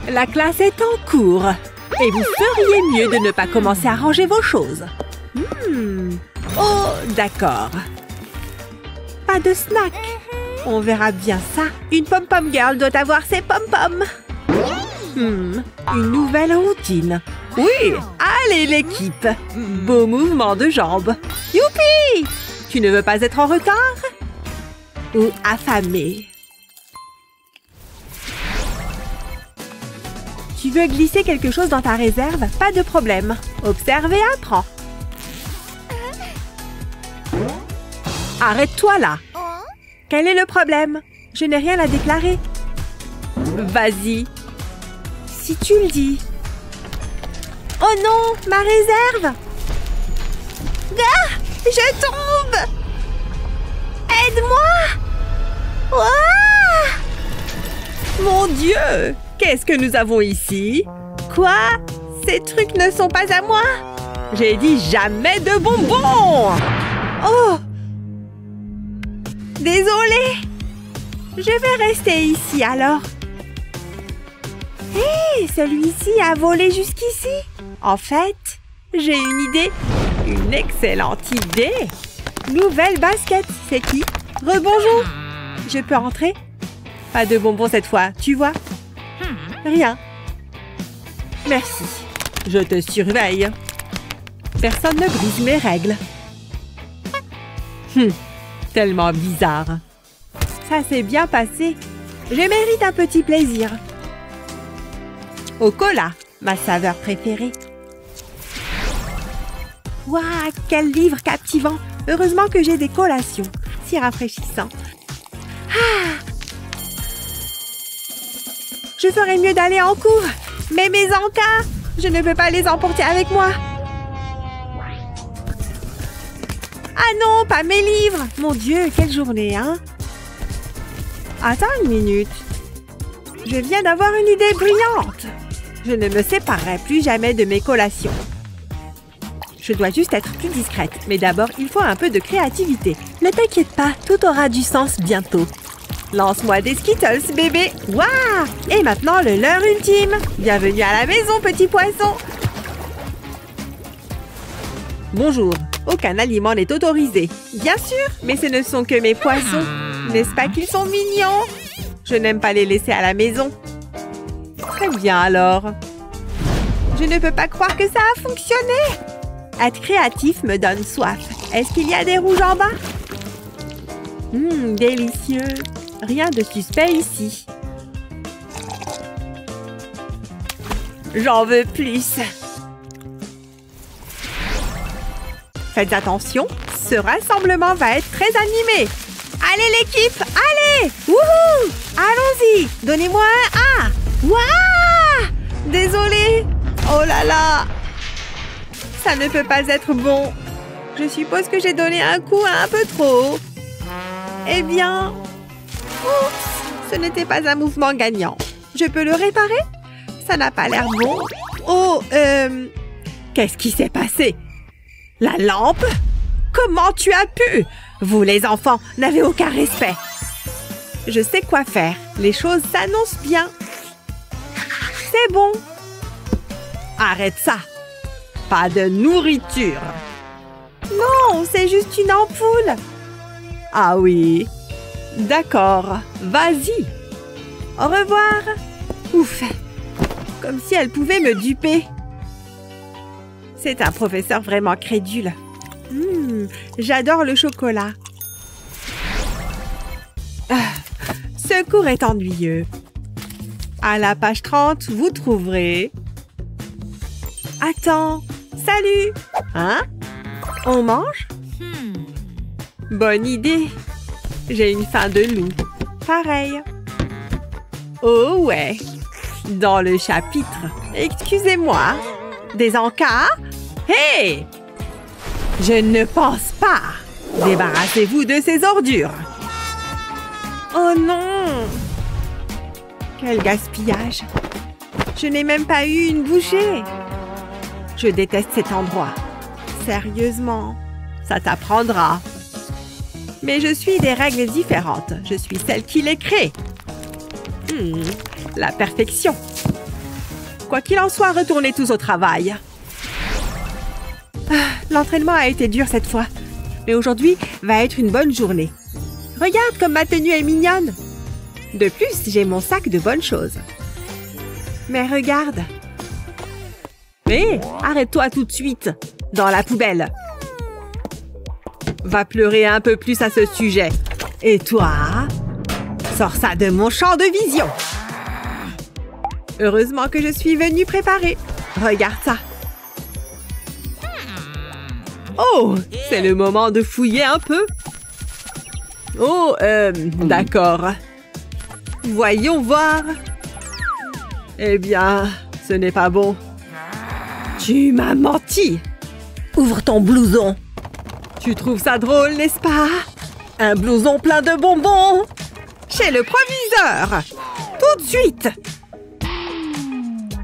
La classe est en cours. Et vous feriez mieux de ne pas commencer à ranger vos choses. Oh, d'accord. Pas de snack. On verra bien ça. Une pom-pom girl doit avoir ses pom-poms. Une nouvelle routine. Oui, allez l'équipe. Beau mouvement de jambes. Youpi! Tu ne veux pas être en retard? Ou affamé? Tu veux glisser quelque chose dans ta réserve? Pas de problème. Observe et apprends. Arrête-toi là. Quel est le problème? Je n'ai rien à déclarer. Vas-y. Si tu le dis. Oh non, ma réserve! Ah! Je tombe! Aide-moi! Ouah! Mon Dieu! Qu'est-ce que nous avons ici? Quoi? Ces trucs ne sont pas à moi? J'ai dit jamais de bonbons! Oh! Désolée! Je vais rester ici alors. Hé! Celui-ci a volé jusqu'ici. En fait, j'ai une idée. Une excellente idée. Nouvelle basket. C'est qui? Rebonjour. Je peux entrer? Pas de bonbons cette fois, tu vois? Rien. Merci. Je te surveille. Personne ne brise mes règles. Tellement bizarre. Ça s'est bien passé. Je mérite un petit plaisir. Au cola, ma saveur préférée. Waouh, quel livre captivant! Heureusement que j'ai des collations. Si rafraîchissant. Ah! Je ferais mieux d'aller en cours. Mais mes encas, je ne peux pas les emporter avec moi. Ah non, pas mes livres! Mon Dieu, quelle journée, hein? Attends une minute. Je viens d'avoir une idée brillante. Je ne me séparerai plus jamais de mes collations. Je dois juste être plus discrète. Mais d'abord, il faut un peu de créativité. Ne t'inquiète pas, tout aura du sens bientôt. Lance-moi des Skittles, bébé. Waouh! Et maintenant, le leurre ultime. Bienvenue à la maison, petit poisson. Bonjour. Aucun aliment n'est autorisé. Bien sûr, mais ce ne sont que mes poissons. N'est-ce pas qu'ils sont mignons? Je n'aime pas les laisser à la maison. Très bien alors. Je ne peux pas croire que ça a fonctionné. Être créatif me donne soif. Est-ce qu'il y a des rouges en bas? Délicieux. Rien de suspect ici. J'en veux plus. Faites attention, ce rassemblement va être très animé. Allez l'équipe, allez! Wouhou! Allons-y! Donnez-moi un A! Waouh! Désolée! Oh là là! Ça ne peut pas être bon. Je suppose que j'ai donné un coup un peu trop. Eh bien... Oups! Ce n'était pas un mouvement gagnant. Je peux le réparer? Ça n'a pas l'air bon. Oh, qu'est-ce qui s'est passé? La lampe? Comment tu as pu? Vous, les enfants, n'avez aucun respect. Je sais quoi faire. Les choses s'annoncent bien. C'est bon. Arrête ça. Pas de nourriture. Non, c'est juste une ampoule. Ah oui. D'accord. Vas-y. Au revoir. Ouf. Comme si elle pouvait me duper. C'est un professeur vraiment crédule. J'adore le chocolat. Ce cours est ennuyeux. À la page 30, vous trouverez... Attends. Salut. Hein? On mange? Bonne idée. J'ai une faim de loup. Pareil. Oh ouais. Dans le chapitre. Excusez-moi. Des encas? Hé! Je ne pense pas. Débarrassez-vous de ces ordures. Oh non! Quel gaspillage. Je n'ai même pas eu une bouchée. Je déteste cet endroit. Sérieusement, ça t'apprendra. Mais je suis des règles différentes. Je suis celle qui les crée. La perfection. Quoi qu'il en soit, retournez tous au travail. L'entraînement a été dur cette fois. Mais aujourd'hui va être une bonne journée. Regarde comme ma tenue est mignonne. De plus, j'ai mon sac de bonnes choses. Mais regarde. Hé, arrête-toi tout de suite. Dans la poubelle. Va pleurer un peu plus à ce sujet. Et toi? Sors ça de mon champ de vision. Heureusement que je suis venue préparer. Regarde ça. Oh, c'est le moment de fouiller un peu. Oh, d'accord. Voyons voir. Eh bien, ce n'est pas bon. Tu m'as menti. Ouvre ton blouson. Tu trouves ça drôle, n'est-ce pas? Un blouson plein de bonbons. Chez le proviseur. Tout de suite.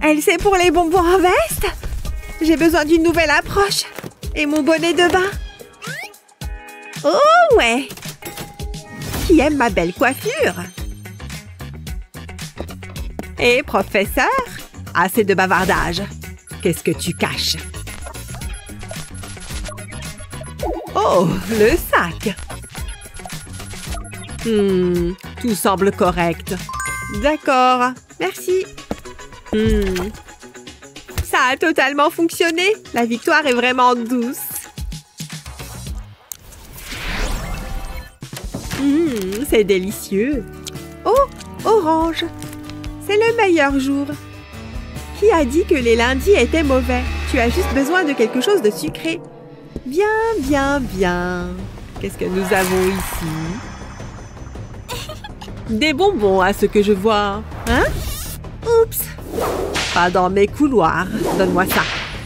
Elle sait pour les bonbons en veste? J'ai besoin d'une nouvelle approche. Et mon bonnet de bain. Oh ouais. Qui aime ma belle coiffure? Et professeur, assez de bavardage. Qu'est-ce que tu caches? Oh, le sac. Tout semble correct. D'accord, merci. Ça a totalement fonctionné. La victoire est vraiment douce. C'est délicieux. Oh, orange. C'est le meilleur jour. Qui a dit que les lundis étaient mauvais? Tu as juste besoin de quelque chose de sucré. Bien, bien, bien. Qu'est-ce que nous avons ici? Des bonbons à ce que je vois. Hein? Oups. Pas dans mes couloirs. Donne-moi ça.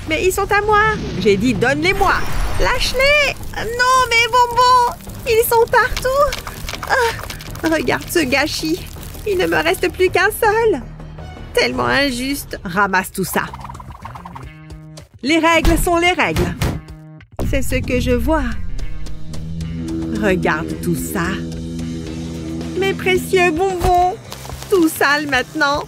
Mais ils sont à moi. J'ai dit donne-les-moi. Lâche-les. Non, mes bonbons. Ils sont partout. Ah, regarde ce gâchis. Il ne me reste plus qu'un seul. Tellement injuste. Ramasse tout ça. Les règles sont les règles. C'est ce que je vois. Regarde tout ça. Mes précieux bonbons. Tout sale maintenant.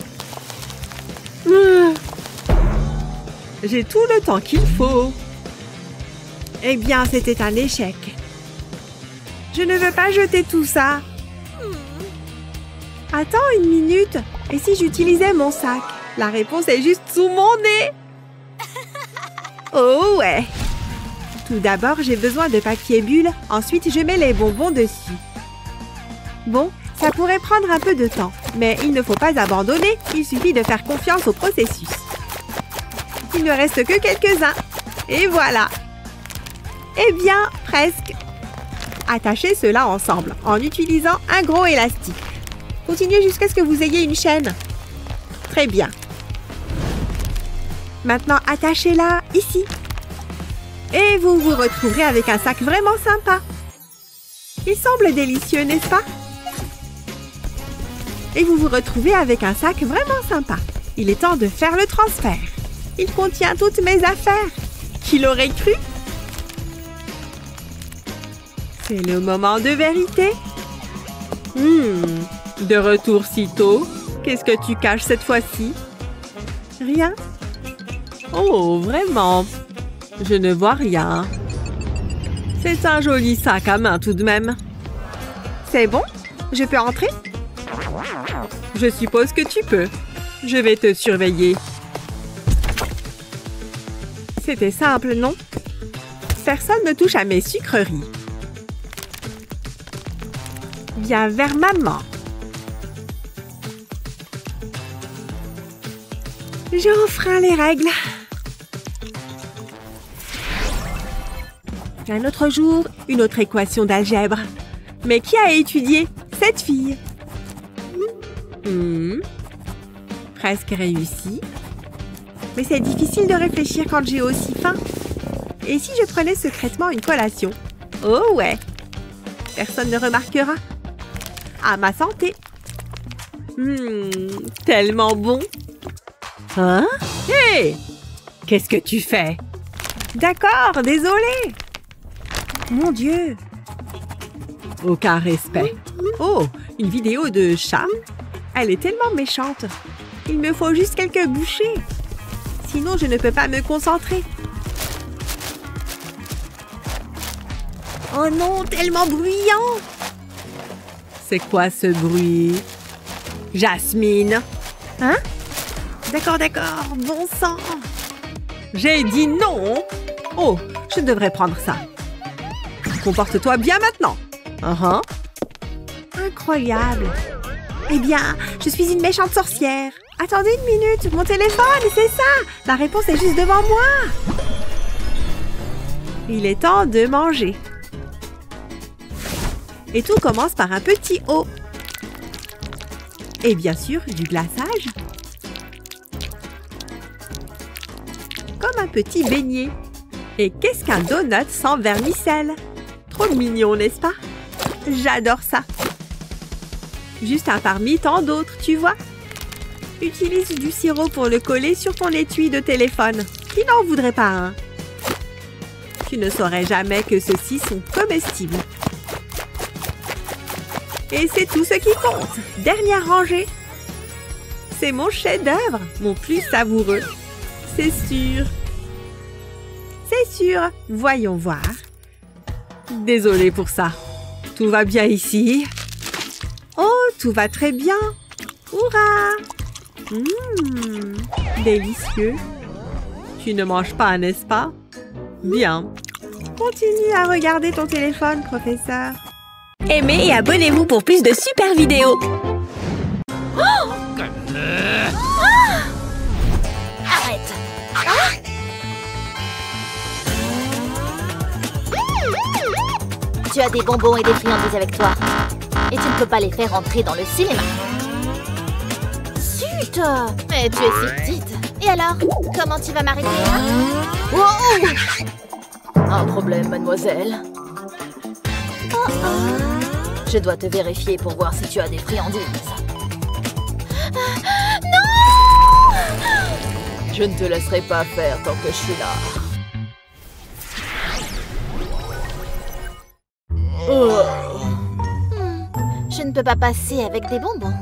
J'ai tout le temps qu'il faut. Eh bien, c'était un échec. Je ne veux pas jeter tout ça. Attends une minute. Et si j'utilisais mon sac? La réponse est juste sous mon nez. Oh ouais. Tout d'abord, j'ai besoin de papier bulle. Ensuite, je mets les bonbons dessus. Bon, ça pourrait prendre un peu de temps. Mais il ne faut pas abandonner. Il suffit de faire confiance au processus. Il ne reste que quelques-uns. Et voilà. Eh bien, presque. Attachez cela ensemble en utilisant un gros élastique. Continuez jusqu'à ce que vous ayez une chaîne. Très bien. Maintenant, attachez-la ici. Et vous vous retrouverez avec un sac vraiment sympa. Il semble délicieux, n'est-ce pas? Et vous vous retrouvez avec un sac vraiment sympa. Il est temps de faire le transfert. Il contient toutes mes affaires. Qui l'aurait cru? C'est le moment de vérité. De retour si tôt. Qu'est-ce que tu caches cette fois-ci? Rien. Oh, vraiment? Je ne vois rien. C'est un joli sac à main tout de même. C'est bon? Je peux entrer? Je suppose que tu peux. Je vais te surveiller. C'était simple, non? Personne ne touche à mes sucreries. Viens vers maman. J'ai enfreint les règles. Un autre jour, une autre équation d'algèbre. Mais qui a étudié cette fille? Presque réussi. Mais c'est difficile de réfléchir quand j'ai aussi faim. Et si je prenais secrètement une collation? Oh ouais. Personne ne remarquera. À ma santé. Tellement bon. Hein? Hé! Qu'est-ce que tu fais? D'accord, désolée. Mon Dieu. Aucun respect. Oh, une vidéo de chat? Elle est tellement méchante. Il me faut juste quelques bouchées. Sinon, je ne peux pas me concentrer. Oh non, tellement bruyant! C'est quoi ce bruit? Jasmine! Hein? D'accord, d'accord, bon sang! J'ai dit non! Oh, je devrais prendre ça. Comporte-toi bien maintenant! Incroyable! Eh bien, je suis une méchante sorcière. Attendez une minute, mon téléphone, c'est ça! La réponse est juste devant moi! Il est temps de manger. Et tout commence par un petit haut. Et bien sûr, du glaçage. Comme un petit beignet. Et qu'est-ce qu'un donut sans vermicelle? Trop mignon, n'est-ce pas? J'adore ça. Juste un parmi tant d'autres, tu vois? Utilise du sirop pour le coller sur ton étui de téléphone. Qui n'en voudrait pas un? Tu ne saurais jamais que ceux-ci sont comestibles. Et c'est tout ce qui compte. Dernière rangée. C'est mon chef-d'œuvre, mon plus savoureux. C'est sûr. C'est sûr. Voyons voir. Désolée pour ça. Tout va bien ici. Oh, tout va très bien. Hurrah! Délicieux. Tu ne manges pas, n'est-ce pas? Bien. Continue à regarder ton téléphone, professeur. Aimez et abonnez-vous pour plus de super vidéos. Arrête. Tu as des bonbons et des friandises avec toi. Et tu ne peux pas les faire entrer dans le cinéma. Zut! Mais tu es si petite. Et alors, comment tu vas m'arrêter? Wow! Un problème, mademoiselle. Je dois te vérifier pour voir si tu as des friandises. Non! Je ne te laisserai pas faire tant que je suis là. Oh. Je ne peux pas passer avec des bonbons.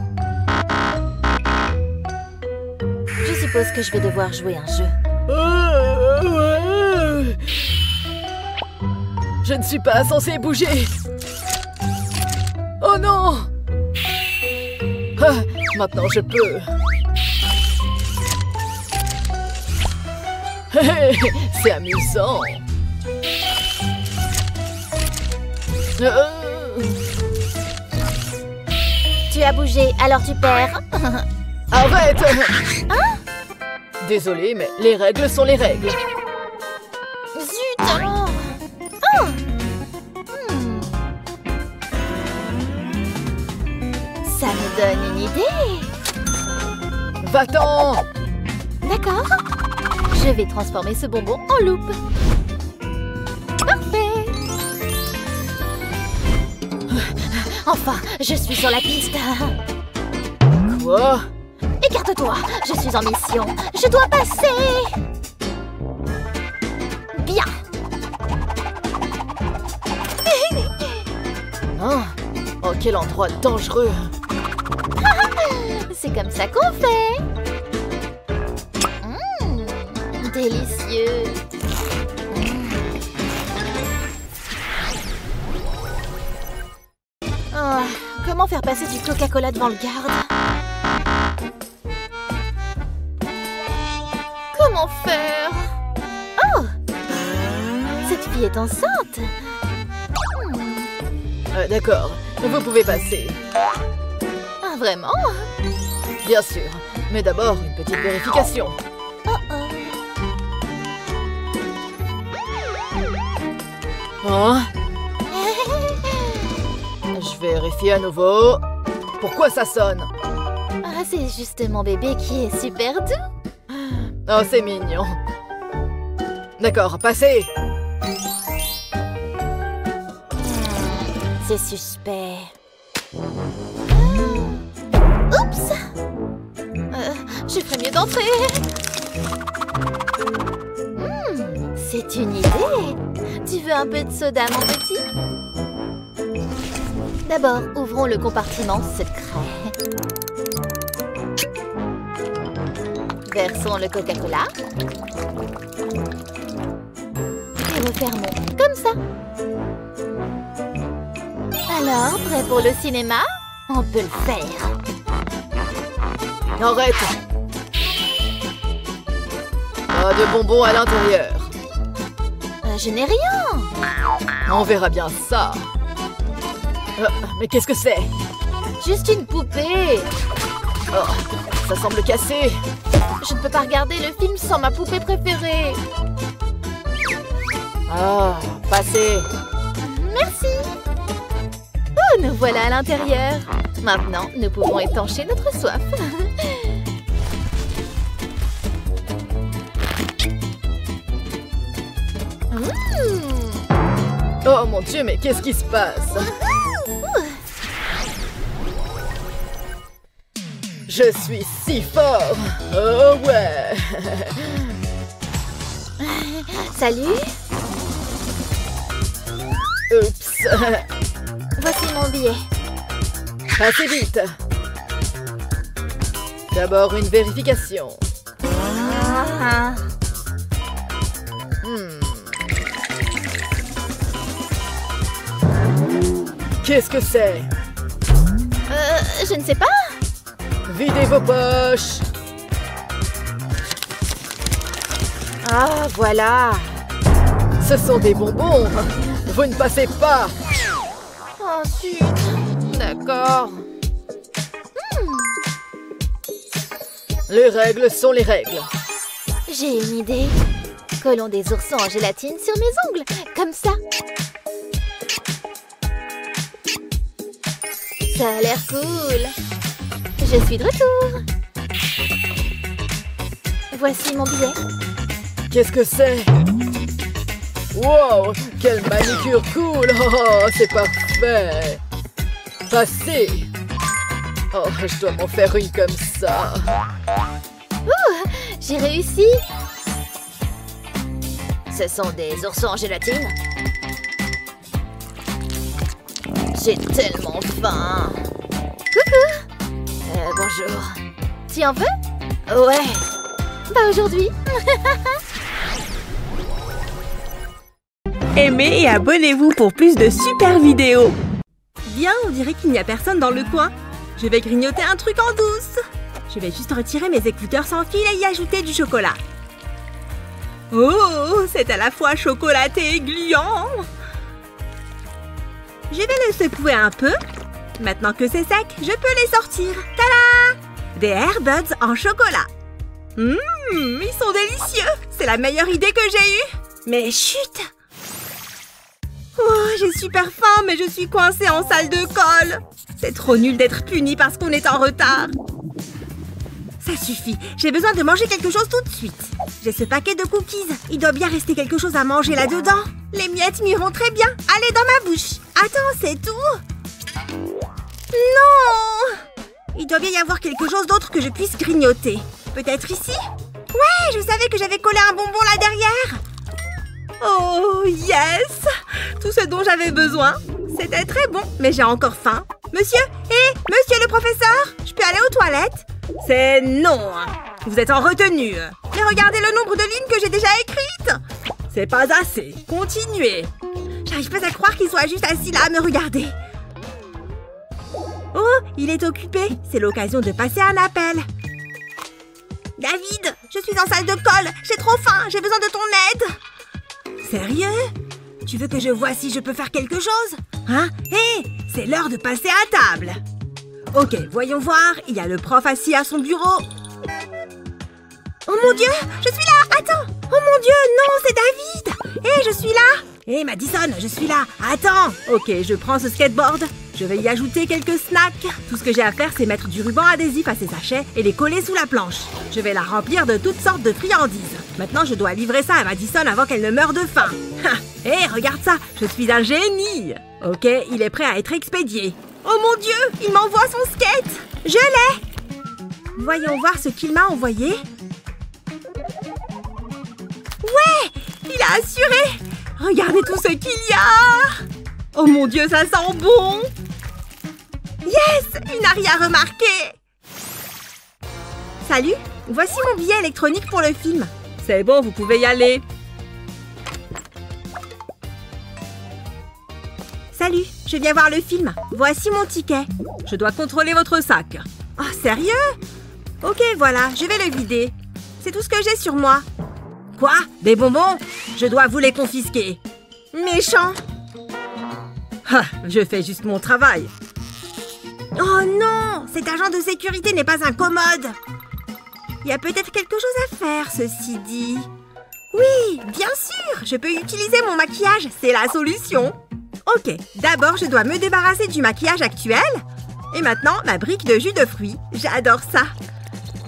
Je suppose que je vais devoir jouer un jeu. Je ne suis pas censée bouger. Oh non! Ah, maintenant je peux. C'est amusant. Tu as bougé, alors tu perds. Arrête! Désolée, mais les règles sont les règles. Zut alors! Oh! Ça me donne une idée. Va-t'en! D'accord. Je vais transformer ce bonbon en loupe. Parfait. Enfin, je suis sur la piste. Quoi? Écarte-toi, je suis en mission. Je dois passer. Bien. Hein? Oh, quel endroit dangereux! C'est comme ça qu'on fait. Délicieux. Oh, comment faire passer du Coca-Cola devant le garde? Comment faire? Oh! Cette fille est enceinte. D'accord, vous pouvez passer. Ah, vraiment? Bien sûr, mais d'abord une petite vérification. Hein? Je vérifie à nouveau. Pourquoi ça sonne? Ah, c'est juste mon bébé qui est super doux. Oh, c'est mignon. D'accord, passez. C'est suspect. Oups! Je ferais mieux d'entrer. C'est une idée. Tu veux un peu de soda, mon petit? D'abord, ouvrons le compartiment secret. Versons le Coca-Cola. Et refermons comme ça. Alors, prêt pour le cinéma? On peut le faire. Arrête! Pas de bonbons à l'intérieur. Je n'ai rien. On verra bien ça. Mais qu'est-ce que c'est? Juste une poupée. Oh, ça semble cassé. Je ne peux pas regarder le film sans ma poupée préférée. Ah, passez. Merci. Oh, nous voilà à l'intérieur. Maintenant, nous pouvons étancher notre soif. Oh mon Dieu, mais qu'est-ce qui se passe? Je suis si fort. Oh ouais. Salut. Oups. Voici mon billet. Assez vite. D'abord une vérification. Ah. Qu'est-ce que c'est? Je ne sais pas. Videz vos poches. Ah, voilà. Ce sont des bonbons. Vous ne passez pas. Ensuite. D'accord. Les règles sont les règles. J'ai une idée. Collons des oursons en gélatine sur mes ongles. Comme ça. Ça a l'air cool. Je suis de retour. Voici mon billet. Qu'est-ce que c'est? Wow, quelle manicure cool. Oh, c'est parfait. Passez. Oh, je dois m'en faire une comme ça. J'ai réussi. Ce sont des oursons en gélatine. J'ai tellement faim. Coucou. Bonjour. Tu en veux? Ouais. Pas aujourd'hui. Aimez et abonnez-vous pour plus de super vidéos. Bien, on dirait qu'il n'y a personne dans le coin. Je vais grignoter un truc en douce. Je vais juste retirer mes écouteurs sans fil et y ajouter du chocolat. Oh, c'est à la fois chocolaté et gluant. Je vais le secouer un peu. Maintenant que c'est sec, je peux les sortir. Tada! Des Airbuds en chocolat. Ils sont délicieux. C'est la meilleure idée que j'ai eue. Mais chut! Oh, j'ai super faim, mais je suis coincée en salle de colle. C'est trop nul d'être punie parce qu'on est en retard. Ça suffit. J'ai besoin de manger quelque chose tout de suite. J'ai ce paquet de cookies. Il doit bien rester quelque chose à manger là-dedans. Les miettes m'iront très bien. Allez, dans ma bouche. Attends, c'est tout? Non! Il doit bien y avoir quelque chose d'autre que je puisse grignoter. Peut-être ici? Ouais, je savais que j'avais collé un bonbon là derrière. Oh, yes! Tout ce dont j'avais besoin. C'était très bon, mais j'ai encore faim. Monsieur? Monsieur le professeur? Je peux aller aux toilettes? C'est non. Vous êtes en retenue. Mais regardez le nombre de lignes que j'ai déjà écrites. C'est pas assez. Continuez. J'arrive pas à croire qu'il soit juste assis là à me regarder. Oh, il est occupé. C'est l'occasion de passer un appel. David, je suis en salle de colle. J'ai trop faim. J'ai besoin de ton aide. Sérieux? Tu veux que je voie si je peux faire quelque chose? Hein? Hé, c'est l'heure de passer à table. Ok, voyons voir. Il y a le prof assis à son bureau. Oh mon Dieu, je suis là. Attends. Oh mon Dieu, non, c'est David. Hé, je suis là. Hé, Madison, je suis là. Attends. Ok, je prends ce skateboard. Je vais y ajouter quelques snacks. Tout ce que j'ai à faire, c'est mettre du ruban adhésif à ces sachets et les coller sous la planche. Je vais la remplir de toutes sortes de friandises. Maintenant, je dois livrer ça à Madison avant qu'elle ne meure de faim. Hé, regarde ça. Je suis un génie. Ok, il est prêt à être expédié. Oh mon Dieu, il m'envoie son skate. Je l'ai. Voyons voir ce qu'il m'a envoyé. Ouais, il a assuré. Regardez tout ce qu'il y a. Oh mon Dieu, ça sent bon. Yes, il n'a rien remarqué. Salut, Voici mon billet électronique pour le film. C'est bon, vous pouvez y aller. Salut, je viens voir le film. Voici mon ticket. Je dois contrôler votre sac. Oh, sérieux? Ok, voilà, je vais le vider. C'est tout ce que j'ai sur moi. Quoi? Des bonbons? Je dois vous les confisquer. Méchant. Ah, je fais juste mon travail. Oh non! Cet agent de sécurité n'est pas un commode. Il y a peut-être quelque chose à faire, ceci dit. Oui, bien sûr! Je peux utiliser mon maquillage, c'est la solution. Ok, d'abord je dois me débarrasser du maquillage actuel. Et maintenant, ma brique de jus de fruits. J'adore ça.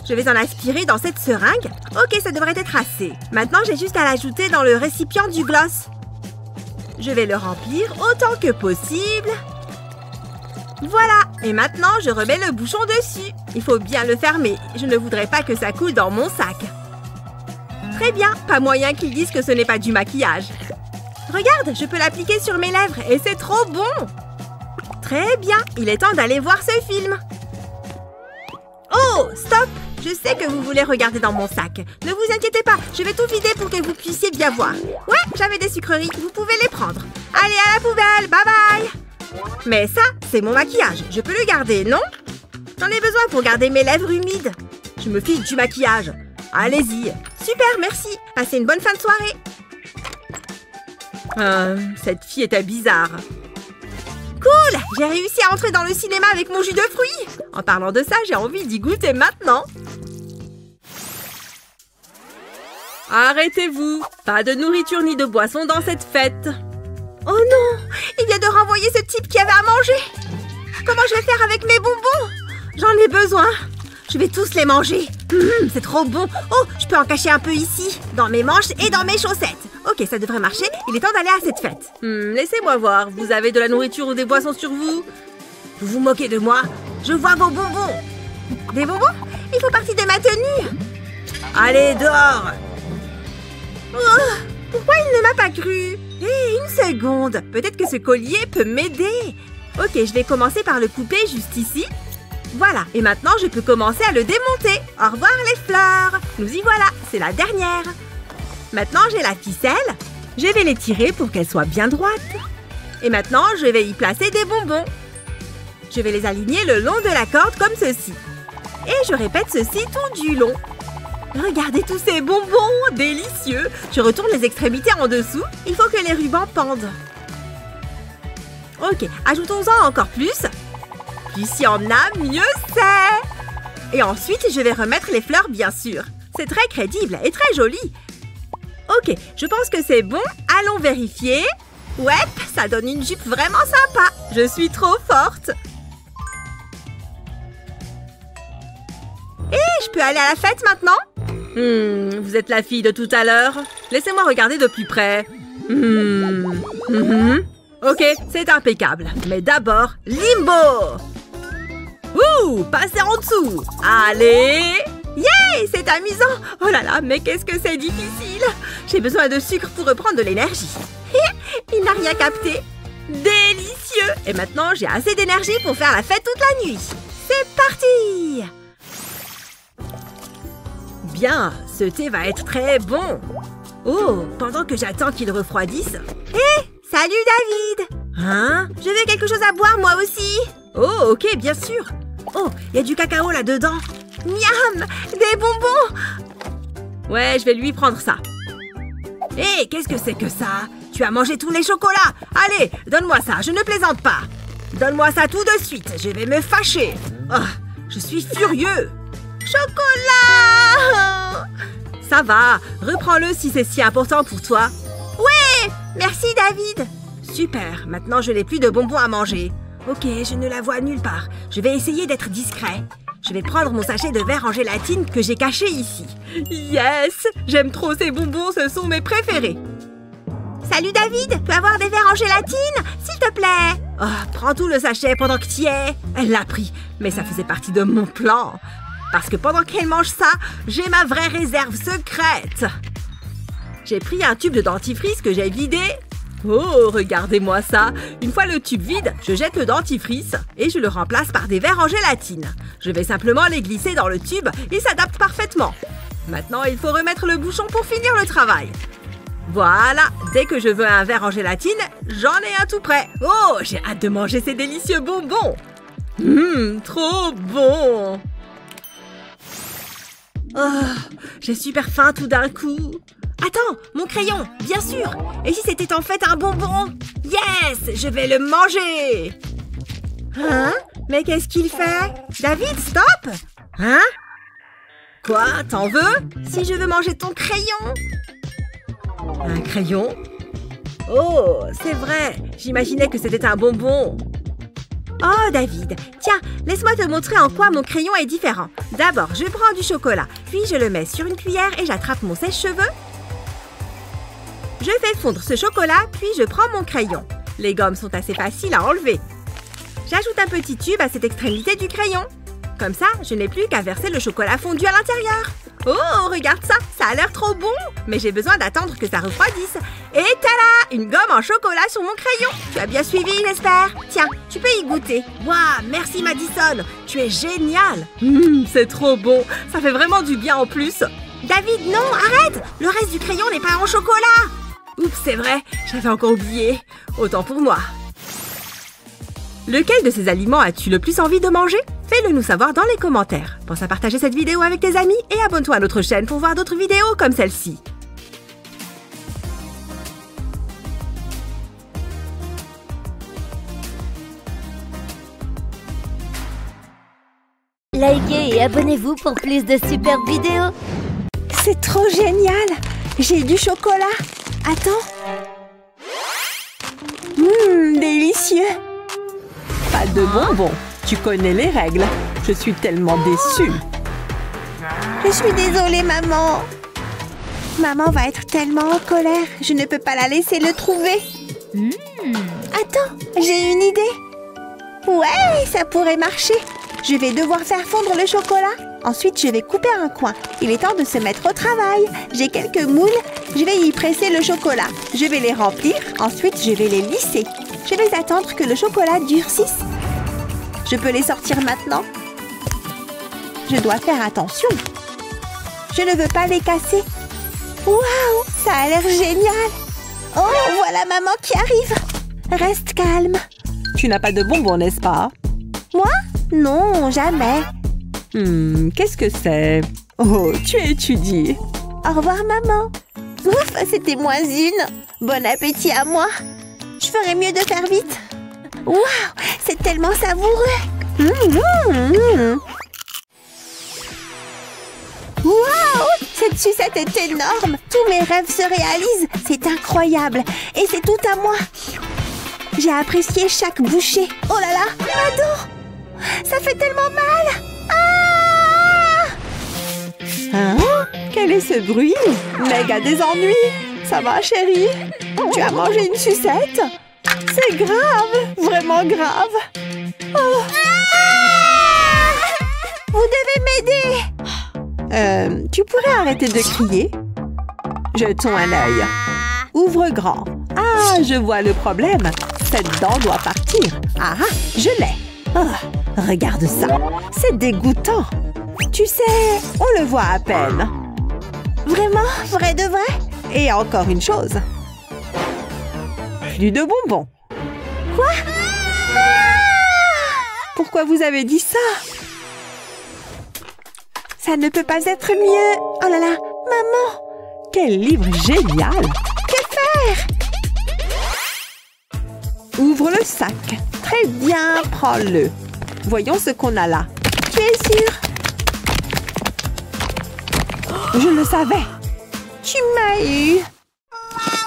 Je vais en aspirer dans cette seringue. Ok, ça devrait être assez. Maintenant, j'ai juste à l'ajouter dans le récipient du gloss. Je vais le remplir autant que possible. Voilà. Et maintenant, je remets le bouchon dessus. Il faut bien le fermer. Je ne voudrais pas que ça coule dans mon sac. Très bien. Pas moyen qu'ils disent que ce n'est pas du maquillage. Regarde, je peux l'appliquer sur mes lèvres et c'est trop bon. Très bien. Il est temps d'aller voir ce film. Oh, stop! Je sais que vous voulez regarder dans mon sac. Ne vous inquiétez pas, je vais tout vider pour que vous puissiez bien voir. Ouais, j'avais des sucreries, vous pouvez les prendre. Allez, à la poubelle, bye bye! Mais ça, c'est mon maquillage. Je peux le garder, non? J'en ai besoin pour garder mes lèvres humides. Je me fiche du maquillage. Allez-y. Super, merci. Passez une bonne fin de soirée. Cette fille était bizarre. Cool! J'ai réussi à entrer dans le cinéma avec mon jus de fruits. En parlant de ça, j'ai envie d'y goûter maintenant. Arrêtez-vous! Pas de nourriture ni de boisson dans cette fête. Oh non! Il vient de renvoyer ce type qui avait à manger. Comment je vais faire avec mes bonbons? J'en ai besoin. Je vais tous les manger. C'est trop bon. Oh, je peux en cacher un peu ici, dans mes manches et dans mes chaussettes. Ok, ça devrait marcher. Il est temps d'aller à cette fête. Laissez-moi voir. Vous avez de la nourriture ou des boissons sur vous? Vous vous moquez de moi? Je vois vos bonbons. Des bonbons? Ils font partie de ma tenue. Allez, dehors. Oh, pourquoi il ne m'a pas cru? Hé, une seconde. Peut-être que ce collier peut m'aider. Ok, je vais commencer par le couper juste ici. Voilà, et maintenant je peux commencer à le démonter. Au revoir les fleurs. Nous y voilà, c'est la dernière. Maintenant j'ai la ficelle. Je vais les tirer pour qu'elle soit bien droite. Et maintenant je vais y placer des bonbons. Je vais les aligner le long de la corde comme ceci. Et je répète ceci tout du long. Regardez tous ces bonbons, délicieux. Je retourne les extrémités en dessous. Il faut que les rubans pendent. Ok, ajoutons-en encore plus. Plus il y en a, mieux c'est. Et ensuite, je vais remettre les fleurs, bien sûr. C'est très crédible et très joli. Ok, je pense que c'est bon. Allons vérifier. Ouais, ça donne une jupe vraiment sympa. Je suis trop forte. Et je peux aller à la fête maintenant? Vous êtes la fille de tout à l'heure. Laissez-moi regarder de plus près. Ok, c'est impeccable. Mais d'abord, limbo. Ouh, passez en dessous. Allez. Yeah, c'est amusant. Oh là là, mais qu'est-ce que c'est difficile. J'ai besoin de sucre pour reprendre de l'énergie. Il n'a rien capté. Délicieux. Et maintenant, j'ai assez d'énergie pour faire la fête toute la nuit. C'est parti. Bien, ce thé va être très bon. Oh, pendant que j'attends qu'il refroidisse. Hé, salut David. Hein? Je veux quelque chose à boire moi aussi. Oh, ok, bien sûr. Oh, il y a du cacao là-dedans. Miam, des bonbons. Ouais, je vais lui prendre ça. Hé, qu'est-ce que c'est que ça? Tu as mangé tous les chocolats. Allez, donne-moi ça, je ne plaisante pas. Donne-moi ça tout de suite, je vais me fâcher. Oh, je suis furieux. Chocolat! Ça va, reprends-le si c'est si important pour toi. Ouais, merci David. Super, maintenant je n'ai plus de bonbons à manger. Ok, je ne la vois nulle part. Je vais essayer d'être discret. Je vais prendre mon sachet de verre en gélatine que j'ai caché ici. Yes! J'aime trop ces bonbons, ce sont mes préférés. Salut David, peux avoir des verres en gélatine, s'il te plaît? Oh, prends tout le sachet pendant que t'y es. Elle l'a pris, mais ça faisait partie de mon plan. Parce que pendant qu'elle mange ça, j'ai ma vraie réserve secrète. J'ai pris un tube de dentifrice que j'ai vidé. Oh, regardez-moi ça. Une fois le tube vide, je jette le dentifrice et je le remplace par des verres en gélatine. Je vais simplement les glisser dans le tube, ils s'adaptent parfaitement. Maintenant, il faut remettre le bouchon pour finir le travail. Voilà, dès que je veux un verre en gélatine, j'en ai un tout prêt. Oh, j'ai hâte de manger ces délicieux bonbons. Trop bon. Oh, j'ai super faim tout d'un coup. Attends, mon crayon, bien sûr. Et si c'était en fait un bonbon? Yes, je vais le manger. Hein? Mais qu'est-ce qu'il fait? David, stop! Hein? Quoi? T'en veux? Si je veux manger ton crayon? Un crayon? Oh, c'est vrai. J'imaginais que c'était un bonbon. Oh, David, tiens, laisse-moi te montrer en quoi mon crayon est différent. D'abord, je prends du chocolat, puis je le mets sur une cuillère et j'attrape mon sèche-cheveux. Je fais fondre ce chocolat, puis je prends mon crayon. Les gommes sont assez faciles à enlever. J'ajoute un petit tube à cette extrémité du crayon. Comme ça, je n'ai plus qu'à verser le chocolat fondu à l'intérieur. Oh, regarde ça, ça a l'air trop bon. Mais j'ai besoin d'attendre que ça refroidisse. Et tada, une gomme en chocolat sur mon crayon. Tu as bien suivi, j'espère. Tiens, tu peux y goûter. Waouh, merci Madison, tu es génial. C'est trop bon, ça fait vraiment du bien en plus. David, non, arrête. Le reste du crayon n'est pas en chocolat. Oups, c'est vrai, j'avais encore oublié. Autant pour moi. Lequel de ces aliments as-tu le plus envie de manger? Fais-le nous savoir dans les commentaires. Pense à partager cette vidéo avec tes amis et abonne-toi à notre chaîne pour voir d'autres vidéos comme celle-ci. Likez et abonnez-vous pour plus de super vidéos. C'est trop génial. J'ai du chocolat. Attends. Délicieux. Pas de bonbons. Tu connais les règles. Je suis tellement déçue. Je suis désolée, maman. Maman va être tellement en colère. Je ne peux pas la laisser le trouver. Attends, j'ai une idée. Ouais, ça pourrait marcher. Je vais devoir faire fondre le chocolat. Ensuite, je vais couper un coin. Il est temps de se mettre au travail. J'ai quelques moules. Je vais y presser le chocolat. Je vais les remplir. Ensuite, je vais les lisser. Je vais attendre que le chocolat durcisse. Je peux les sortir maintenant. Je dois faire attention. Je ne veux pas les casser. Waouh, ça a l'air génial. Oh, voilà maman qui arrive. Reste calme. Tu n'as pas de bonbons, n'est-ce pas? Moi? Non, jamais. Qu'est-ce que c'est? Oh, tu étudies. Au revoir, maman. Ouf, c'était moins une. Bon appétit à moi. Je ferais mieux de faire vite. Waouh, c'est tellement savoureux. Waouh, cette sucette est énorme. Tous mes rêves se réalisent. C'est incroyable. Et c'est tout à moi. J'ai apprécié chaque bouchée. Oh là là, ma dent. Ça fait tellement mal. Hein? Quel est ce bruit? Meg a des ennuis. Ça va, chérie? Tu as mangé une sucette? C'est grave, vraiment grave. Oh. Vous devez m'aider. Tu pourrais arrêter de crier? Jetons un œil. Ouvre grand. Ah, je vois le problème. Cette dent doit partir. Ah, je l'ai. Oh, regarde ça. C'est dégoûtant. Tu sais, on le voit à peine. Vraiment? Vrai de vrai? Et encore une chose. Plus de bonbons. Quoi? Pourquoi vous avez dit ça? Ça ne peut pas être mieux. Oh là là, maman! Quel livre génial! Que faire? Ouvre le sac. Très bien, prends-le. Voyons ce qu'on a là. Tu es sûre? Je le savais. Tu m'as eu.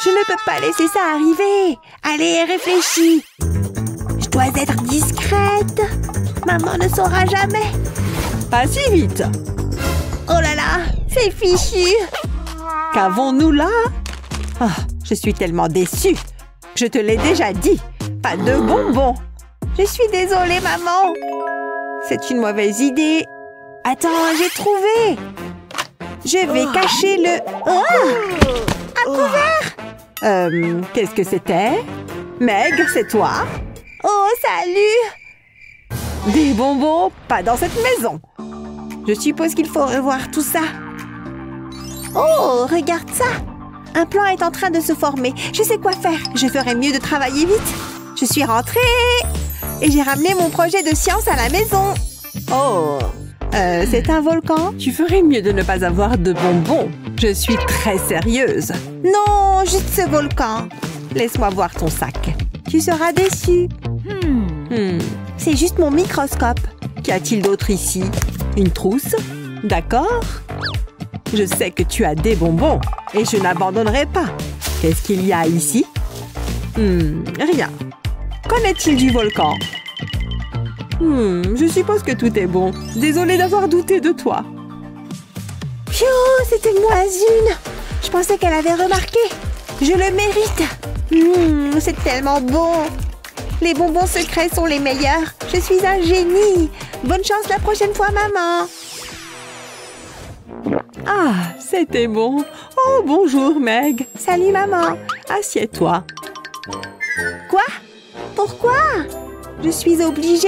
Je ne peux pas laisser ça arriver. Allez, réfléchis. Je dois être discrète. Maman ne saura jamais. Pas si vite. Oh là là, c'est fichu. Qu'avons-nous là? Oh, je suis tellement déçue. Je te l'ai déjà dit. Pas de bonbons. Je suis désolée, maman. C'est une mauvaise idée. Attends, j'ai trouvé. Je vais cacher le... Oh! Un couvert! Qu'est-ce que c'était? Meg, c'est toi? Oh, salut! Des bonbons, pas dans cette maison. Je suppose qu'il faut revoir tout ça. Oh, regarde ça! Un plan est en train de se former. Je sais quoi faire. Je ferais mieux de travailler vite. Je suis rentrée et j'ai ramené mon projet de science à la maison. Oh, c'est un volcan? Tu ferais mieux de ne pas avoir de bonbons. Je suis très sérieuse. Non, juste ce volcan. Laisse-moi voir ton sac. Tu seras déçu. C'est juste mon microscope. Qu'y a-t-il d'autre ici? Une trousse? D'accord. Je sais que tu as des bonbons et je n'abandonnerai pas. Qu'est-ce qu'il y a ici? Rien. Qu'en est-il du volcan? Je suppose que tout est bon. Désolée d'avoir douté de toi. Pio, c'était moi une. Je pensais qu'elle avait remarqué. Je le mérite. C'est tellement bon. Les bonbons secrets sont les meilleurs. Je suis un génie. Bonne chance la prochaine fois, maman. Ah, c'était bon. Oh, bonjour, Meg. Salut, maman. Assieds-toi. Quoi? Pourquoi? Je suis obligée?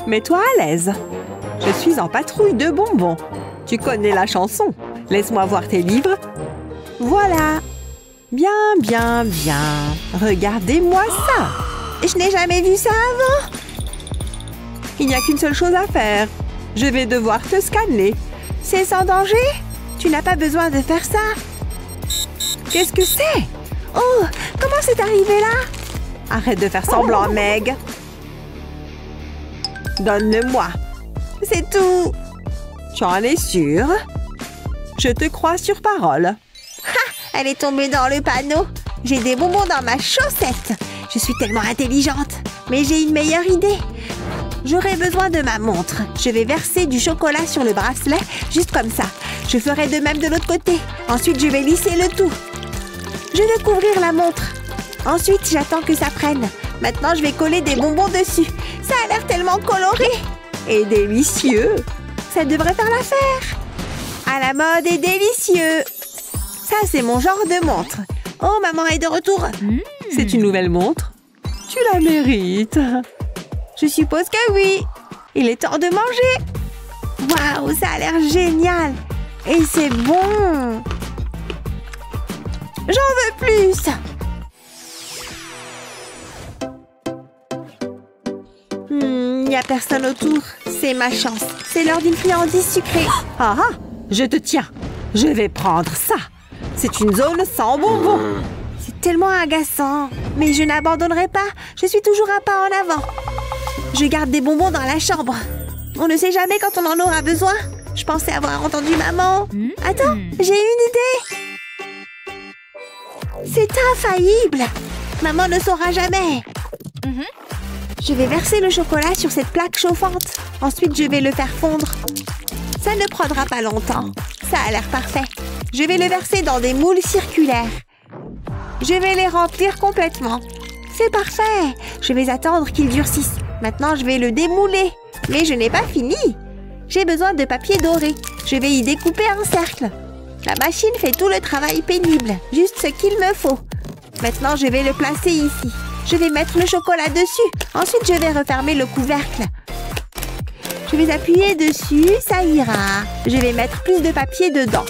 Mets-toi à l'aise. Je suis en patrouille de bonbons. Tu connais la chanson. Laisse-moi voir tes livres. Voilà. Bien, bien, bien. Regardez-moi ça. Je n'ai jamais vu ça avant. Il n'y a qu'une seule chose à faire. Je vais devoir te scanner. C'est sans danger? Tu n'as pas besoin de faire ça. Qu'est-ce que c'est? Oh, comment c'est arrivé là? Arrête de faire semblant, Meg. Donne-le-moi. C'est tout. Tu en es sûre? Je te crois sur parole. Ha! Elle est tombée dans le panneau. J'ai des bonbons dans ma chaussette. Je suis tellement intelligente. Mais j'ai une meilleure idée. J'aurai besoin de ma montre. Je vais verser du chocolat sur le bracelet, juste comme ça. Je ferai de même de l'autre côté. Ensuite, je vais lisser le tout. Je vais couvrir la montre. Ensuite, j'attends que ça prenne. Maintenant, je vais coller des bonbons dessus. Ça a l'air tellement coloré. Et délicieux. Ça devrait faire l'affaire. À la mode et délicieux. Ça, c'est mon genre de montre. Oh, maman est de retour. C'est une nouvelle montre? Tu la mérites. Je suppose que oui. Il est temps de manger. Waouh, ça a l'air génial. Et c'est bon. J'en veux plus. Il n'y a personne autour. C'est ma chance. C'est l'heure d'une friandise sucrée. Ah ah, je te tiens. Je vais prendre ça. C'est une zone sans bonbons. C'est tellement agaçant. Mais je n'abandonnerai pas. Je suis toujours un pas en avant. Je garde des bonbons dans la chambre. On ne sait jamais quand on en aura besoin. Je pensais avoir entendu maman. Attends, j'ai une idée. C'est infaillible. Maman ne saura jamais. Je vais verser le chocolat sur cette plaque chauffante. Ensuite, je vais le faire fondre. Ça ne prendra pas longtemps. Ça a l'air parfait. Je vais le verser dans des moules circulaires. Je vais les remplir complètement. C'est parfait. Je vais attendre qu'ils durcissent. Maintenant, je vais le démouler. Mais je n'ai pas fini. J'ai besoin de papier doré. Je vais y découper un cercle. La machine fait tout le travail pénible. Juste ce qu'il me faut. Maintenant, je vais le placer ici. Je vais mettre le chocolat dessus. Ensuite, je vais refermer le couvercle. Je vais appuyer dessus. Ça ira. Je vais mettre plus de papier dedans.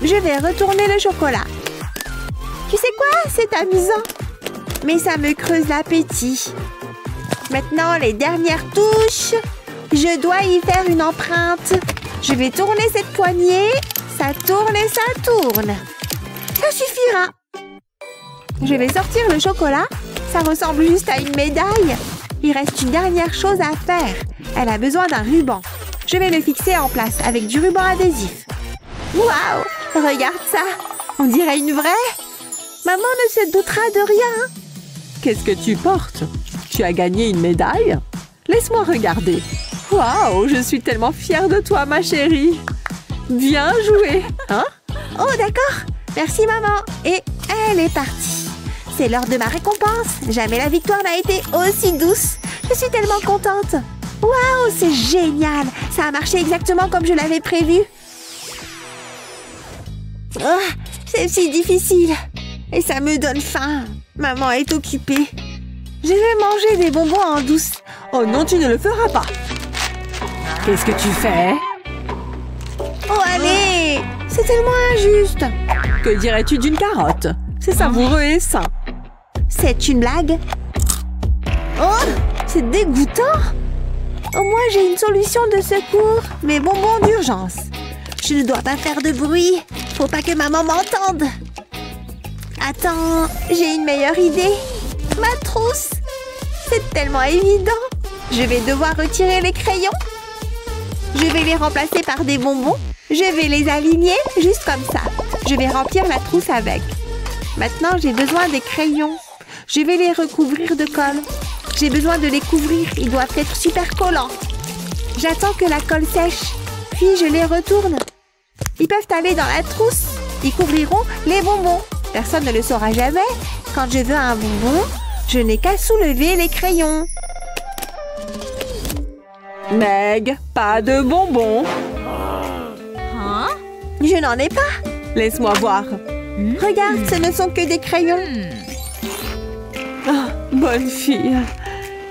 Je vais retourner le chocolat. Tu sais quoi? C'est amusant. Mais ça me creuse l'appétit. Maintenant, les dernières touches. Je dois y faire une empreinte. Je vais tourner cette poignée. Ça tourne et ça tourne. Ça suffira. Je vais sortir le chocolat. Ça ressemble juste à une médaille. Il reste une dernière chose à faire. Elle a besoin d'un ruban. Je vais le fixer en place avec du ruban adhésif. Waouh! Regarde ça. On dirait une vraie. Maman ne se doutera de rien. Qu'est-ce que tu portes? Tu as gagné une médaille? Laisse-moi regarder. Waouh, je suis tellement fière de toi, ma chérie. Bien joué, hein? Oh, d'accord. Merci, maman. Et elle est partie. C'est l'heure de ma récompense. Jamais la victoire n'a été aussi douce. Je suis tellement contente. Waouh, c'est génial. Ça a marché exactement comme je l'avais prévu. Oh, c'est si difficile. et ça me donne faim. Maman est occupée. Je vais manger des bonbons en douce. Oh non, tu ne le feras pas. Qu'est-ce que tu fais? Oh allez! C'est tellement injuste. Que dirais-tu d'une carotte? C'est savoureux et sain. C'est une blague? Oh! C'est dégoûtant! Au moins, j'ai une solution de secours. Mes bonbons d'urgence. Je ne dois pas faire de bruit. Faut pas que maman m'entende. Attends, j'ai une meilleure idée. Ma trousse. C'est tellement évident. Je vais devoir retirer les crayons. Je vais les remplacer par des bonbons. Je vais les aligner juste comme ça. Je vais remplir la trousse avec. Maintenant, j'ai besoin des crayons. Je vais les recouvrir de colle. J'ai besoin de les couvrir. Ils doivent être super collants. J'attends que la colle sèche. Puis, je les retourne. Ils peuvent aller dans la trousse. Ils couvriront les bonbons. Personne ne le saura jamais. Quand je veux un bonbon, je n'ai qu'à soulever les crayons. Meg, pas de bonbons. Je n'en ai pas. Laisse-moi voir. Regarde, ce ne sont que des crayons. Ah, bonne fille.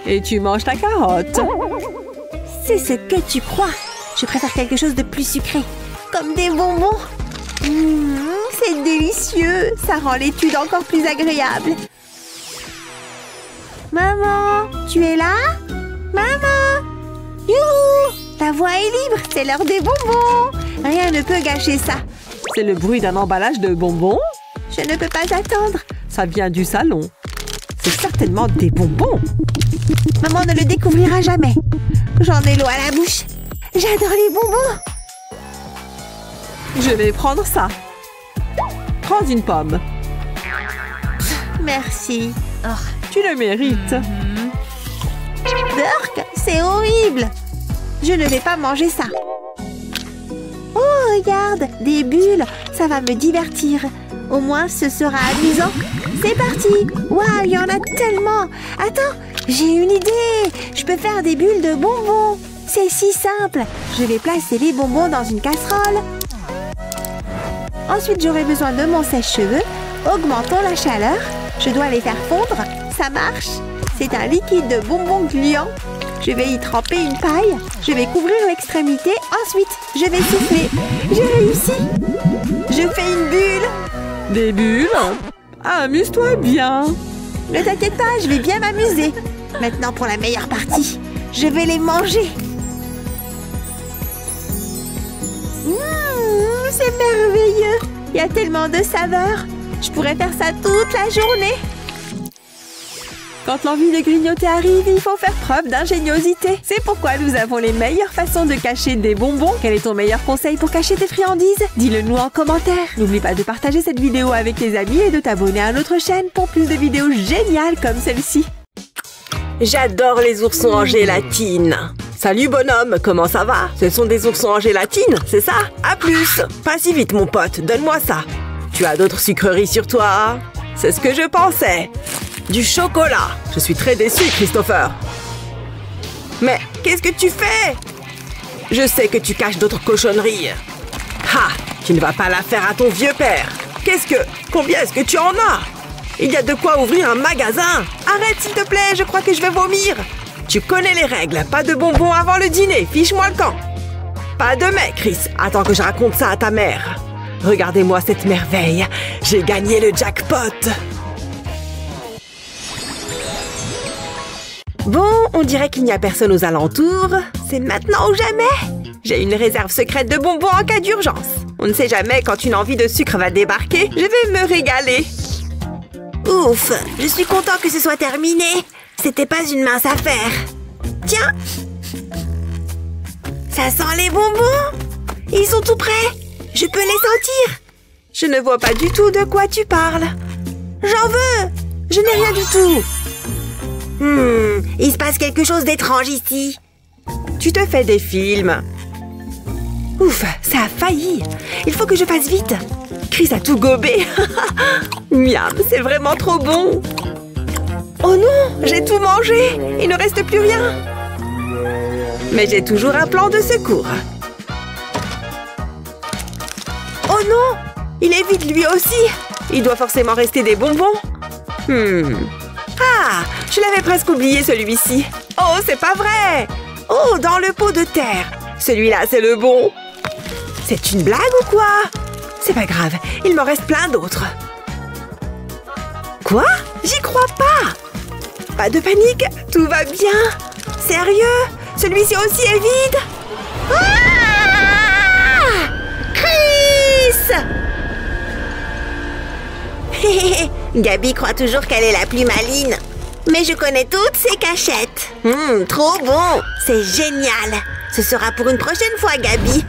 Et tu manges ta carotte. C'est ce que tu crois. Je préfère quelque chose de plus sucré. Comme des bonbons. C'est délicieux. Ça rend l'étude encore plus agréable. Maman, tu es là? Maman! Youhou! Ta voix est libre. C'est l'heure des bonbons. Rien ne peut gâcher ça. C'est le bruit d'un emballage de bonbons? Je ne peux pas attendre. Ça vient du salon. C'est certainement des bonbons. Maman ne le découvrira jamais. J'en ai l'eau à la bouche. J'adore les bonbons. Je vais prendre ça. Prends une pomme. Merci. Tu le mérites. Burk, c'est horrible. Je ne vais pas manger ça. Oh, regarde, des bulles. Ça va me divertir. Au moins, ce sera amusant. C'est parti. Waouh, il y en a tellement. Attends, j'ai une idée. Je peux faire des bulles de bonbons. C'est si simple. Je vais placer les bonbons dans une casserole. Ensuite, j'aurai besoin de mon sèche-cheveux. Augmentons la chaleur. Je dois les faire fondre. Ça marche. C'est un liquide de bonbons gluants. Je vais y tremper une paille. Je vais couvrir l'extrémité. Ensuite, je vais souffler. J'ai réussi. Je fais une bulle. Des bulles? Amuse-toi bien. Ne t'inquiète pas, je vais bien m'amuser. Maintenant pour la meilleure partie. Je vais les manger. C'est merveilleux. Il y a tellement de saveurs. Je pourrais faire ça toute la journée. Quand l'envie de grignoter arrive, il faut faire preuve d'ingéniosité. C'est pourquoi nous avons les meilleures façons de cacher des bonbons. Quel est ton meilleur conseil pour cacher tes friandises? Dis-le nous en commentaire. N'oublie pas de partager cette vidéo avec tes amis et de t'abonner à notre chaîne pour plus de vidéos géniales comme celle-ci. J'adore les oursons en gélatine. Salut bonhomme, comment ça va? Ce sont des oursons en gélatine, c'est ça? À plus. Pas si vite mon pote, donne-moi ça. Tu as d'autres sucreries sur toi? C'est ce que je pensais. Du chocolat. Je suis très déçue, Christopher. Mais qu'est-ce que tu fais? Je sais que tu caches d'autres cochonneries. Ha! Tu ne vas pas la faire à ton vieux père. Combien est-ce que tu en as? Il y a de quoi ouvrir un magasin. Arrête, s'il te plaît, je crois que je vais vomir. Tu connais les règles. Pas de bonbons avant le dîner. Fiche-moi le camp. Pas de mec, Chris. Attends que je raconte ça à ta mère. Regardez-moi cette merveille. J'ai gagné le jackpot. Bon, on dirait qu'il n'y a personne aux alentours. C'est maintenant ou jamais. J'ai une réserve secrète de bonbons en cas d'urgence. On ne sait jamais quand une envie de sucre va débarquer. Je vais me régaler. Ouf, je suis content que ce soit terminé. C'était pas une mince affaire. Tiens. Ça sent les bonbons. Ils sont tout prêts. Je peux les sentir. Je ne vois pas du tout de quoi tu parles. J'en veux. Je n'ai rien du tout. Il se passe quelque chose d'étrange ici. Tu te fais des films. Ouf, ça a failli. Il faut que je fasse vite. Chris a tout gobé. Miam, c'est vraiment trop bon. Oh non, j'ai tout mangé. Il ne reste plus rien. Mais j'ai toujours un plan de secours. Oh non, il est vide lui aussi. Il doit forcément rester des bonbons. Ah, je l'avais presque oublié celui-ci. Oh, c'est pas vrai! Oh, dans le pot de terre. Celui-là, c'est le bon. C'est une blague ou quoi? C'est pas grave, il m'en reste plein d'autres. Quoi? J'y crois pas! Pas de panique, tout va bien. Sérieux? Celui-ci aussi est vide? Ah! Chris! Gabi croit toujours qu'elle est la plus maline. Mais je connais toutes ses cachettes. Trop bon! C'est génial! Ce sera pour une prochaine fois, Gabi.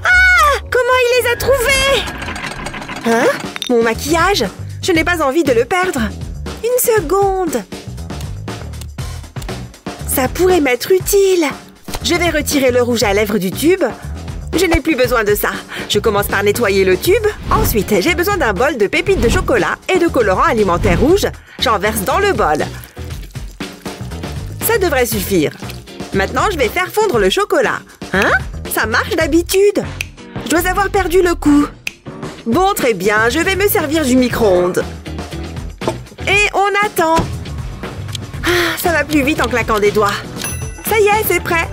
Ah! Comment il les a trouvés? Hein? Mon maquillage? Je n'ai pas envie de le perdre. Une seconde. Ça pourrait m'être utile. Je vais retirer le rouge à lèvres du tube. Je n'ai plus besoin de ça. Je commence par nettoyer le tube. Ensuite, j'ai besoin d'un bol de pépites de chocolat et de colorant alimentaire rouge. J'en verse dans le bol. Ça devrait suffire. Maintenant, je vais faire fondre le chocolat. Hein? Ça marche d'habitude. Je dois avoir perdu le coup. Bon, très bien. Je vais me servir du micro-ondes. Et on attend. Ah, ça va plus vite en claquant des doigts. Ça y est, c'est prêt.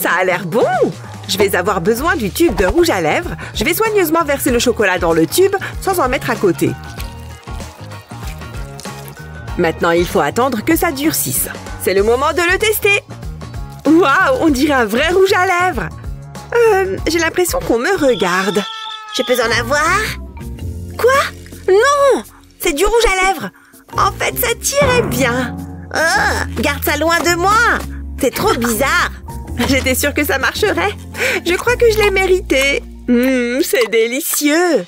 Ça a l'air bon. Je vais avoir besoin du tube de rouge à lèvres. Je vais soigneusement verser le chocolat dans le tube sans en mettre à côté. Maintenant, il faut attendre que ça durcisse. C'est le moment de le tester. Waouh, on dirait un vrai rouge à lèvres. J'ai l'impression qu'on me regarde. Je peux en avoir? Quoi? Non! C'est du rouge à lèvres. En fait, ça tirait bien. Oh, garde ça loin de moi. C'est trop bizarre. J'étais sûre que ça marcherait. Je crois que je l'ai mérité. C'est délicieux.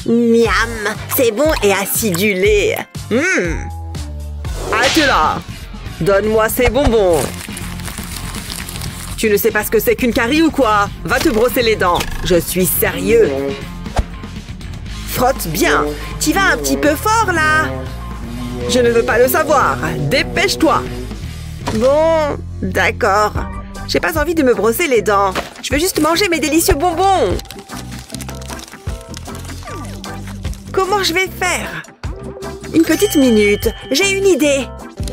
Miam, c'est bon et acidulé. Halte là. Donne-moi ces bonbons. Tu ne sais pas ce que c'est qu'une carie ou quoi? Va te brosser les dents. Je suis sérieux. Frotte bien. Tu vas un petit peu fort là. Je ne veux pas le savoir. Dépêche-toi. Bon, d'accord. J'ai pas envie de me brosser les dents. Je veux juste manger mes délicieux bonbons. Comment je vais faire? Une petite minute. J'ai une idée.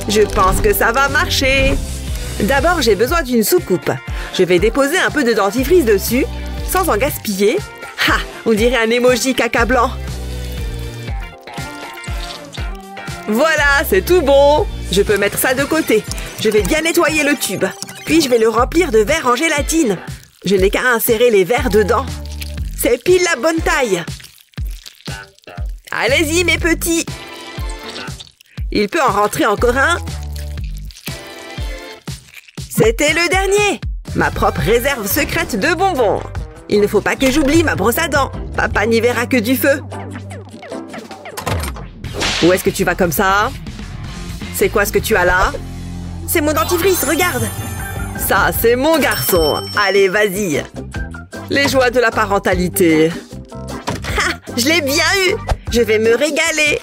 Je pense que ça va marcher. D'abord, j'ai besoin d'une soucoupe. Je vais déposer un peu de dentifrice dessus, sans en gaspiller. Ha! On dirait un emoji caca blanc. Voilà, c'est tout bon. Je peux mettre ça de côté. Je vais bien nettoyer le tube. Puis je vais le remplir de verre en gélatine. Je n'ai qu'à insérer les verres dedans. C'est pile la bonne taille. Allez-y, mes petits. Il peut en rentrer encore un. C'était le dernier. Ma propre réserve secrète de bonbons. Il ne faut pas que j'oublie ma brosse à dents. Papa n'y verra que du feu. Où est-ce que tu vas comme ça? C'est quoi ce que tu as là? C'est mon dentifrice, regarde. Ça, c'est mon garçon. Allez, vas-y. Les joies de la parentalité. Ha! Je l'ai bien eu. Je vais me régaler.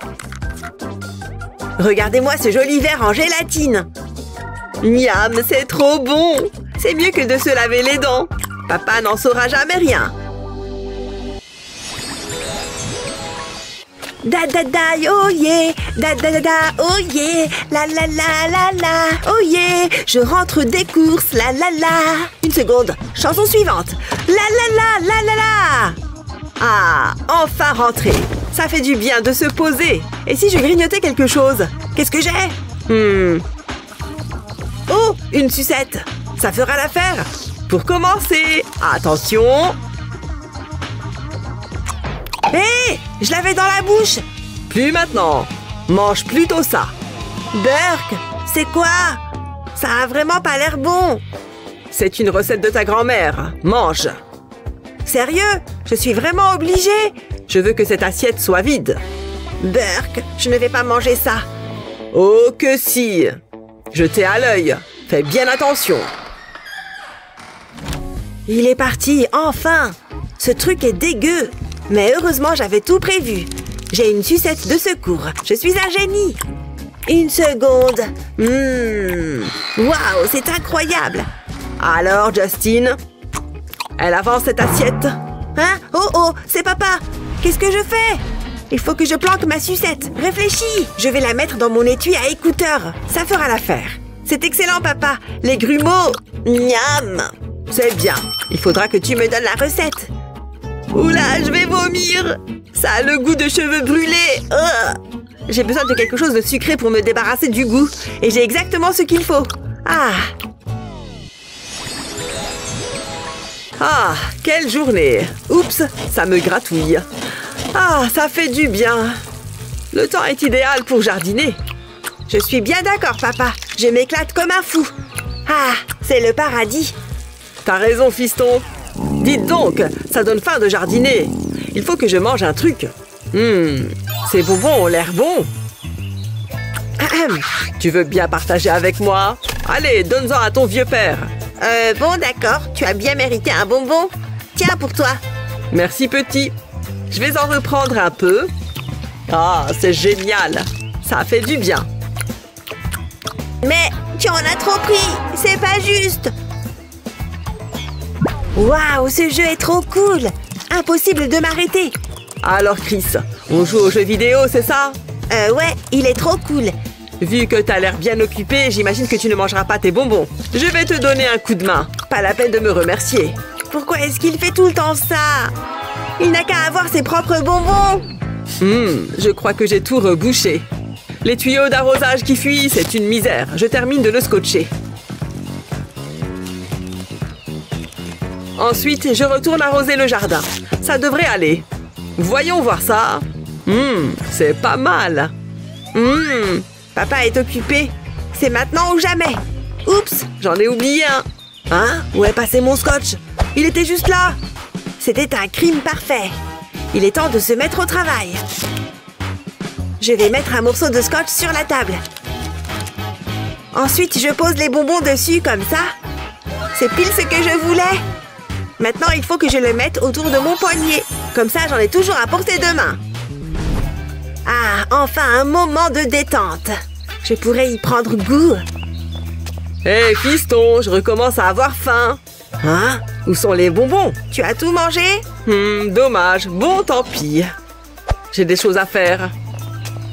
Regardez-moi ce joli verre en gélatine. Miam, c'est trop bon. C'est mieux que de se laver les dents. Papa n'en saura jamais rien. Da da da, oh yeah, da da da da, oh yeah, la la la la la, oh yeah, je rentre des courses, la la la. Une seconde, chanson suivante. La la la la la la. Ah, enfin rentré. Ça fait du bien de se poser. Et si je grignotais quelque chose? Qu'est-ce que j'ai? Oh, une sucette. Ça fera l'affaire. Pour commencer, attention. Hé, je l'avais dans la bouche. Plus maintenant. Mange plutôt ça. Burk, c'est quoi? Ça a vraiment pas l'air bon. C'est une recette de ta grand-mère. Mange. Sérieux? Je suis vraiment obligée. Je veux que cette assiette soit vide. Burk, je ne vais pas manger ça. Oh que si. Je t'ai à l'œil. Fais bien attention. Il est parti, enfin. Ce truc est dégueu. Mais heureusement, j'avais tout prévu. J'ai une sucette de secours. Je suis un génie. Une seconde. Waouh, c'est incroyable. Alors, Justine? Elle avance cette assiette. Hein? Oh oh, c'est papa! Qu'est-ce que je fais? Il faut que je planque ma sucette. Réfléchis! Je vais la mettre dans mon étui à écouteurs. Ça fera l'affaire. C'est excellent, papa. Les grumeaux. Miam! C'est bien. Il faudra que tu me donnes la recette. Oula, je vais vomir. Ça a le goût de cheveux brûlés. J'ai besoin de quelque chose de sucré pour me débarrasser du goût. Et j'ai exactement ce qu'il faut. Ah, quelle journée. Oups, ça me gratouille. Ah, ça fait du bien. Le temps est idéal pour jardiner. Je suis bien d'accord, papa. Je m'éclate comme un fou. Ah, c'est le paradis. T'as raison, fiston. Dites donc, ça donne faim de jardiner. Il faut que je mange un truc. Ces bonbons ont l'air bons. Tu veux bien partager avec moi? Allez, donne-en à ton vieux père. Bon, d'accord. Tu as bien mérité un bonbon. Tiens, pour toi. Merci, petit. Je vais en reprendre un peu. Ah, c'est génial. Ça fait du bien. Mais tu en as trop pris. C'est pas juste. Waouh, ce jeu est trop cool. Impossible de m'arrêter. Alors, Chris, on joue aux jeux vidéo, c'est ça? Ouais, il est trop cool. Vu que t'as l'air bien occupé, j'imagine que tu ne mangeras pas tes bonbons. Je vais te donner un coup de main. Pas la peine de me remercier. Pourquoi est-ce qu'il fait tout le temps ça? Il n'a qu'à avoir ses propres bonbons. Je crois que j'ai tout rebouché. Les tuyaux d'arrosage qui fuient, c'est une misère. Je termine de le scotcher. Ensuite, je retourne arroser le jardin. Ça devrait aller. Voyons voir ça. C'est pas mal. Papa est occupé. C'est maintenant ou jamais. Oups, j'en ai oublié un. Hein? Où est passé mon scotch? Il était juste là. C'était un crime parfait. Il est temps de se mettre au travail. Je vais mettre un morceau de scotch sur la table. Ensuite, je pose les bonbons dessus comme ça. C'est pile ce que je voulais. Maintenant, il faut que je le mette autour de mon poignet. Comme ça, j'en ai toujours à portée de main. Ah, enfin un moment de détente. Je pourrais y prendre goût. Hé, fiston, je recommence à avoir faim. Hein? Où sont les bonbons? Tu as tout mangé? Dommage. Bon, tant pis. J'ai des choses à faire.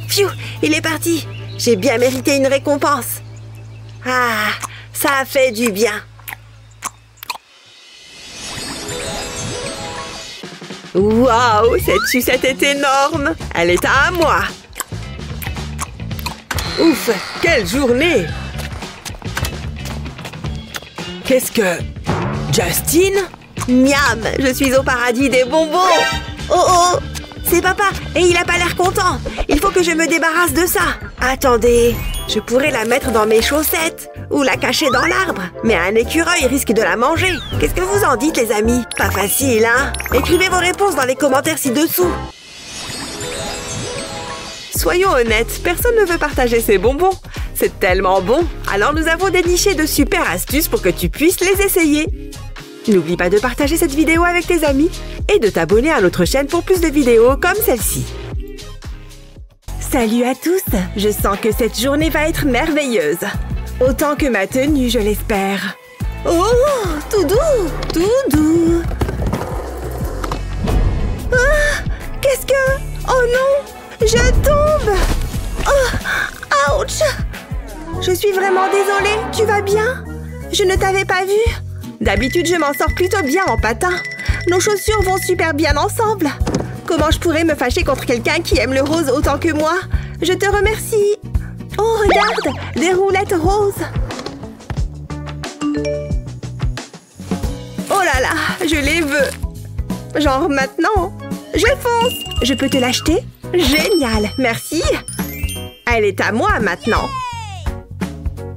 Pfiou, il est parti. J'ai bien mérité une récompense. Ah, ça a fait du bien. Waouh, cette sucette est énorme. Elle est à moi. Ouf, quelle journée. Qu'est-ce que... Justin? Miam, je suis au paradis des bonbons. Oh oh, c'est papa et il a pas l'air content. Il faut que je me débarrasse de ça. Attendez, je pourrais la mettre dans mes chaussettes ou la cacher dans l'arbre. Mais un écureuil risque de la manger. Qu'est-ce que vous en dites, les amis? Pas facile, hein? Écrivez vos réponses dans les commentaires ci-dessous. Soyons honnêtes, personne ne veut partager ses bonbons. C'est tellement bon. Alors nous avons déniché de super astuces pour que tu puisses les essayer. N'oublie pas de partager cette vidéo avec tes amis et de t'abonner à notre chaîne pour plus de vidéos comme celle-ci. Salut à tous! Je sens que cette journée va être merveilleuse. Autant que ma tenue, je l'espère. Oh, tout doux, tout doux. Ah, qu'est-ce que... Oh non! Je tombe! Oh, ouch! Je suis vraiment désolée, tu vas bien? Je ne t'avais pas vu. D'habitude, je m'en sors plutôt bien en patin. Nos chaussures vont super bien ensemble. Comment je pourrais me fâcher contre quelqu'un qui aime le rose autant que moi? Je te remercie. Oh, regarde, des roulettes roses. Oh là là, je les veux. Genre maintenant. Je fonce. Je peux te l'acheter? Génial, merci. Elle est à moi maintenant.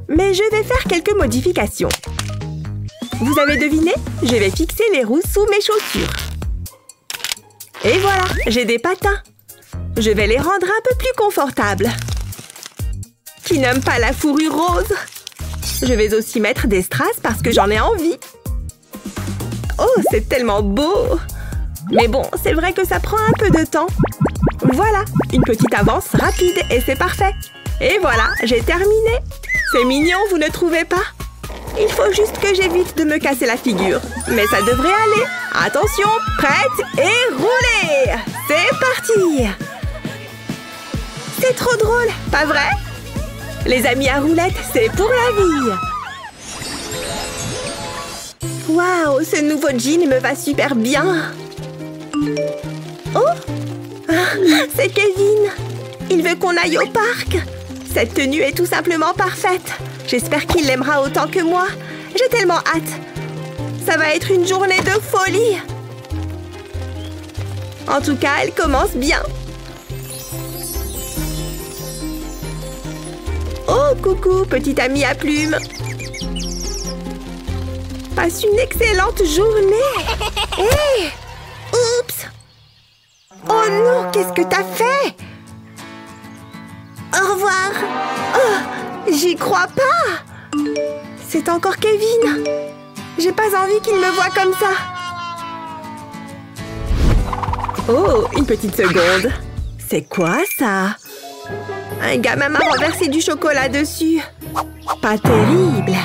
Mais je vais faire quelques modifications. Vous avez deviné? Je vais fixer les roues sous mes chaussures. Et voilà, j'ai des patins. Je vais les rendre un peu plus confortables. Qui n'aime pas la fourrure rose? Je vais aussi mettre des strass parce que j'en ai envie. Oh, c'est tellement beau! Mais bon, c'est vrai que ça prend un peu de temps. Voilà, une petite avance rapide et c'est parfait. Et voilà, j'ai terminé. C'est mignon, vous ne trouvez pas? Il faut juste que j'évite de me casser la figure. Mais ça devrait aller. Attention, prête et roulez! C'est parti! C'est trop drôle, pas vrai? Les amis à roulettes, c'est pour la vie! Waouh, ce nouveau jean me va super bien! Oh! C'est Kevin! Il veut qu'on aille au parc! Cette tenue est tout simplement parfaite! J'espère qu'il l'aimera autant que moi! J'ai tellement hâte! Ça va être une journée de folie! En tout cas, elle commence bien! Oh, coucou, petite amie à plumes! Passe une excellente journée! Hé! Oups! Oh non, qu'est-ce que t'as fait? Au revoir! Oh, j'y crois pas! C'est encore Kevin! J'ai pas envie qu'il me voie comme ça! Oh, une petite seconde! C'est quoi ça? Un gamin m'a renversé du chocolat dessus! Pas terrible!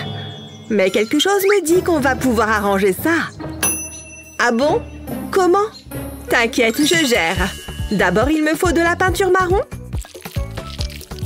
Mais quelque chose me dit qu'on va pouvoir arranger ça! Ah bon? Comment? T'inquiète, je gère! D'abord, il me faut de la peinture marron.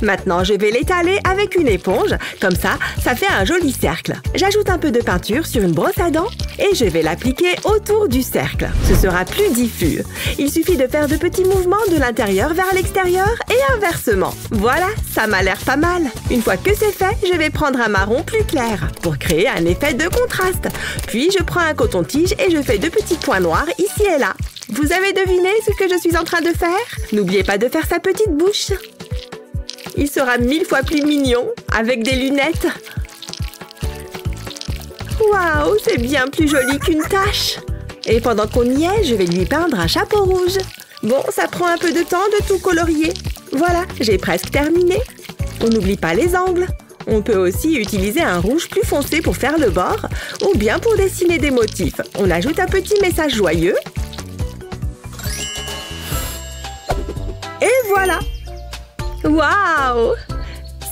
Maintenant, je vais l'étaler avec une éponge. Comme ça, ça fait un joli cercle. J'ajoute un peu de peinture sur une brosse à dents et je vais l'appliquer autour du cercle. Ce sera plus diffus. Il suffit de faire de petits mouvements de l'intérieur vers l'extérieur et inversement. Voilà, ça m'a l'air pas mal. Une fois que c'est fait, je vais prendre un marron plus clair pour créer un effet de contraste. Puis, je prends un coton-tige et je fais de petits points noirs ici et là. Vous avez deviné ce que je suis en train de faire? N'oubliez pas de faire sa petite bouche. Il sera 1000 fois plus mignon avec des lunettes. Waouh, c'est bien plus joli qu'une tache. Et pendant qu'on y est, je vais lui peindre un chapeau rouge. Bon, ça prend un peu de temps de tout colorier. Voilà, j'ai presque terminé. On n'oublie pas les angles. On peut aussi utiliser un rouge plus foncé pour faire le bord ou bien pour dessiner des motifs. On ajoute un petit message joyeux. Et voilà! Waouh!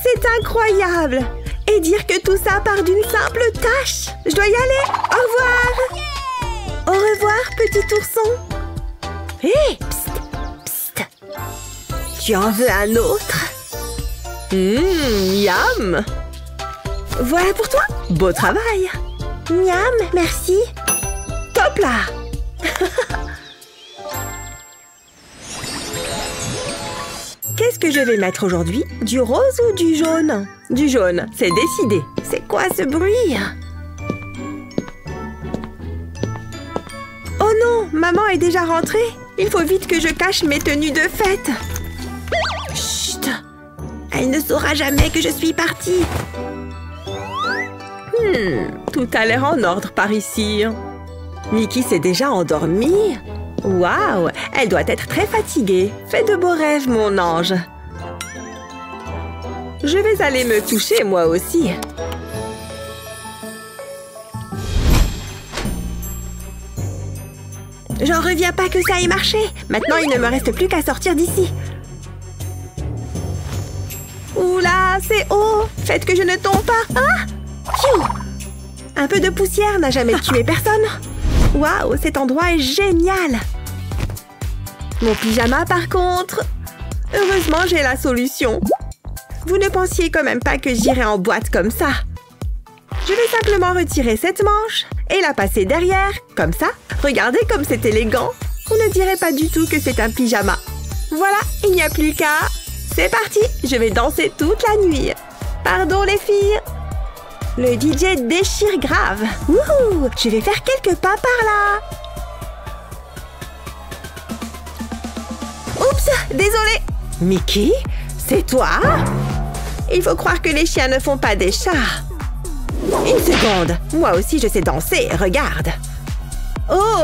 C'est incroyable! Et dire que tout ça part d'une simple tâche! Je dois y aller! Au revoir! Au revoir, petit ourson! Hé! Psst! Psst! Tu en veux un autre? Miam! Voilà pour toi! Beau travail! Miam, merci! Top là! Qu'est-ce que je vais mettre aujourd'hui? Du rose ou du jaune? Du jaune, c'est décidé. C'est quoi ce bruit? Oh non, maman est déjà rentrée. Il faut vite que je cache mes tenues de fête. Chut! Elle ne saura jamais que je suis partie. Tout a l'air en ordre par ici. Mickey s'est déjà endormie. Waouh! Elle doit être très fatiguée. Fais de beaux rêves, mon ange. Je vais aller me toucher, moi aussi. J'en reviens pas que ça ait marché. Maintenant, il ne me reste plus qu'à sortir d'ici. Oula, c'est haut. Faites que je ne tombe pas. Ah! Pfiou! Un peu de poussière n'a jamais tué personne. Waouh, cet endroit est génial! Mon pyjama, par contre... Heureusement, j'ai la solution. Vous ne pensiez quand même pas que j'irais en boîte comme ça. Je vais simplement retirer cette manche et la passer derrière, comme ça. Regardez comme c'est élégant. On ne dirait pas du tout que c'est un pyjama. Voilà, il n'y a plus qu'à... C'est parti, je vais danser toute la nuit. Pardon les filles. Le DJ déchire grave. Wouhou! Je vais faire quelques pas par là. Oups! Désolée! Mickey? C'est toi? Il faut croire que les chiens ne font pas des chats. Une seconde. Moi aussi, je sais danser. Regarde. Oh!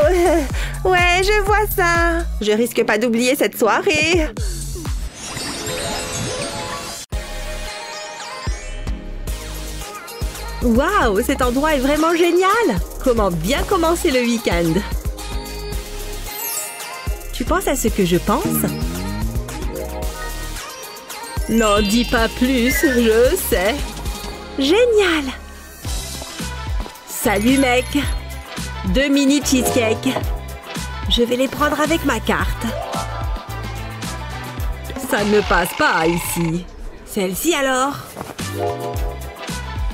Ouais, je vois ça. Je risque pas d'oublier cette soirée. Waouh, cet endroit est vraiment génial! Comment bien commencer le week-end? Tu penses à ce que je pense? N'en dis pas plus, je sais. Génial! Salut mec. 2 mini cheesecakes. Je vais les prendre avec ma carte. Ça ne passe pas ici. Celle-ci alors?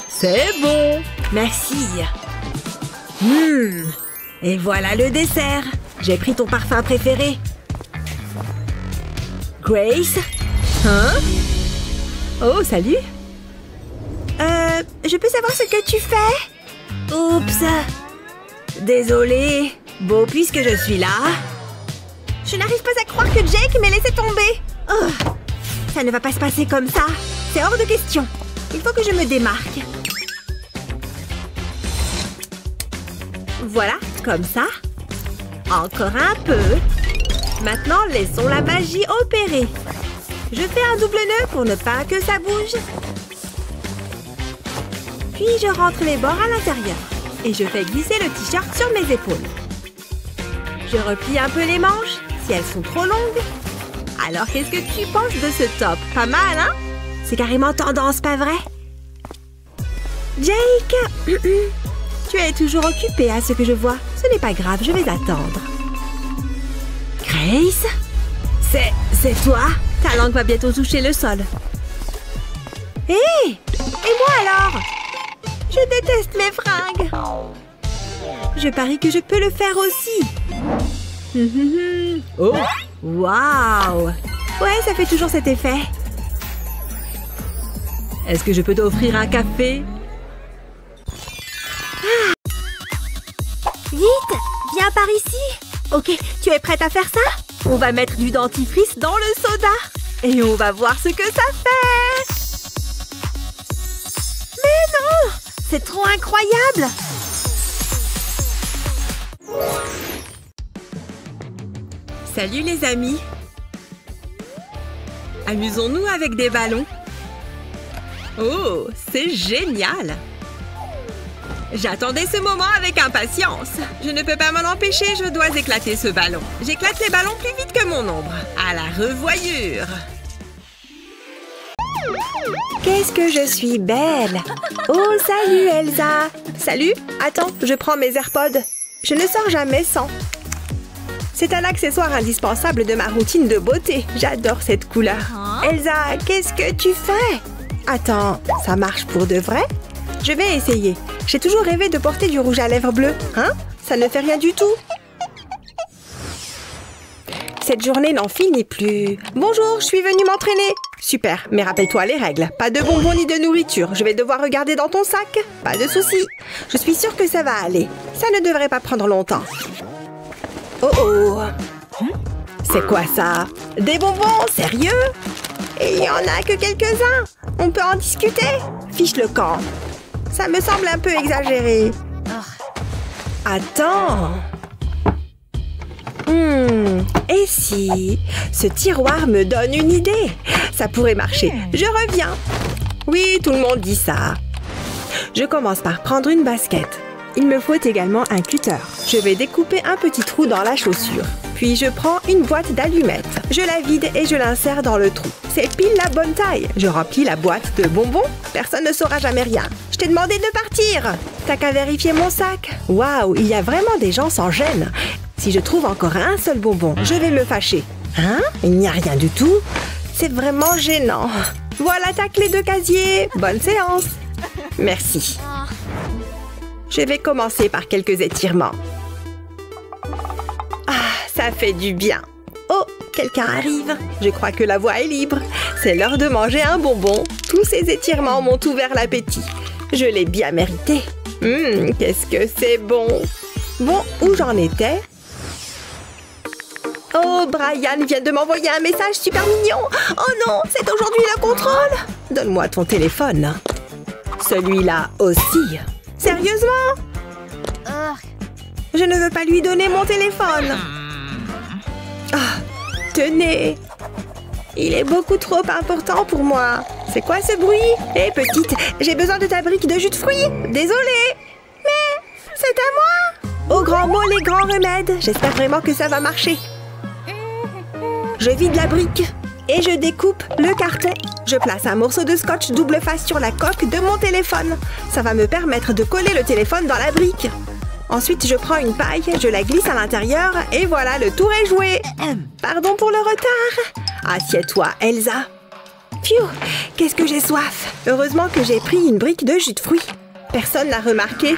C'est bon. Merci. Et voilà le dessert. J'ai pris ton parfum préféré. Grace? Hein? Oh, salut. Je peux savoir ce que tu fais? Oups. Désolée. Bon, puisque je suis là... Je n'arrive pas à croire que Jake m'ait laissé tomber. Oh, ça ne va pas se passer comme ça. C'est hors de question. Il faut que je me démarque. Voilà, comme ça. Encore un peu. Maintenant, laissons la magie opérer. Je fais un double nœud pour ne pas que ça bouge. Puis je rentre les bords à l'intérieur. Et je fais glisser le t-shirt sur mes épaules. Je replie un peu les manches, si elles sont trop longues. Alors, qu'est-ce que tu penses de ce top? Pas mal, hein? C'est carrément tendance, pas vrai? Jake, tu es toujours occupé à ce que je vois. Ce n'est pas grave, je vais attendre. Grace? C'est toi? Ta langue va bientôt toucher le sol. Hé! Et moi alors? Je déteste mes fringues. Je parie que je peux le faire aussi. Oh! Waouh! Ouais, ça fait toujours cet effet. Est-ce que je peux t'offrir un café? Vite, viens par ici. Ok, tu es prête à faire ça? On va mettre du dentifrice dans le soda. Et on va voir ce que ça fait. Mais non! C'est trop incroyable! Salut les amis! Amusons-nous avec des ballons. Oh, c'est génial! J'attendais ce moment avec impatience. Je ne peux pas m'en empêcher, je dois éclater ce ballon. J'éclate les ballons plus vite que mon ombre. À la revoyure! Qu'est-ce que je suis belle! Oh, salut Elsa! Salut! Attends, je prends mes AirPods. Je ne sors jamais sans. C'est un accessoire indispensable de ma routine de beauté. J'adore cette couleur. Elsa, qu'est-ce que tu fais? Attends, ça marche pour de vrai? Je vais essayer. J'ai toujours rêvé de porter du rouge à lèvres bleu. Hein? Ça ne fait rien du tout. Cette journée n'en finit plus. Bonjour, je suis venue m'entraîner. Super, mais rappelle-toi les règles. Pas de bonbons ni de nourriture. Je vais devoir regarder dans ton sac. Pas de soucis. Je suis sûre que ça va aller. Ça ne devrait pas prendre longtemps. Oh oh! C'est quoi ça? Des bonbons? Sérieux? Et il n'y en a que quelques-uns. On peut en discuter? Fiche le camp. Ça me semble un peu exagéré. Attends. Et si ce tiroir me donne une idée? Ça pourrait marcher. Je reviens. Oui, tout le monde dit ça. Je commence par prendre une basket. Il me faut également un cutter. Je vais découper un petit trou dans la chaussure. Puis je prends une boîte d'allumettes. Je la vide et je l'insère dans le trou. C'est pile la bonne taille. Je remplis la boîte de bonbons. Personne ne saura jamais rien. Je t'ai demandé de partir. T'as qu'à vérifier mon sac. Waouh, il y a vraiment des gens sans gêne. Si je trouve encore un seul bonbon, je vais me fâcher. Hein? Il n'y a rien du tout? C'est vraiment gênant. Voilà ta clé de casier. Bonne séance. Merci. Je vais commencer par quelques étirements. Ah, ça fait du bien. Oh, quelqu'un arrive. Je crois que la voie est libre. C'est l'heure de manger un bonbon. Tous ces étirements m'ont ouvert l'appétit. Je l'ai bien mérité. Qu'est-ce que c'est bon. Bon, où j'en étais? Oh, Brian vient de m'envoyer un message super mignon. Oh non, c'est aujourd'hui le contrôle. Donne-moi ton téléphone. Celui-là aussi. Sérieusement? Je ne veux pas lui donner mon téléphone. Ah, tenez. Il est beaucoup trop important pour moi. C'est quoi ce bruit? Hé, petite, j'ai besoin de ta brique de jus de fruits. Désolée. Mais c'est à moi. Au grand mot, les grands remèdes. J'espère vraiment que ça va marcher. Je vide la brique. et je découpe le carton. Je place un morceau de scotch double face sur la coque de mon téléphone. Ça va me permettre de coller le téléphone dans la brique. Ensuite, je prends une paille, je la glisse à l'intérieur et voilà, le tour est joué. Pardon pour le retard. Assieds-toi, Elsa. Pfiou, qu'est-ce que j'ai soif. Heureusement que j'ai pris une brique de jus de fruits. Personne n'a remarqué.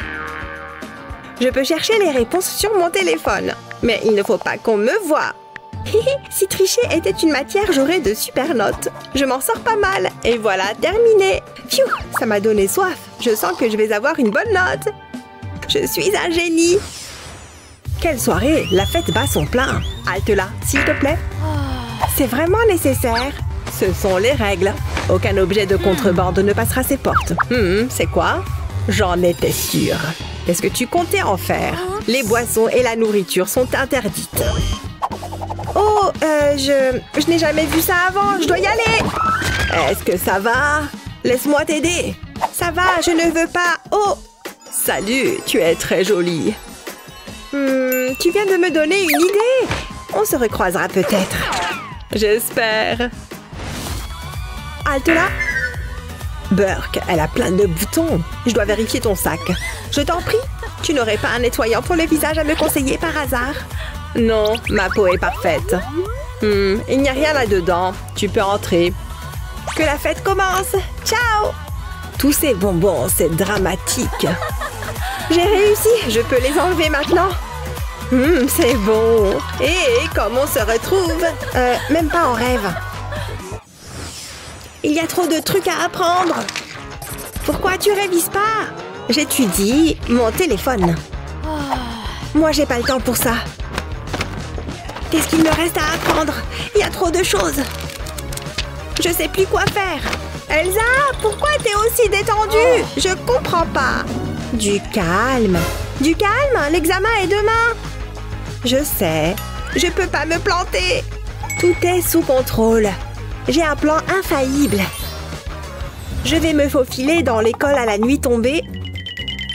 Je peux chercher les réponses sur mon téléphone. Mais il ne faut pas qu'on me voie. Si tricher était une matière, j'aurais de super notes. Je m'en sors pas mal. Et voilà, terminé. Pfiou, ça m'a donné soif. Je sens que je vais avoir une bonne note. Je suis un génie. Quelle soirée, la fête bat son plein. Halte là, s'il te plaît. C'est vraiment nécessaire. Ce sont les règles. Aucun objet de contrebande ne passera ces portes. C'est quoi? J'en étais sûre. Qu'est-ce que tu comptais en faire? Les boissons et la nourriture sont interdites. Oh, je n'ai jamais vu ça avant. Je dois y aller. Est-ce que ça va? Laisse-moi t'aider. Ça va, je ne veux pas. Oh! Salut, tu es très jolie. Tu viens de me donner une idée. On se recroisera peut-être. J'espère. Halte là. Burke, elle a plein de boutons. Je dois vérifier ton sac. Je t'en prie, tu n'aurais pas un nettoyant pour le visage à me conseiller par hasard? Non, ma peau est parfaite. Il n'y a rien là-dedans. Tu peux entrer. Que la fête commence. Ciao! Tous ces bonbons, c'est dramatique. J'ai réussi, je peux les enlever maintenant. C'est bon. Et comme on se retrouve? Même pas en rêve. Il y a trop de trucs à apprendre. Pourquoi tu révises pas? J'étudie mon téléphone. Moi, j'ai pas le temps pour ça. Qu'est-ce qu'il me reste à apprendre? Il y a trop de choses. Je sais plus quoi faire. Elsa, pourquoi t'es aussi détendue? Je comprends pas. Du calme. Du calme? L'examen est demain. Je sais. Je peux pas me planter. Tout est sous contrôle. J'ai un plan infaillible. Je vais me faufiler dans l'école à la nuit tombée.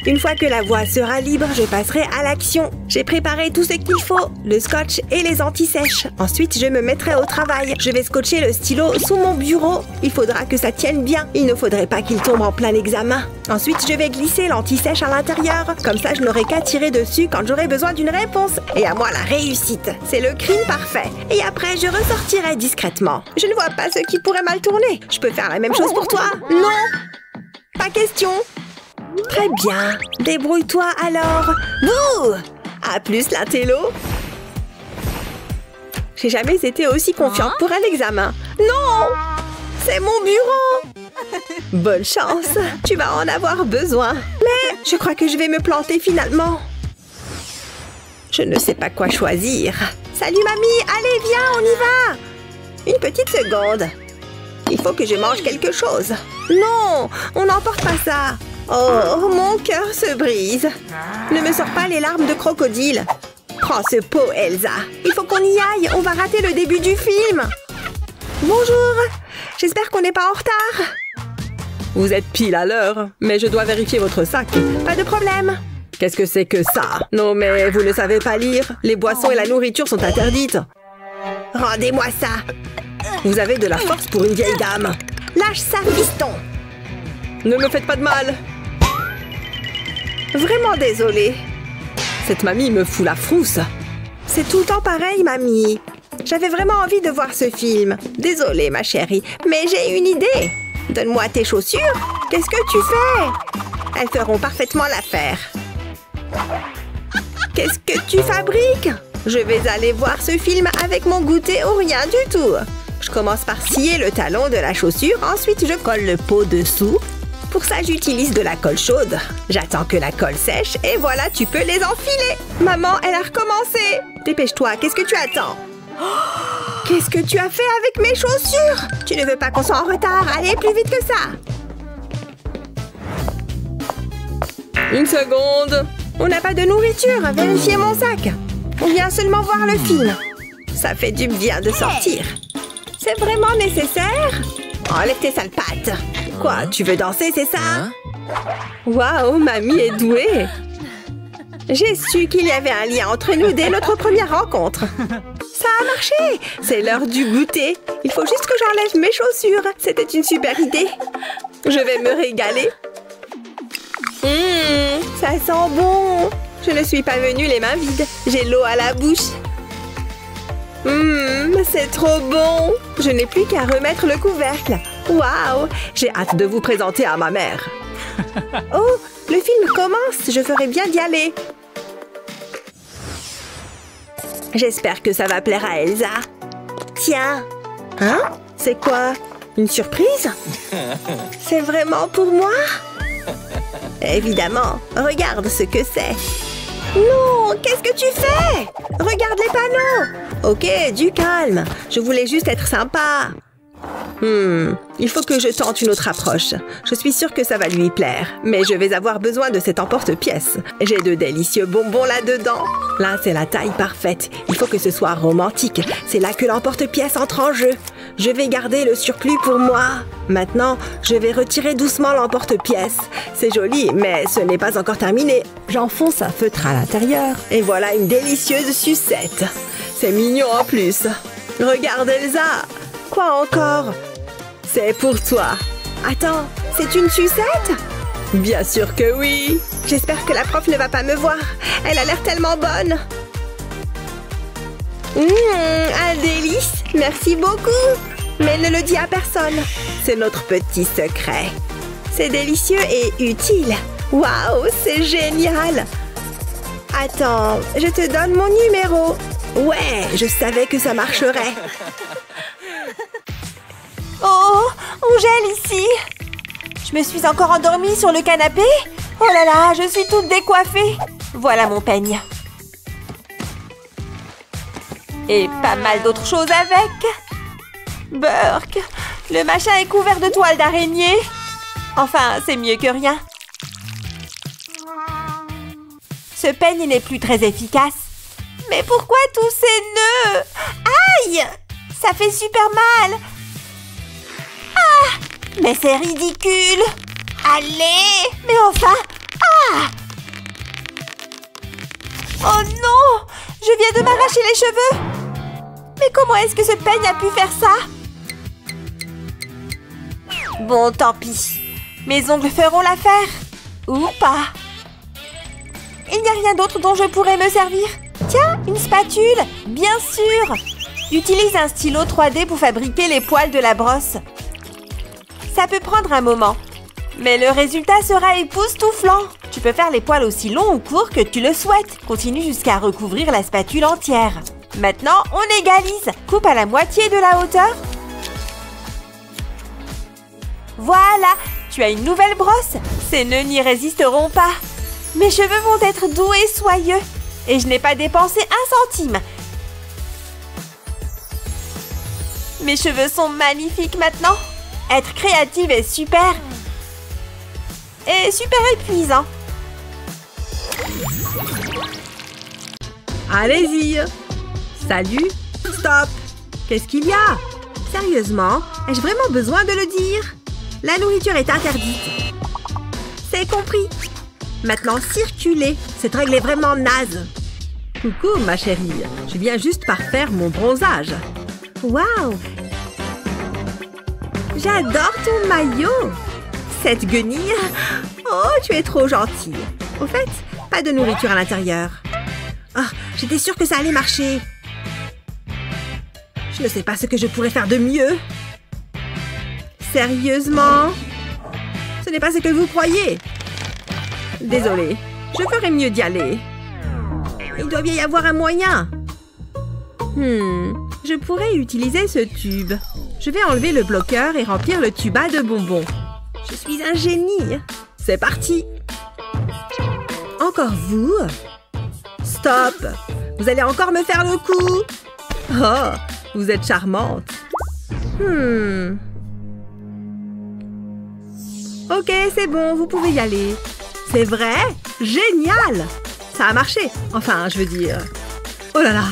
Une fois que la voie sera libre, je passerai à l'action. J'ai préparé tout ce qu'il faut, le scotch et les anti-sèches. Ensuite, je me mettrai au travail. Je vais scotcher le stylo sous mon bureau. Il faudra que ça tienne bien. Il ne faudrait pas qu'il tombe en plein examen. Ensuite, je vais glisser l'anti-sèche à l'intérieur. Comme ça, je n'aurai qu'à tirer dessus quand j'aurai besoin d'une réponse. Et à moi, la réussite. C'est le crime parfait. Et après, je ressortirai discrètement. Je ne vois pas ce qui pourrait mal tourner. Je peux faire la même chose pour toi? Non! Pas question! Très bien. Débrouille-toi alors. Bouh! À plus, l'intello. J'ai jamais été aussi confiante pour un examen. Non! C'est mon bureau! Bonne chance. Tu vas en avoir besoin. Mais je crois que je vais me planter finalement. Je ne sais pas quoi choisir. Salut, mamie. Allez, viens, on y va. Une petite seconde. Il faut que je mange quelque chose. Non, on n'emporte pas ça. Oh, mon cœur se brise. Ne me sors pas les larmes de crocodile. Prends ce pot, Elsa. Il faut qu'on y aille. On va rater le début du film. Bonjour. J'espère qu'on n'est pas en retard. Vous êtes pile à l'heure, mais je dois vérifier votre sac. Pas de problème. Qu'est-ce que c'est que ça? Non, mais vous ne savez pas lire. Les boissons et la nourriture sont interdites. Rendez-moi ça. Vous avez de la force pour une vieille dame. Lâche ça, fiston. Ne me faites pas de mal. Vraiment désolée. Cette mamie me fout la frousse. C'est tout le temps pareil, mamie. J'avais vraiment envie de voir ce film. Désolée, ma chérie, mais j'ai une idée. Donne-moi tes chaussures. Qu'est-ce que tu fais? Elles feront parfaitement l'affaire. Qu'est-ce que tu fabriques? Je vais aller voir ce film avec mon goûter ou rien du tout. Je commence par scier le talon de la chaussure. Ensuite, je colle le pot dessous. Pour ça, j'utilise de la colle chaude. J'attends que la colle sèche et voilà, tu peux les enfiler. Maman, elle a recommencé. Dépêche-toi, qu'est-ce que tu attends? Qu'est-ce que tu as fait avec mes chaussures? Tu ne veux pas qu'on soit en retard? Allez, plus vite que ça. Une seconde. On n'a pas de nourriture. Vérifiez mon sac. On vient seulement voir le film. Ça fait du bien de sortir. C'est vraiment nécessaire? Enlève tes sales pattes. Quoi, tu veux danser, c'est ça? Waouh, mamie est douée. J'ai su qu'il y avait un lien entre nous dès notre première rencontre. Ça a marché! C'est l'heure du goûter. Il faut juste que j'enlève mes chaussures. C'était une super idée. Je vais me régaler. Ça sent bon. Je ne suis pas venue les mains vides. J'ai l'eau à la bouche. C'est trop bon. Je n'ai plus qu'à remettre le couvercle. Waouh! J'ai hâte de vous présenter à ma mère. Oh, le film commence. Je ferais bien d'y aller. J'espère que ça va plaire à Elsa. Tiens. Hein? C'est quoi? Une surprise? C'est vraiment pour moi? Évidemment. Regarde ce que c'est. Non! Qu'est-ce que tu fais? Regarde les panneaux! Ok, du calme. Je voulais juste être sympa. Il faut que je tente une autre approche. Je suis sûre que ça va lui plaire. Mais je vais avoir besoin de cet emporte-pièce. J'ai de délicieux bonbons là-dedans. Là, c'est la taille parfaite. Il faut que ce soit romantique. C'est là que l'emporte-pièce entre en jeu. Je vais garder le surplus pour moi. Maintenant, je vais retirer doucement l'emporte-pièce. C'est joli, mais ce n'est pas encore terminé. J'enfonce un feutre à l'intérieur. Et voilà une délicieuse sucette. C'est mignon en plus. Regarde Elsa. Quoi encore? C'est pour toi. Attends, c'est une sucette? Bien sûr que oui. J'espère que la prof ne va pas me voir. Elle a l'air tellement bonne. Un délice. Merci beaucoup. Mais ne le dis à personne. C'est notre petit secret. C'est délicieux et utile. Waouh, c'est génial. Attends, je te donne mon numéro. Ouais, je savais que ça marcherait. Oh, on gèle ici. Je me suis encore endormie sur le canapé. Oh là là, je suis toute décoiffée. Voilà mon peigne. Et pas mal d'autres choses avec. Burk, le machin est couvert de toiles d'araignée. Enfin, c'est mieux que rien. Ce peigne n'est plus très efficace. Mais pourquoi tous ces nœuds? Aïe! Ça fait super mal. Ah! Mais c'est ridicule. Allez! Mais enfin! Ah! Oh non! Je viens de m'arracher les cheveux. Mais comment est-ce que ce peigne a pu faire ça? Bon, tant pis. Mes ongles feront l'affaire. Ou pas. Il n'y a rien d'autre dont je pourrais me servir. Tiens, une spatule. Bien sûr. Utilise un stylo 3D pour fabriquer les poils de la brosse. Ça peut prendre un moment. Mais le résultat sera époustouflant. Tu peux faire les poils aussi longs ou courts que tu le souhaites. Continue jusqu'à recouvrir la spatule entière. Maintenant, on égalise. Coupe à la moitié de la hauteur. Voilà, tu as une nouvelle brosse. Ces nœuds n'y résisteront pas. Mes cheveux vont être doux et soyeux. Et je n'ai pas dépensé un centime. Mes cheveux sont magnifiques maintenant. Être créative est super. Et super épuisant. Allez-y. Salut. Stop. Qu'est-ce qu'il y a? Sérieusement, ai-je vraiment besoin de le dire? La nourriture est interdite. C'est compris. Maintenant, circulez. Cette règle est vraiment naze. Coucou, ma chérie. Je viens juste parfaire mon bronzage. Waouh! J'adore ton maillot. Cette guenille. Oh, tu es trop gentille. Au fait, pas de nourriture à l'intérieur. Ah, j'étais sûre que ça allait marcher. Je ne sais pas ce que je pourrais faire de mieux. Sérieusement? Ce n'est pas ce que vous croyez. Désolée, je ferais mieux d'y aller. Il doit bien y avoir un moyen. Je pourrais utiliser ce tube. Je vais enlever le bloqueur et remplir le tuba de bonbons. Je suis un génie. C'est parti. Encore vous? Stop. Vous allez encore me faire le coup. Oh, vous êtes charmante. Ok, c'est bon, vous pouvez y aller. C'est vrai? Génial! Ça a marché. Enfin, je veux dire... Oh là là,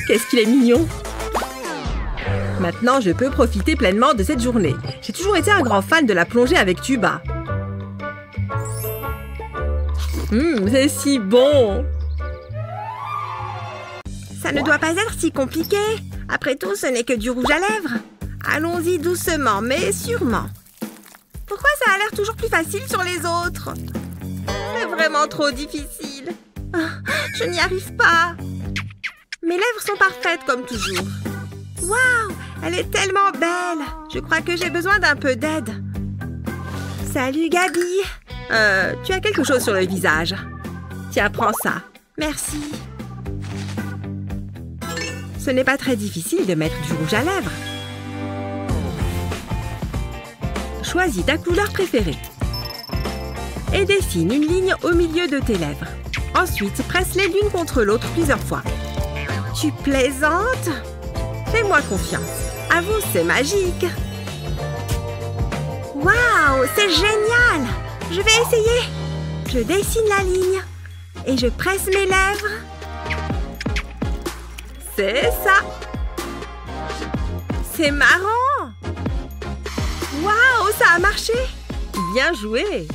qu'est-ce qu'il est mignon! Maintenant, je peux profiter pleinement de cette journée. J'ai toujours été un grand fan de la plongée avec tuba. C'est si bon! Ça Ça ne doit pas être si compliqué. Après tout, ce n'est que du rouge à lèvres. Allons-y doucement, mais sûrement. Pourquoi ça a l'air toujours plus facile sur les autres? C'est vraiment trop difficile. Je n'y arrive pas. Mes lèvres sont parfaites comme toujours. Waouh, elle est tellement belle. Je crois que j'ai besoin d'un peu d'aide. Salut Gabi. Tu as quelque chose sur le visage. Tiens, prends ça. Merci. Ce n'est pas très difficile de mettre du rouge à lèvres. Choisis ta couleur préférée. Et dessine une ligne au milieu de tes lèvres. Ensuite, presse-les l'une contre l'autre plusieurs fois. Tu plaisantes? Fais-moi confiance. Avoue, c'est magique. Waouh, c'est génial! Je vais essayer. Je dessine la ligne. Et je presse mes lèvres. C'est ça. C'est marrant. Waouh, ça a marché. Bien joué.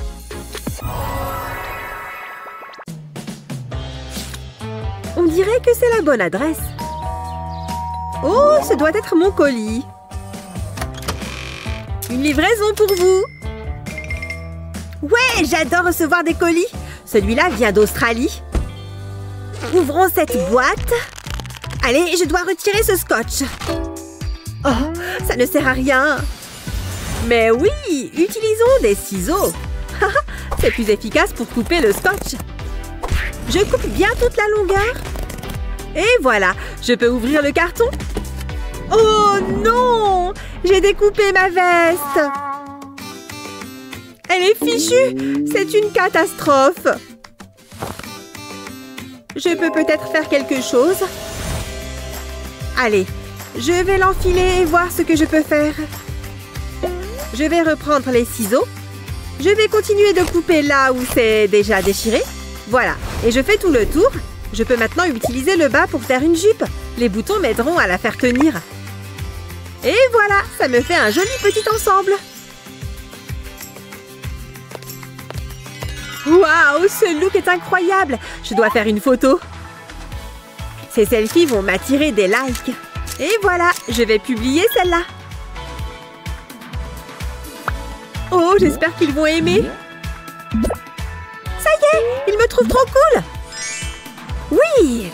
On dirait que c'est la bonne adresse. Oh, ce doit être mon colis. Une livraison pour vous. Ouais, j'adore recevoir des colis. Celui-là vient d'Australie. Ouvrons cette boîte. Allez, je dois retirer ce scotch. Oh, ça ne sert à rien. Mais oui, utilisons des ciseaux. C'est plus efficace pour couper le scotch. Je coupe bien toute la longueur. Et voilà, je peux ouvrir le carton. Oh non! J'ai découpé ma veste. Elle est fichue. C'est une catastrophe. Je peux peut-être faire quelque chose. Allez, je vais l'enfiler et voir ce que je peux faire. Je vais reprendre les ciseaux. Je vais continuer de couper là où c'est déjà déchiré. Voilà, et je fais tout le tour. Je peux maintenant utiliser le bas pour faire une jupe. Les boutons m'aideront à la faire tenir. Et voilà, ça me fait un joli petit ensemble. Waouh, ce look est incroyable. Je dois faire une photo. Ces selfies vont m'attirer des likes. Et voilà, je vais publier celle-là. Oh, j'espère qu'ils vont aimer. Ça y est, ils me trouvent trop cool. Oui!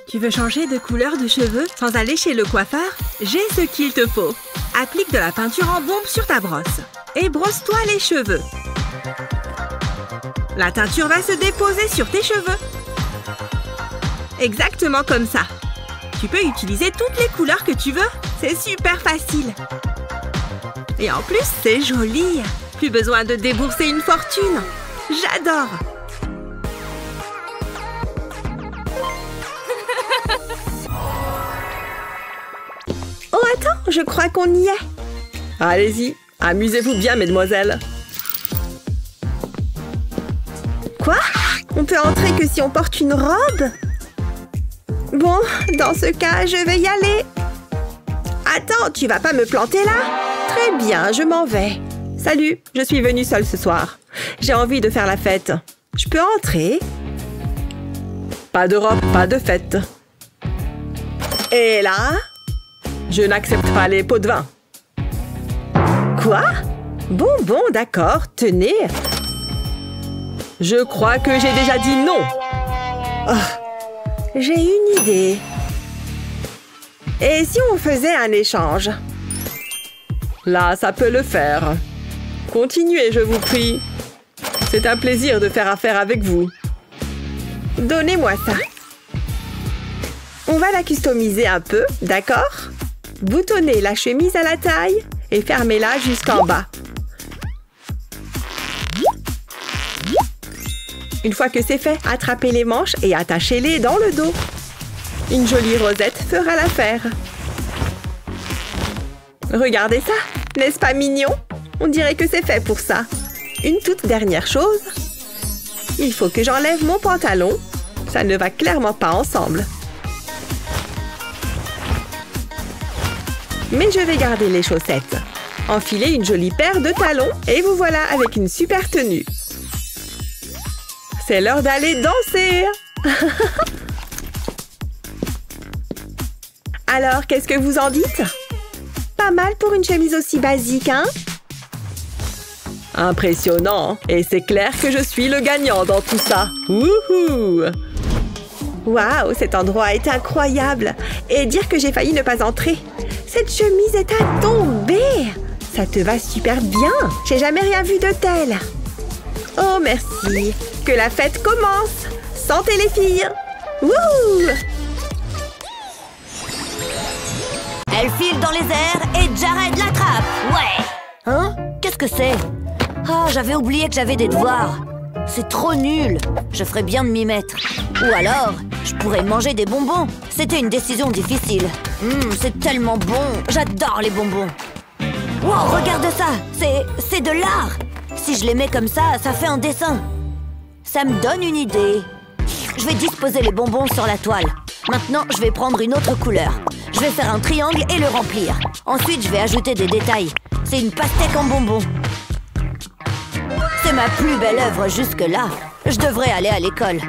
Tu veux changer de couleur de cheveux sans aller chez le coiffeur? J'ai ce qu'il te faut. Applique de la peinture en bombe sur ta brosse. Et brosse-toi les cheveux. La teinture va se déposer sur tes cheveux. Exactement comme ça. Tu peux utiliser toutes les couleurs que tu veux. C'est super facile. Et en plus, c'est joli. Plus besoin de débourser une fortune. J'adore. Oh, attends, je crois qu'on y est. Allez-y, amusez-vous bien, mesdemoiselles. Quoi? On peut entrer que si on porte une robe? Bon, dans ce cas, je vais y aller. Attends, tu vas pas me planter là? Très bien, je m'en vais. Salut, je suis venue seule ce soir. J'ai envie de faire la fête. Je peux entrer? Pas de robe, pas de fête. Et là? Je n'accepte pas les pots de vin. Quoi? Bon, d'accord, tenez. Je crois que j'ai déjà dit non. Oh, j'ai une idée. Et si on faisait un échange? Là, ça peut le faire. Continuez, je vous prie. C'est un plaisir de faire affaire avec vous. Donnez-moi ça. On va la customiser un peu, d'accord? Boutonnez la chemise à la taille et fermez-la jusqu'en bas. Une fois que c'est fait, attrapez les manches et attachez-les dans le dos. Une jolie rosette fera l'affaire. Regardez ça, n'est-ce pas mignon? On dirait que c'est fait pour ça. Une toute dernière chose. Il faut que j'enlève mon pantalon. Ça ne va clairement pas ensemble. Mais je vais garder les chaussettes. Enfilez une jolie paire de talons et vous voilà avec une super tenue. C'est l'heure d'aller danser. Alors, qu'est-ce que vous en dites? Pas mal pour une chemise aussi basique, hein? Impressionnant! Et c'est clair que je suis le gagnant dans tout ça! Wouhou! Waouh, cet endroit est incroyable! Et dire que j'ai failli ne pas entrer! Cette chemise est à tomber! Ça te va super bien! J'ai jamais rien vu de tel! Oh, merci! Que la fête commence! Santé les filles! Wouhou! Elle file dans les airs et Jared l'attrape. Ouais. Hein? Qu'est-ce que c'est? Ah, j'avais oublié que j'avais des devoirs. C'est trop nul. Je ferais bien de m'y mettre. Ou alors, je pourrais manger des bonbons. C'était une décision difficile. C'est tellement bon. J'adore les bonbons. Wow, regarde ça. C'est de l'art. Si je les mets comme ça, ça fait un dessin. Ça me donne une idée. Je vais disposer les bonbons sur la toile. Maintenant, je vais prendre une autre couleur. Je vais faire un triangle et le remplir. Ensuite, je vais ajouter des détails. C'est une pastèque en bonbons. C'est ma plus belle œuvre jusque-là. Je devrais aller à l'école.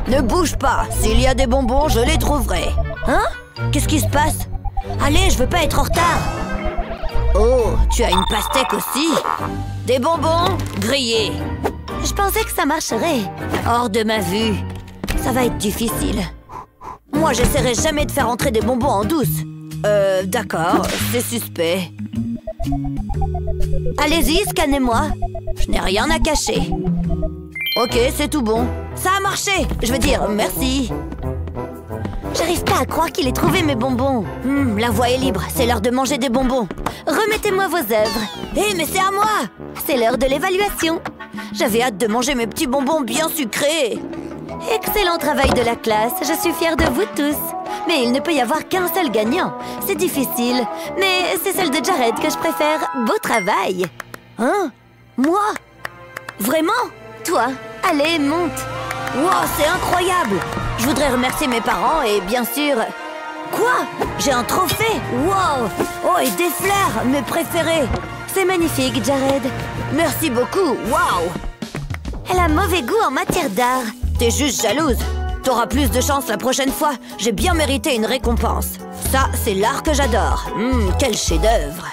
Ne bouge pas. S'il y a des bonbons, je les trouverai. Hein? Qu'est-ce qui se passe? Allez, je veux pas être en retard. Oh, tu as une pastèque aussi? Des bonbons grillés. Je pensais que ça marcherait. Hors de ma vue. Ça va être difficile. Moi, j'essaierai jamais de faire entrer des bonbons en douce. D'accord, c'est suspect. Allez-y, scannez-moi. Je n'ai rien à cacher. Ok, c'est tout bon. Ça a marché. Je veux dire, merci. J'arrive pas à croire qu'il ait trouvé mes bonbons. La voie est libre, c'est l'heure de manger des bonbons. Remettez-moi vos œuvres. Hé, mais c'est à moi. C'est l'heure de l'évaluation. J'avais hâte de manger mes petits bonbons bien sucrés. Excellent travail de la classe, je suis fière de vous tous. Mais il ne peut y avoir qu'un seul gagnant. C'est difficile, mais c'est celle de Jared que je préfère. Beau travail. Hein? Moi? Vraiment? Toi? Allez, monte. Wow, c'est incroyable. Je voudrais remercier mes parents et bien sûr... Quoi? J'ai un trophée? Wow! Oh, et des fleurs, mes préférés. C'est magnifique, Jared. Merci beaucoup, wow! Elle a mauvais goût en matière d'art. T'es juste jalouse. T'auras plus de chance la prochaine fois. J'ai bien mérité une récompense. Ça, c'est l'art que j'adore. Quel chef-d'œuvre.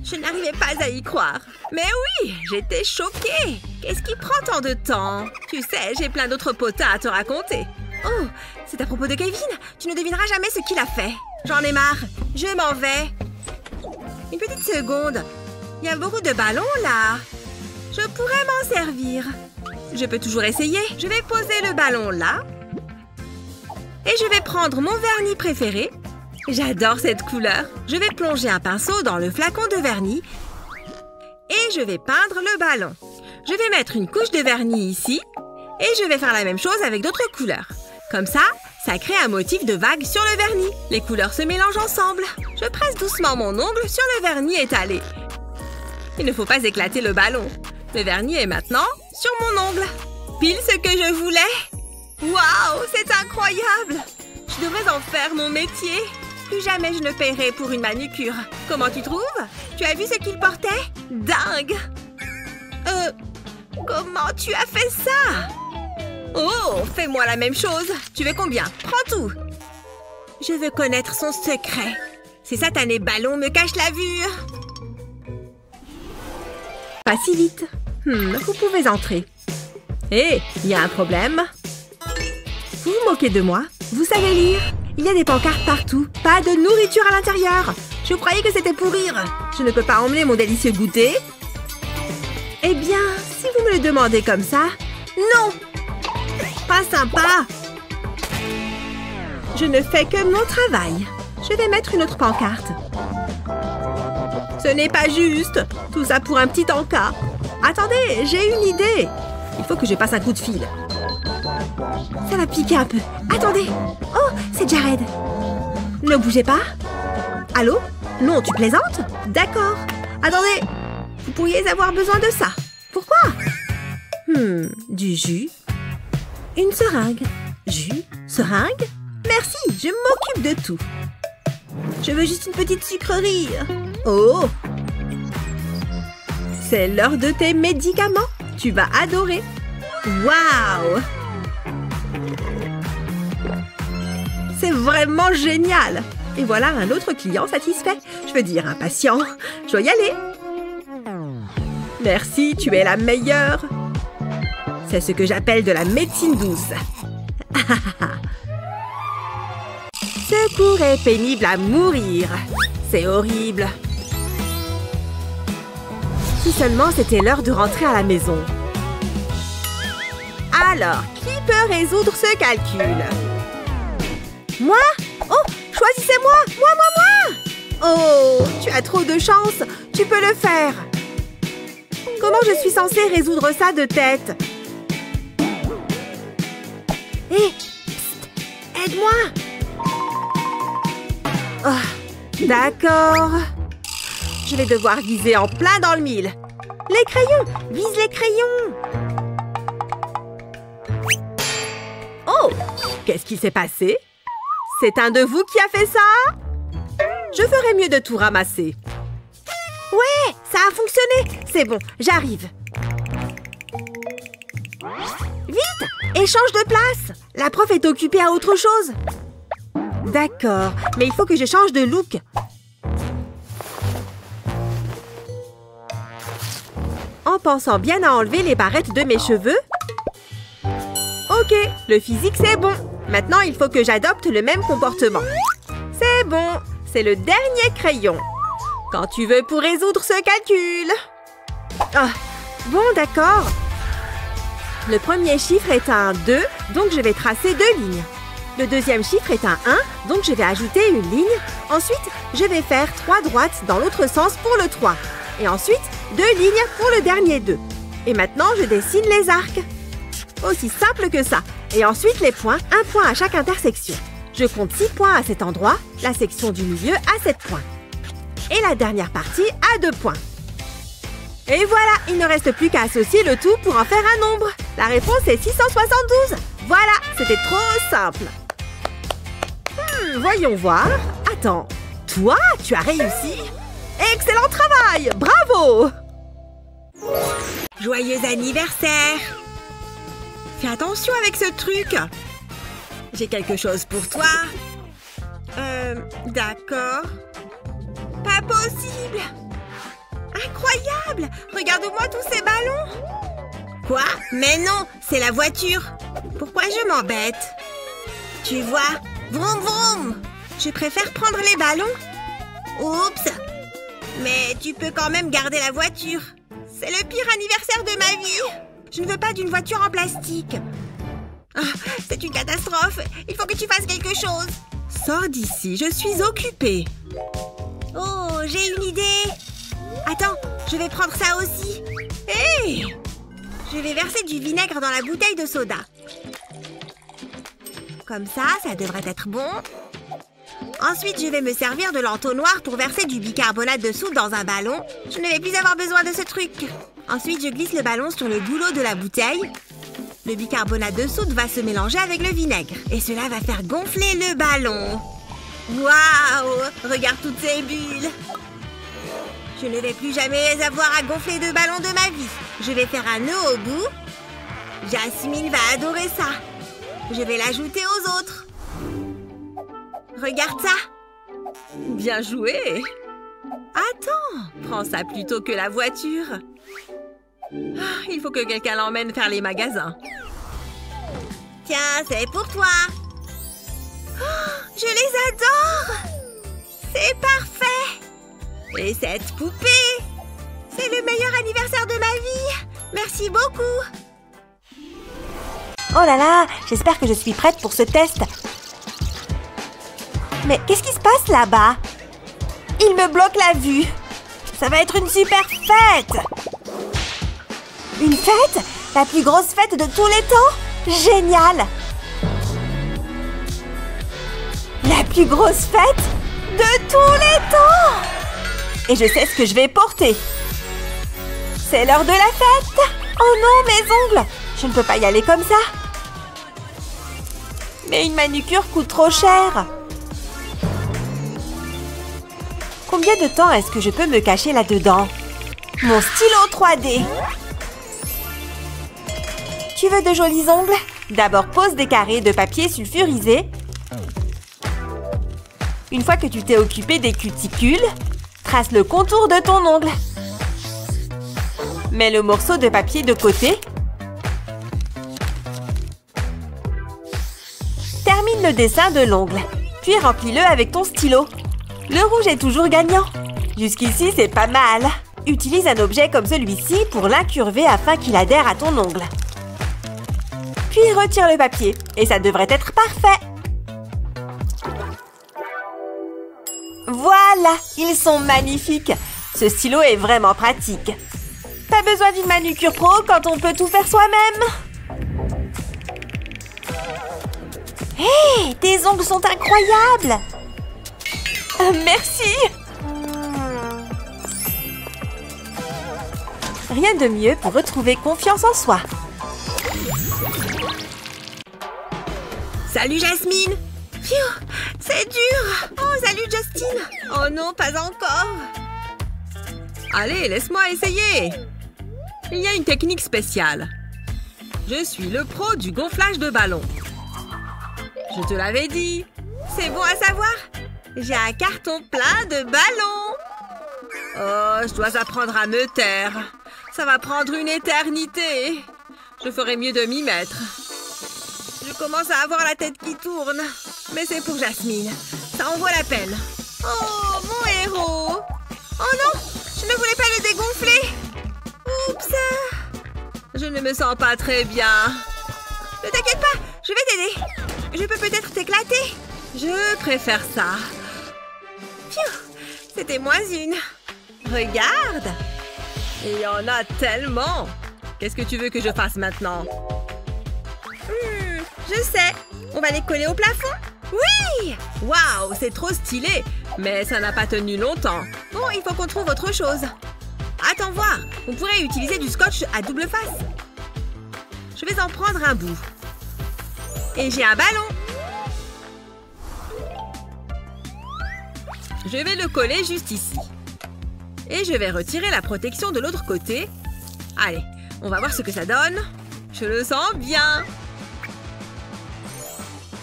Je n'arrivais pas à y croire. Mais oui, j'étais choquée. Qu'est-ce qui prend tant de temps? Tu sais, j'ai plein d'autres potins à te raconter. Oh, c'est à propos de Kevin. Tu ne devineras jamais ce qu'il a fait. J'en ai marre. Je m'en vais. Une petite seconde. Il y a beaucoup de ballons là. Je pourrais m'en servir. Je peux toujours essayer. Je vais poser le ballon là. Et je vais prendre mon vernis préféré. J'adore cette couleur. Je vais plonger un pinceau dans le flacon de vernis. Et je vais peindre le ballon. Je vais mettre une couche de vernis ici. Et je vais faire la même chose avec d'autres couleurs. Comme ça, ça crée un motif de vague sur le vernis. Les couleurs se mélangent ensemble. Je presse doucement mon ongle sur le vernis étalé. Il ne faut pas éclater le ballon. Le vernis est maintenant sur mon ongle. Pile ce que je voulais. Waouh, c'est incroyable. Je devrais en faire mon métier. Plus jamais je ne paierai pour une manucure. Comment tu trouves? Tu as vu ce qu'il portait? Dingue. Comment tu as fait ça? Oh, fais-moi la même chose. Tu veux combien? Prends tout. Je veux connaître son secret. Ces satanés ballons me cachent la vue. Pas si vite. Vous pouvez entrer. Hé, il y a un problème. Vous vous moquez de moi? Vous savez lire? Il y a des pancartes partout. Pas de nourriture à l'intérieur. Je croyais que c'était pour rire. Je ne peux pas emmener mon délicieux goûter. Eh bien, si vous me le demandez comme ça... Non! Pas sympa! Je ne fais que mon travail. Je vais mettre une autre pancarte. Ce n'est pas juste. Tout ça pour un petit encas. Attendez, j'ai une idée. Il faut que je passe un coup de fil. Ça va piquer un peu. Attendez. Oh, c'est Jared. Ne bougez pas. Allô? Non, tu plaisantes? D'accord. Attendez. Vous pourriez avoir besoin de ça. Pourquoi? Du jus. Une seringue. Jus, seringue. Merci, je m'occupe de tout. Je veux juste une petite sucrerie. Oh! C'est l'heure de tes médicaments. Tu vas adorer. Waouh! vraiment génial! Et voilà un autre client satisfait. Je veux dire, impatient. Je dois y aller. Merci, tu es la meilleure. C'est ce que j'appelle de la médecine douce. Ce cours est pénible à mourir. C'est horrible. Si seulement c'était l'heure de rentrer à la maison. Alors, qui peut résoudre ce calcul? Moi? Oh, choisissez-moi! Moi! Oh, tu as trop de chance. Tu peux le faire. Comment je suis censée résoudre ça de tête? Hé! Psst! Aide-moi! Oh, d'accord. Je vais devoir viser en plein dans le mille. Les crayons! Vise les crayons! Oh! Qu'est-ce qui s'est passé? C'est un de vous qui a fait ça? Je ferais mieux de tout ramasser. Ouais, ça a fonctionné. C'est bon, j'arrive. Vite! Échange de place! La prof est occupée à autre chose. D'accord, mais il faut que je change de look. En pensant bien à enlever les barrettes de mes cheveux. Ok, le physique c'est bon. Maintenant, il faut que j'adopte le même comportement. C'est bon, c'est le dernier crayon. Quand tu veux pour résoudre ce calcul. Ah, bon, d'accord. Le premier chiffre est un 2, donc je vais tracer 2 lignes. Le deuxième chiffre est un 1, donc je vais ajouter une ligne. Ensuite, je vais faire 3 droites dans l'autre sens pour le 3. Et ensuite, 2 lignes pour le dernier 2. Et maintenant, je dessine les arcs. Aussi simple que ça. Et ensuite, les points, un point à chaque intersection. Je compte 6 points à cet endroit, la section du milieu à 7 points. Et la dernière partie à 2 points. Et voilà, il ne reste plus qu'à associer le tout pour en faire un nombre. La réponse est 672. Voilà, c'était trop simple. Voyons voir. Attends, toi, tu as réussi? Excellent travail! Bravo! Joyeux anniversaire! Fais attention avec ce truc. J'ai quelque chose pour toi. D'accord. Pas possible! Incroyable! Regarde-moi tous ces ballons! Quoi? Mais non, c'est la voiture. Pourquoi je m'embête? Tu vois? Vroom vroom! Je préfère prendre les ballons. Oups! Mais tu peux quand même garder la voiture. C'est le pire anniversaire de ma vie. Je ne veux pas d'une voiture en plastique. Oh, c'est une catastrophe. Il faut que tu fasses quelque chose. Sors d'ici, je suis occupée. Oh, j'ai une idée. Attends, je vais prendre ça aussi. Hé! Je vais verser du vinaigre dans la bouteille de soda. Comme ça devrait être bon. Ensuite, je vais me servir de l'entonnoir pour verser du bicarbonate de soude dans un ballon. Je ne vais plus avoir besoin de ce truc. Ensuite, je glisse le ballon sur le goulot de la bouteille. Le bicarbonate de soude va se mélanger avec le vinaigre. Et cela va faire gonfler le ballon. Waouh! Regarde toutes ces bulles. Je ne vais plus jamais avoir à gonfler de ballons de ma vie. Je vais faire un nœud au bout. Jasmine va adorer ça. Je vais l'ajouter aux autres. Regarde ça. Bien joué. Attends, prends ça plutôt que la voiture. Il faut que quelqu'un l'emmène faire les magasins. Tiens, c'est pour toi. Je les adore. C'est parfait. Et cette poupée, c'est le meilleur anniversaire de ma vie. Merci beaucoup. Oh là là, j'espère que je suis prête pour ce test. Mais qu'est-ce qui se passe là-bas? Il me bloque la vue. Ça va être une super fête. Une fête? La plus grosse fête de tous les temps? Génial! La plus grosse fête de tous les temps! Et je sais ce que je vais porter. C'est l'heure de la fête! Oh non, mes ongles! Je ne peux pas y aller comme ça. Mais une manucure coûte trop cher. Combien de temps est-ce que je peux me cacher là-dedans? Mon stylo 3D. Tu veux de jolis ongles? D'abord, pose des carrés de papier sulfurisé. Une fois que tu t'es occupé des cuticules, trace le contour de ton ongle. Mets le morceau de papier de côté. Termine le dessin de l'ongle, puis remplis-le avec ton stylo. Le rouge est toujours gagnant. Jusqu'ici, c'est pas mal. Utilise un objet comme celui-ci pour l'incurver afin qu'il adhère à ton ongle. Puis retire le papier, et ça devrait être parfait. Voilà, ils sont magnifiques. Ce stylo est vraiment pratique. Pas besoin d'une manucure pro quand on peut tout faire soi-même. Hé, tes ongles sont incroyables. Merci. Rien de mieux pour retrouver confiance en soi. Salut Jasmine. Phew, c'est dur. Oh, salut Justine. Oh non, pas encore. Allez, laisse-moi essayer. Il y a une technique spéciale. Je suis le pro du gonflage de ballon. Je te l'avais dit. C'est bon à savoir. J'ai un carton plein de ballons. Oh, je dois apprendre à me taire. Ça va prendre une éternité. Je ferais mieux de m'y mettre. Je commence à avoir la tête qui tourne. Mais c'est pour Jasmine. Ça en vaut la peine. Oh, mon héros. Oh non, je ne voulais pas le dégonfler. Oups. Je ne me sens pas très bien. Ne t'inquiète pas, je vais t'aider. Je peux peut-être t'éclater. Je préfère ça. Pfiou, c'était moins une. Regarde. Il y en a tellement. Qu'est-ce que tu veux que je fasse maintenant? Je sais. On va les coller au plafond. Oui! Waouh, c'est trop stylé. Mais ça n'a pas tenu longtemps. Bon, il faut qu'on trouve autre chose. Attends voir. On pourrait utiliser du scotch à double face. Je vais en prendre un bout. Et j'ai un ballon. Je vais le coller juste ici. Et je vais retirer la protection de l'autre côté. Allez, on va voir ce que ça donne. Je le sens bien.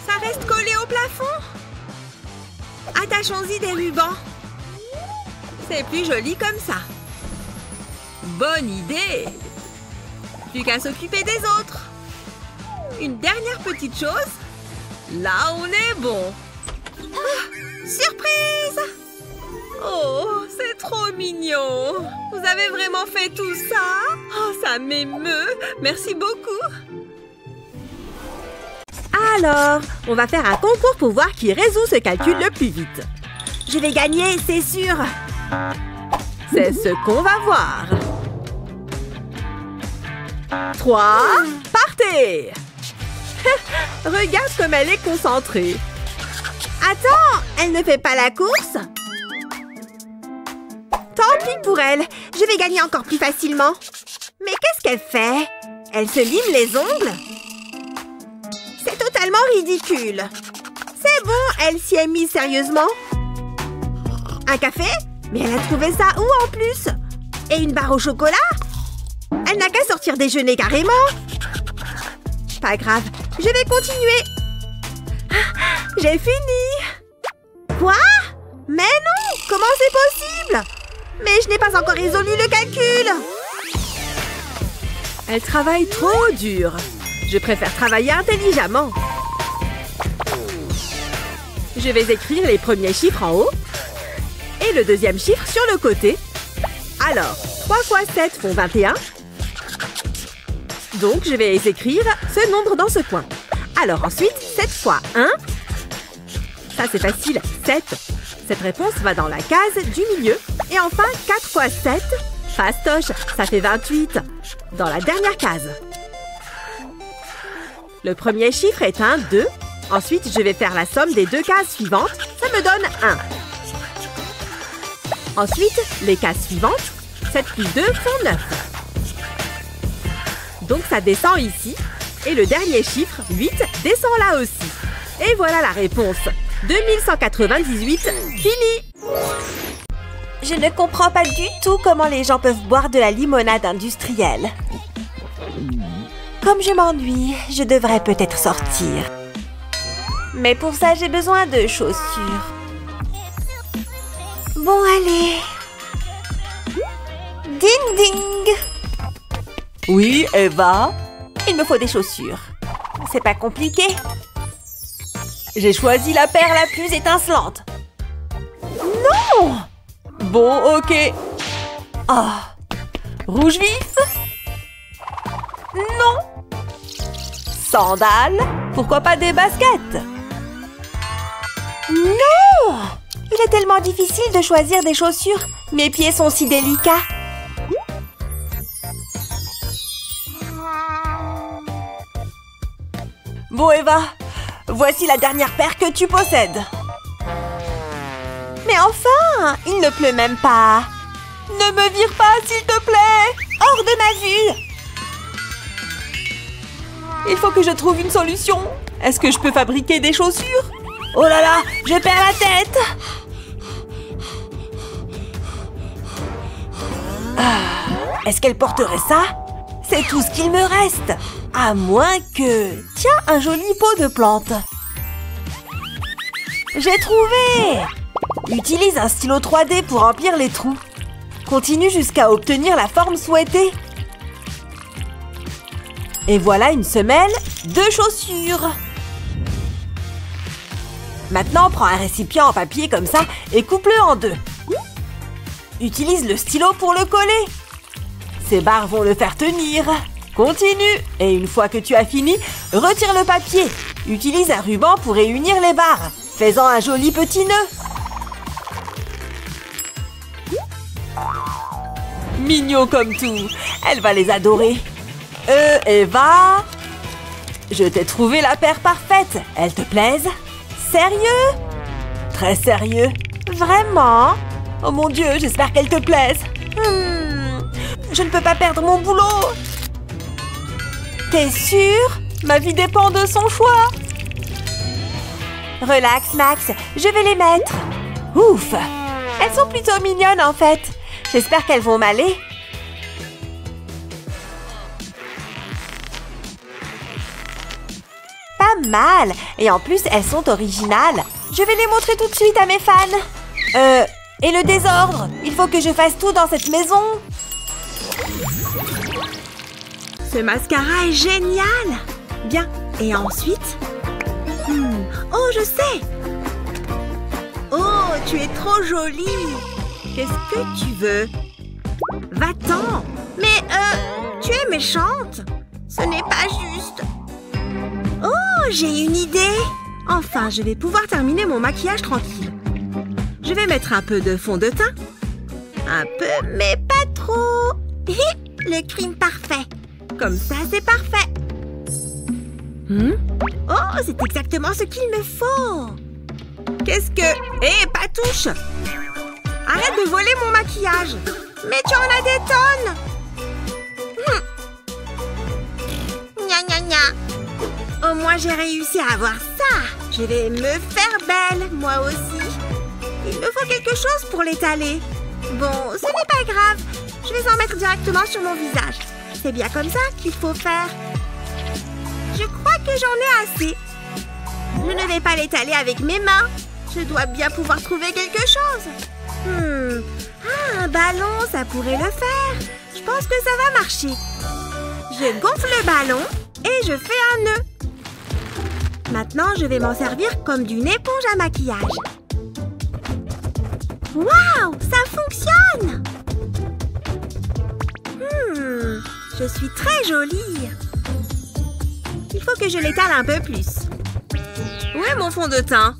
Ça reste collé au plafond. Attachons-y des rubans. C'est plus joli comme ça. Bonne idée. Plus qu'à s'occuper des autres. Une dernière petite chose. Là, on est bon. Ah, surprise! Oh, c'est trop mignon. Vous avez vraiment fait tout ça? Oh, ça m'émeut. Merci beaucoup. Alors, on va faire un concours pour voir qui résout ce calcul le plus vite. Je vais gagner, c'est sûr. C'est ce qu'on va voir. 3, partez! Regarde comme elle est concentrée. Attends, elle ne fait pas la course? Tant pis pour elle, je vais gagner encore plus facilement. Mais qu'est-ce qu'elle fait? Elle se lime les ongles? C'est totalement ridicule. C'est bon, elle s'y est mise sérieusement. Un café? Mais elle a trouvé ça où en plus? Et une barre au chocolat? Elle n'a qu'à sortir déjeuner carrément. Pas grave, je vais continuer. J'ai fini. Quoi? Mais non, comment c'est possible? Mais je n'ai pas encore résolu le calcul. Elle travaille trop dur. Je préfère travailler intelligemment. Je vais écrire les premiers chiffres en haut et le deuxième chiffre sur le côté. Alors, 3 fois 7 font 21. Donc, je vais écrire ce nombre dans ce coin. Alors ensuite, 7 fois 1. Ça, c'est facile, 7. Cette réponse va dans la case du milieu. Et enfin, 4 fois 7, fastoche, ça fait 28. Dans la dernière case. Le premier chiffre est un 2. Ensuite, je vais faire la somme des deux cases suivantes. Ça me donne 1. Ensuite, les cases suivantes. 7 plus 2 font 9. Donc, ça descend ici. Et le dernier chiffre, 8, descend là aussi. Et voilà la réponse. 2198, fini! Je ne comprends pas du tout comment les gens peuvent boire de la limonade industrielle. Comme je m'ennuie, je devrais peut-être sortir. Mais pour ça, j'ai besoin de chaussures. Bon, allez. Ding ding. Oui, Eva? Il me faut des chaussures. C'est pas compliqué. J'ai choisi la paire la plus étincelante. Non! Bon, ok. Ah, rouge vif? Non. Sandales? Pourquoi pas des baskets? Non! Il est tellement difficile de choisir des chaussures. Mes pieds sont si délicats. Bon, Eva, voici la dernière paire que tu possèdes. Mais enfin, il ne pleut même pas. Ne me vire pas, s'il te plaît. Hors de ma vue. Il faut que je trouve une solution. Est-ce que je peux fabriquer des chaussures? Oh là là, je perds la tête. Est-ce qu'elle porterait ça? C'est tout ce qu'il me reste. À moins que... Tiens, un joli pot de plantes. J'ai trouvé! Utilise un stylo 3D pour remplir les trous. Continue jusqu'à obtenir la forme souhaitée. Et voilà une semelle de chaussures. Maintenant, prends un récipient en papier comme ça et coupe-le en deux. Utilise le stylo pour le coller. Ces barres vont le faire tenir. Continue. Et une fois que tu as fini, retire le papier. Utilise un ruban pour réunir les barres, faisant un joli petit nœud. Mignon comme tout. Elle va les adorer. Eva? Je t'ai trouvé la paire parfaite. Elle te plaise? Sérieux? Très sérieux. Vraiment? Oh mon Dieu, j'espère qu'elle te plaise. Je ne peux pas perdre mon boulot. T'es sûre? Ma vie dépend de son choix. Relax, Max. Je vais les mettre. Ouf! Elles sont plutôt mignonnes en fait. J'espère qu'elles vont m'aller. Pas mal. Et en plus, elles sont originales. Je vais les montrer tout de suite à mes fans. Et le désordre? Il faut que je fasse tout dans cette maison. Ce mascara est génial. Bien. Et ensuite? Oh, je sais. Oh, tu es trop jolie. Qu'est-ce que tu veux? Va-t'en. Mais, tu es méchante. Ce n'est pas juste. Oh, j'ai une idée. Enfin, je vais pouvoir terminer mon maquillage tranquille. Je vais mettre un peu de fond de teint. Un peu, mais pas trop. Le crime parfait. Comme ça, c'est parfait. Oh, c'est exactement ce qu'il me faut. Qu'est-ce que... Hé, Patouche! Arrête de voler mon maquillage. Mais tu en as des tonnes. Gna gna gna. Au moins, j'ai réussi à avoir ça. Je vais me faire belle, moi aussi. Il me faut quelque chose pour l'étaler. Bon, ce n'est pas grave. Je vais en mettre directement sur mon visage. C'est bien comme ça qu'il faut faire. Je crois que j'en ai assez. Je ne vais pas l'étaler avec mes mains. Je dois bien pouvoir trouver quelque chose. Ah, un ballon, ça pourrait le faire. Je pense que ça va marcher. Je gonfle le ballon et je fais un nœud. Maintenant, je vais m'en servir comme d'une éponge à maquillage. Waouh, ça fonctionne! Je suis très jolie. Il faut que je l'étale un peu plus. Où est mon fond de teint?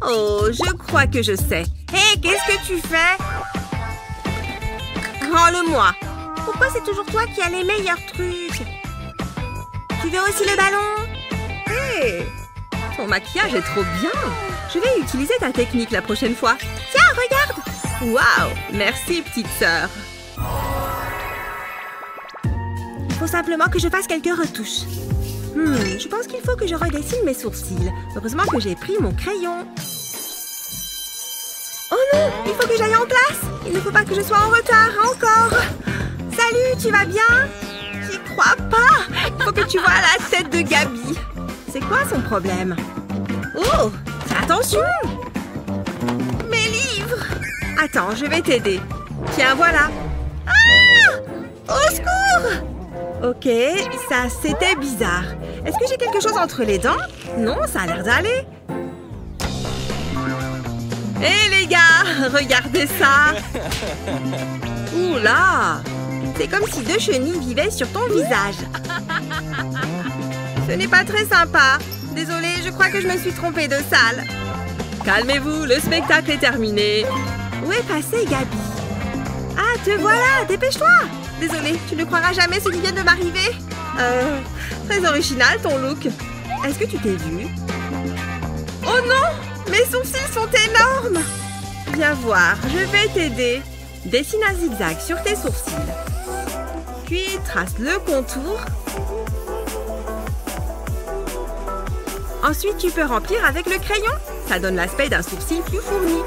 Oh, je crois que je sais. Hé, qu'est-ce que tu fais? Rends-le-moi. Pourquoi c'est toujours toi qui as les meilleurs trucs? Tu veux aussi le ballon? Hé, ton maquillage est trop bien. Je vais utiliser ta technique la prochaine fois. Tiens, regarde! Waouh! Merci, petite sœur. Il faut simplement que je fasse quelques retouches. Je pense qu'il faut que je redessine mes sourcils. Heureusement que j'ai pris mon crayon. Oh non! Il faut que j'aille en classe! Il ne faut pas que je sois en retard, encore! Salut, tu vas bien? J'y crois pas! Il faut que tu vois la tête de Gabi. C'est quoi son problème? Oh! Attention! Attends, je vais t'aider. Tiens, voilà. Ah! Au secours! Ok, ça c'était bizarre. Est-ce que j'ai quelque chose entre les dents? Non, ça a l'air d'aller. Hé les gars, regardez ça! Ouh là! C'est comme si deux chenilles vivaient sur ton visage. Ce n'est pas très sympa. Désolée, je crois que je me suis trompée de salle. Calmez-vous, le spectacle est terminé. Où est passée Gabi? Ah, te voilà, dépêche-toi! Désolée, tu ne croiras jamais ce qui vient de m'arriver. Très original ton look. Est-ce que tu t'es vue? Oh non! Mes sourcils sont énormes! Viens voir, je vais t'aider. Dessine un zigzag sur tes sourcils. Puis trace le contour. Ensuite, tu peux remplir avec le crayon. Ça donne l'aspect d'un sourcil plus fourni.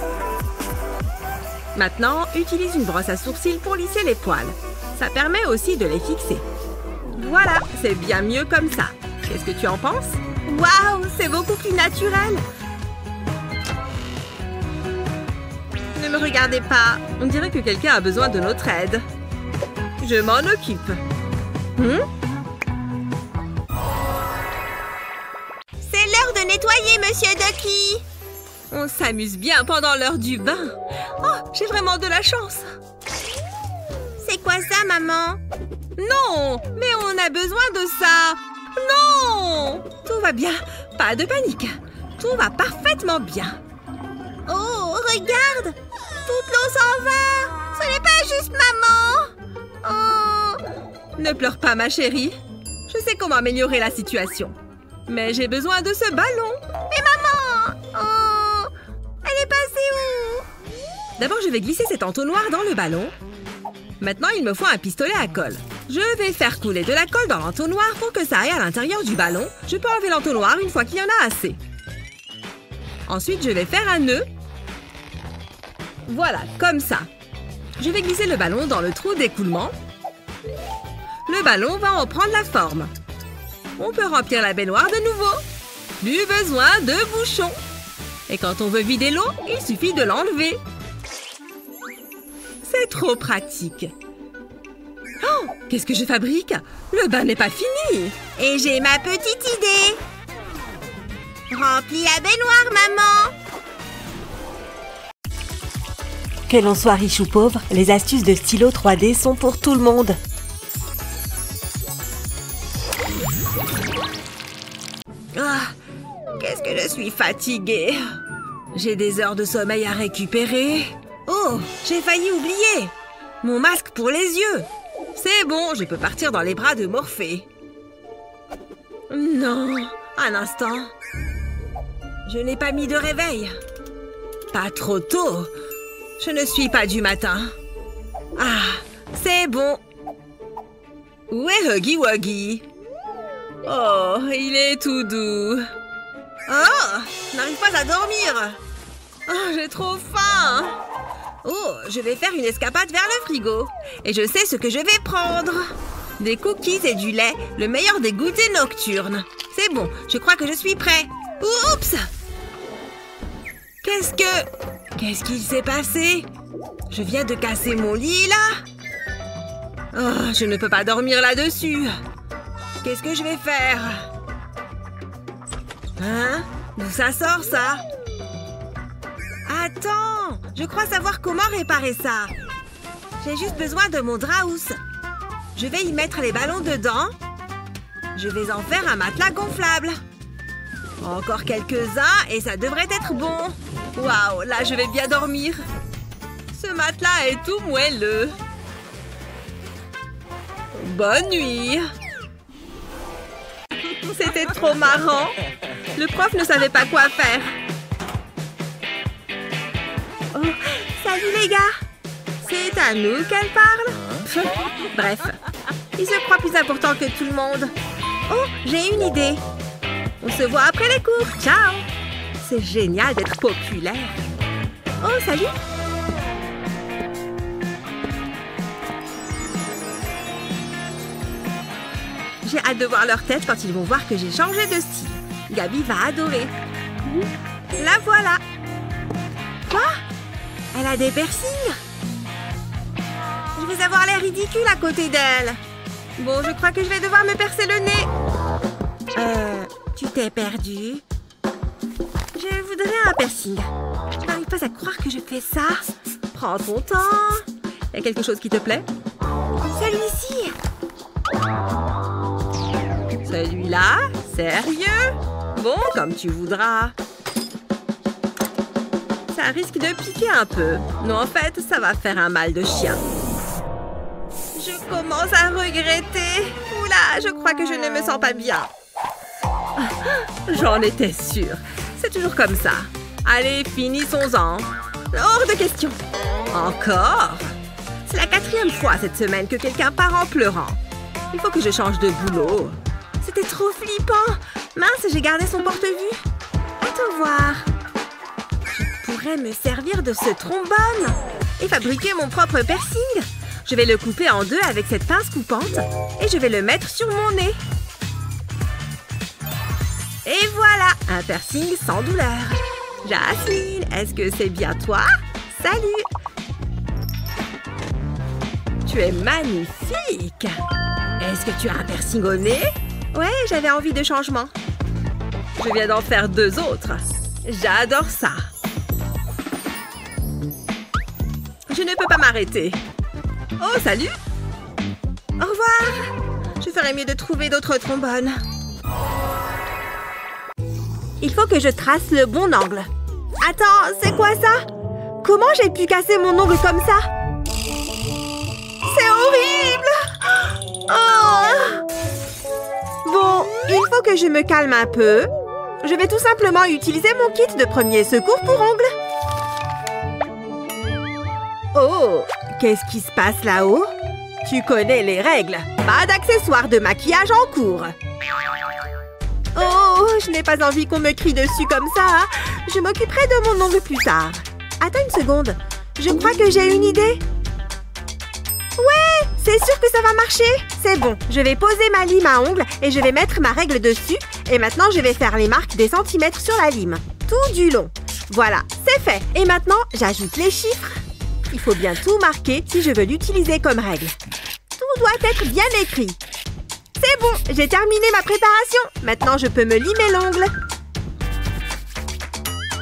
Maintenant, utilise une brosse à sourcils pour lisser les poils. Ça permet aussi de les fixer. Voilà, c'est bien mieux comme ça. Qu'est-ce que tu en penses? Waouh, c'est beaucoup plus naturel. Ne me regardez pas. On dirait que quelqu'un a besoin de notre aide. Je m'en occupe. C'est l'heure de nettoyer, Monsieur Ducky. On s'amuse bien pendant l'heure du bain. Oh, j'ai vraiment de la chance. C'est quoi ça, maman? Non, mais on a besoin de ça. Non! Tout va bien. Pas de panique. Tout va parfaitement bien. Oh, regarde! Toute l'eau s'en va! Ce n'est pas juste maman! Oh! Ne pleure pas, ma chérie. Je sais comment améliorer la situation. Mais j'ai besoin de ce ballon. Mais maman! Oh! Elle est passée où? D'abord, je vais glisser cet entonnoir dans le ballon. Maintenant, il me faut un pistolet à colle. Je vais faire couler de la colle dans l'entonnoir pour que ça aille à l'intérieur du ballon. Je peux enlever l'entonnoir une fois qu'il y en a assez. Ensuite, je vais faire un nœud. Voilà, comme ça. Je vais glisser le ballon dans le trou d'écoulement. Le ballon va en prendre la forme. On peut remplir la baignoire de nouveau. Plus besoin de bouchon. Et quand on veut vider l'eau, il suffit de l'enlever. C'est trop pratique. Oh, qu'est-ce que je fabrique? Le bain n'est pas fini. Et j'ai ma petite idée. Remplis la baignoire, maman. Que l'on soit riche ou pauvre, les astuces de stylo 3D sont pour tout le monde. Ah, qu'est-ce que je suis fatiguée. J'ai des heures de sommeil à récupérer. Oh, j'ai failli oublier. Mon masque pour les yeux. C'est bon, je peux partir dans les bras de Morphée. Non, un instant. Je n'ai pas mis de réveil. Pas trop tôt. Je ne suis pas du matin. Ah, c'est bon. Où est Huggy Wuggy? Oh, il est tout doux. Oh, je n'arrive pas à dormir. Oh, j'ai trop faim. Oh, je vais faire une escapade vers le frigo. Et je sais ce que je vais prendre. Des cookies et du lait, le meilleur des goûters nocturnes. C'est bon, je crois que je suis prêt. Oups! Qu'est-ce qu'il s'est passé? Je viens de casser mon lit, là? Oh, je ne peux pas dormir là-dessus. Qu'est-ce que je vais faire? Hein? D'où ça sort, ça? Attends! Je crois savoir comment réparer ça. J'ai juste besoin de mon draus. Je vais y mettre les ballons dedans. Je vais en faire un matelas gonflable. Encore quelques-uns et ça devrait être bon. Waouh, là je vais bien dormir. Ce matelas est tout moelleux. Bonne nuit. C'était trop marrant. Le prof ne savait pas quoi faire. Oh, salut les gars. C'est à nous qu'elle parle. Bref, il se croit plus important que tout le monde. Oh, j'ai une idée. On se voit après les cours. Ciao. C'est génial d'être populaire. Oh, salut. J'ai hâte de voir leur tête quand ils vont voir que j'ai changé de style. Gabi va adorer. La voilà. Quoi? Elle a des piercings. Je vais avoir l'air ridicule à côté d'elle. Bon, je crois que je vais devoir me percer le nez. Tu t'es perdu. Je voudrais un piercing. Je n'arrive pas à croire que je fais ça. Prends ton temps. Y a quelque chose qui te plaît? Celui-ci. Celui-là? Sérieux? Bon, comme tu voudras. Ça risque de piquer un peu. Non, en fait, ça va faire un mal de chien. Je commence à regretter. Oula, je crois que je ne me sens pas bien. J'en étais sûre. C'est toujours comme ça. Allez, finissons-en. Hors de question. Encore? C'est la 4e fois cette semaine que quelqu'un part en pleurant. Il faut que je change de boulot. C'était trop flippant. Mince, j'ai gardé son porte-vue. À te voir. Je pourrais me servir de ce trombone et fabriquer mon propre piercing. Je vais le couper en deux avec cette pince coupante et je vais le mettre sur mon nez. Et voilà, un piercing sans douleur. Jasmine, est-ce que c'est bien toi? Salut! Tu es magnifique! Est-ce que tu as un piercing au nez? Ouais, j'avais envie de changement. Je viens d'en faire 2 autres. J'adore ça. Je ne peux pas m'arrêter. Oh, salut! Au revoir! Je ferais mieux de trouver d'autres trombones. Il faut que je trace le bon angle. Attends, c'est quoi ça? Comment j'ai pu casser mon ongle comme ça? C'est horrible! Oh! Bon, il faut que je me calme un peu. Je vais tout simplement utiliser mon kit de premier secours pour ongles. Oh! Qu'est-ce qui se passe là-haut? Tu connais les règles. Pas d'accessoires de maquillage en cours. Oh, je n'ai pas envie qu'on me crie dessus comme ça. Je m'occuperai de mon ongle plus tard. Attends une seconde. Je crois que j'ai une idée. Ouais, c'est sûr que ça va marcher. C'est bon, je vais poser ma lime à ongles et je vais mettre ma règle dessus. Et maintenant, je vais faire les marques des centimètres sur la lime. Tout du long. Voilà, c'est fait. Et maintenant, j'ajoute les chiffres. Il faut bien tout marquer si je veux l'utiliser comme règle. Tout doit être bien écrit. C'est bon, j'ai terminé ma préparation. Maintenant, je peux me limer l'ongle.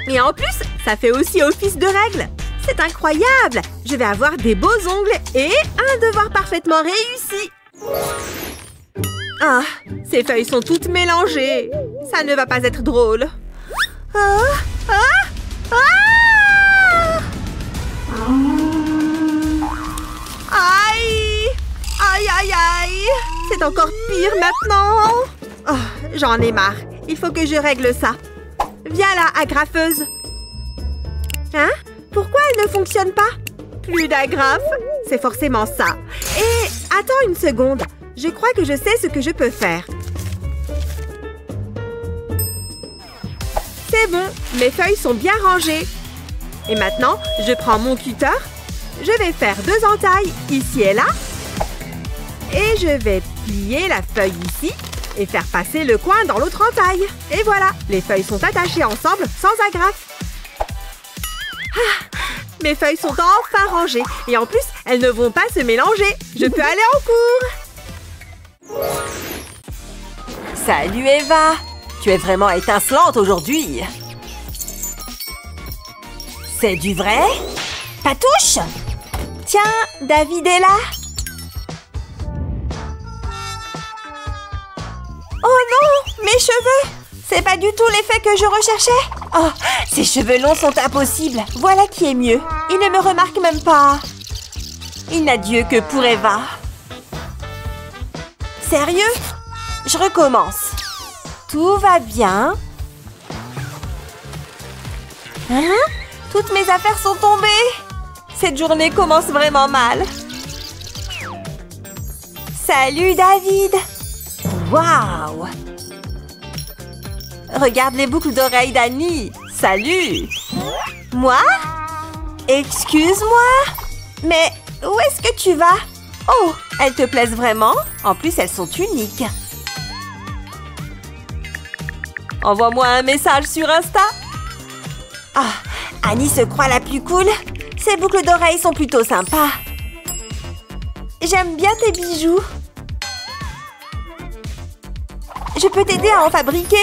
Et en plus, ça fait aussi office de règle. C'est incroyable. Je vais avoir des beaux ongles et un devoir parfaitement réussi. Ah, ces feuilles sont toutes mélangées. Ça ne va pas être drôle. Aïe! Aïe, aïe, aïe! C'est encore pire maintenant. Oh, j'en ai marre. Il faut que je règle ça. Viens là, agrafeuse. Hein? Pourquoi elle ne fonctionne pas? Plus d'agrafe? C'est forcément ça. Et attends une seconde. Je crois que je sais ce que je peux faire. C'est bon, mes feuilles sont bien rangées. Et maintenant, je prends mon cutter. Je vais faire 2 entailles ici et là. Et je vais plier la feuille ici et faire passer le coin dans l'autre entaille. Et voilà, les feuilles sont attachées ensemble sans agrafe. Ah, mes feuilles sont enfin rangées. Et en plus, elles ne vont pas se mélanger. Je peux aller en cours. Salut Eva! Tu es vraiment étincelante aujourd'hui. C'est du vrai? Patouche! Tiens, David est là. Oh non, mes cheveux! C'est pas du tout l'effet que je recherchais. Oh, ces cheveux longs sont impossibles. Voilà qui est mieux. Il ne me remarque même pas. Il n'a Dieu que pour Eva. Sérieux? Je recommence. Tout va bien. Hein? Toutes mes affaires sont tombées. Cette journée commence vraiment mal. Salut, David. Waouh! Regarde les boucles d'oreilles d'Annie. Salut! Moi? Excuse-moi? Mais où est-ce que tu vas? Oh, elles te plaisent vraiment? En plus, elles sont uniques. Envoie-moi un message sur Insta. Ah, Annie se croit la plus cool. Ces boucles d'oreilles sont plutôt sympas. J'aime bien tes bijoux. Je peux t'aider à en fabriquer.